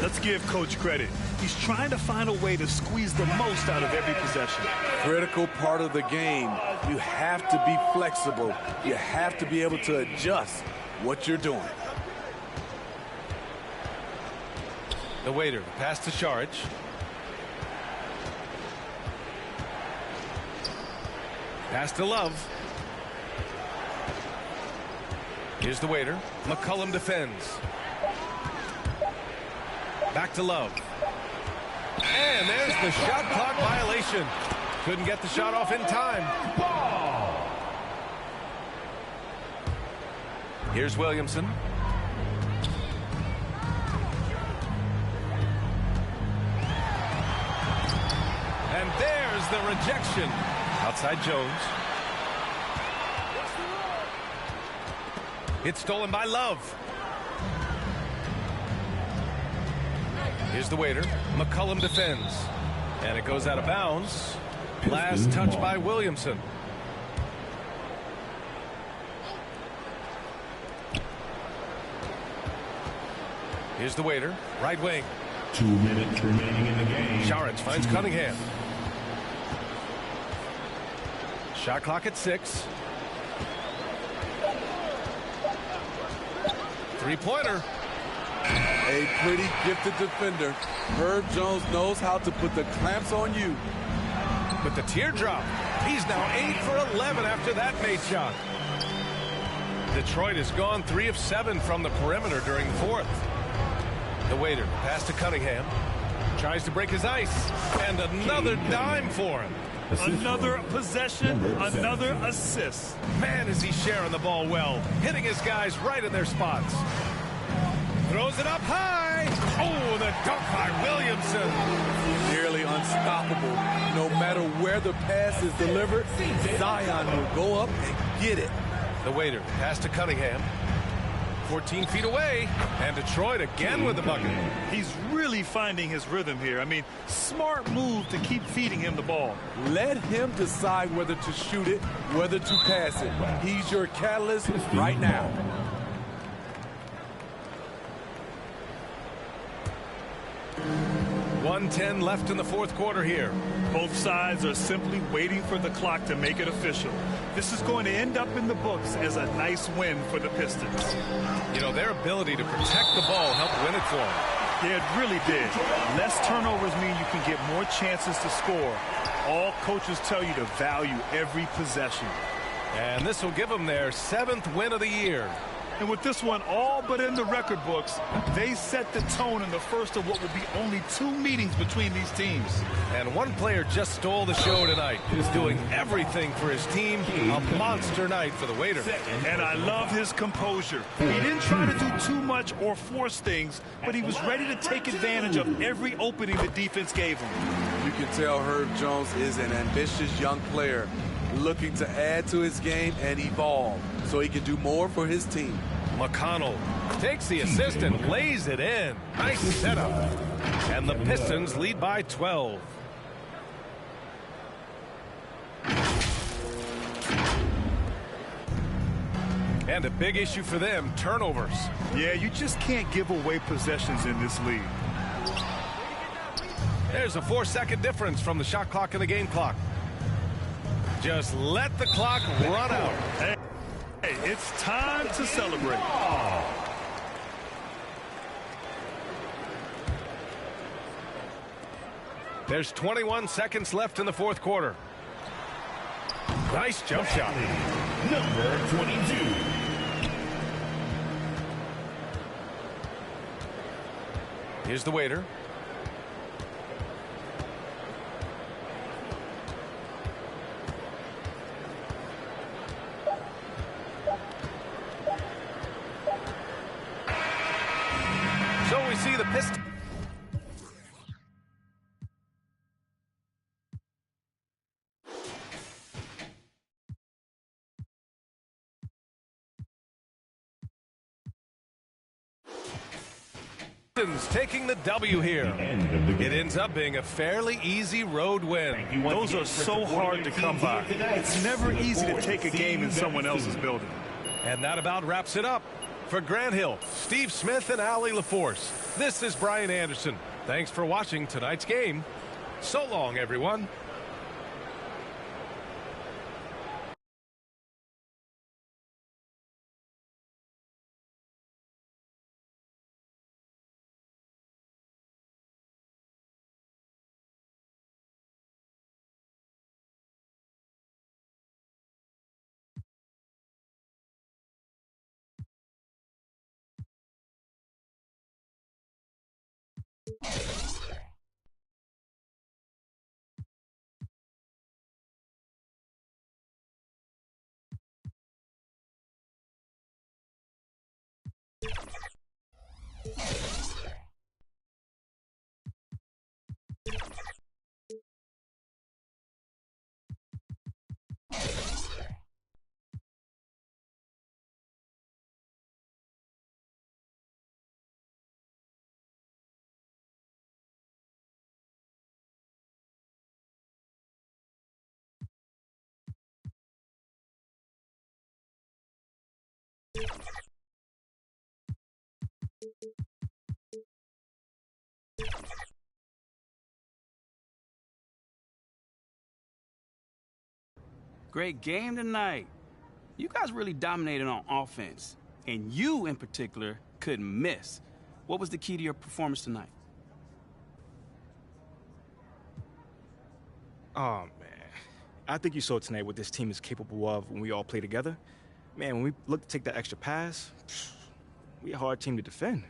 Let's give Coach credit. He's trying to find a way to squeeze the most out of every possession. Critical part of the game. You have to be flexible. You have to be able to adjust what you're doing. The waiter, pass to Sharich. Pass to Love. Here's the waiter. McCollum defends. Back to Love. And there's the shot clock violation. Couldn't get the shot off in time. Here's Williamson. And there's the rejection. Outside Jones. It's stolen by Love. Here's the waiter. McCullum defends. And it goes out of bounds. Last touch by Williamson. Here's the waiter. Right wing. 2 minutes remaining in the game. Sharich finds Cunningham. Shot clock at 6. Three-pointer. A pretty gifted defender. Herb Jones knows how to put the clamps on you. With the teardrop. He's now 8 for 11 after that made shot. Detroit has gone 3 of 7 from the perimeter during the fourth. The waiter pass to Cunningham. Tries to break his ice. And another dime for him. Another possession, another assist. Man, is he sharing the ball well. Hitting his guys right in their spots. Throws it up high. Oh, the dunk by Williamson. Nearly unstoppable. No matter where the pass is delivered, Zion will go up and get it. The waiter pass to Cunningham. 14 feet away, and Detroit again with the bucket. He's really finding his rhythm here. I mean, smart move to keep feeding him the ball. Let him decide whether to shoot it, whether to pass it. He's your catalyst right now. .110 left in the fourth quarter here. Both sides are simply waiting for the clock to make it official. This is going to end up in the books as a nice win for the Pistons. You know, their ability to protect the ball helped win it for them. Yeah, it really did. Less turnovers mean you can get more chances to score. All coaches tell you to value every possession. And this will give them their 7th win of the year. And with this one all but in the record books, they set the tone in the first of what will be only 2 meetings between these teams. And one player just stole the show tonight. He's doing everything for his team. A monster night for the waiter. And I love his composure. He didn't try to do too much or force things, but he was ready to take advantage of every opening the defense gave him. You can tell Herb Jones is an ambitious young player looking to add to his game and evolve so he can do more for his team. McConnell takes the assist and lays it in. Nice setup. And the Pistons lead by 12. And a big issue for them, turnovers. Yeah, you just can't give away possessions in this league. There's a 4-second difference from the shot clock and the game clock. Just let the clock run out. Hey, it's time to celebrate. There's 21 seconds left in the fourth quarter. Nice jump shot. Number 22. Here's the waiter. So we see the Pistons. Taking the W here. It ends up being a fairly easy road win. Those are so hard to come by. It's never easy to take a game in someone else's building. And that about wraps it up. For Grant Hill, Steve Smith, and Allie LaForce, this is Brian Anderson. Thanks for watching tonight's game. So long, everyone. Great game tonight. You guys really dominated on offense, and you in particular couldn't miss. What was the key to your performance tonight? Oh, man. I think you saw tonight what this team is capable of when we all play together. Man, when we look to take that extra pass, we're a hard team to defend.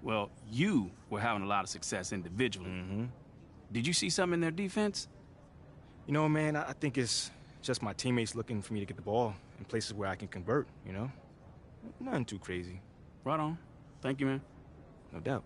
Well, you were having a lot of success individually. Did you see something in their defense? You know, man, I think it's just my teammates looking for me to get the ball in places where I can convert, you know? Nothing too crazy. Right on. Thank you, man. No doubt.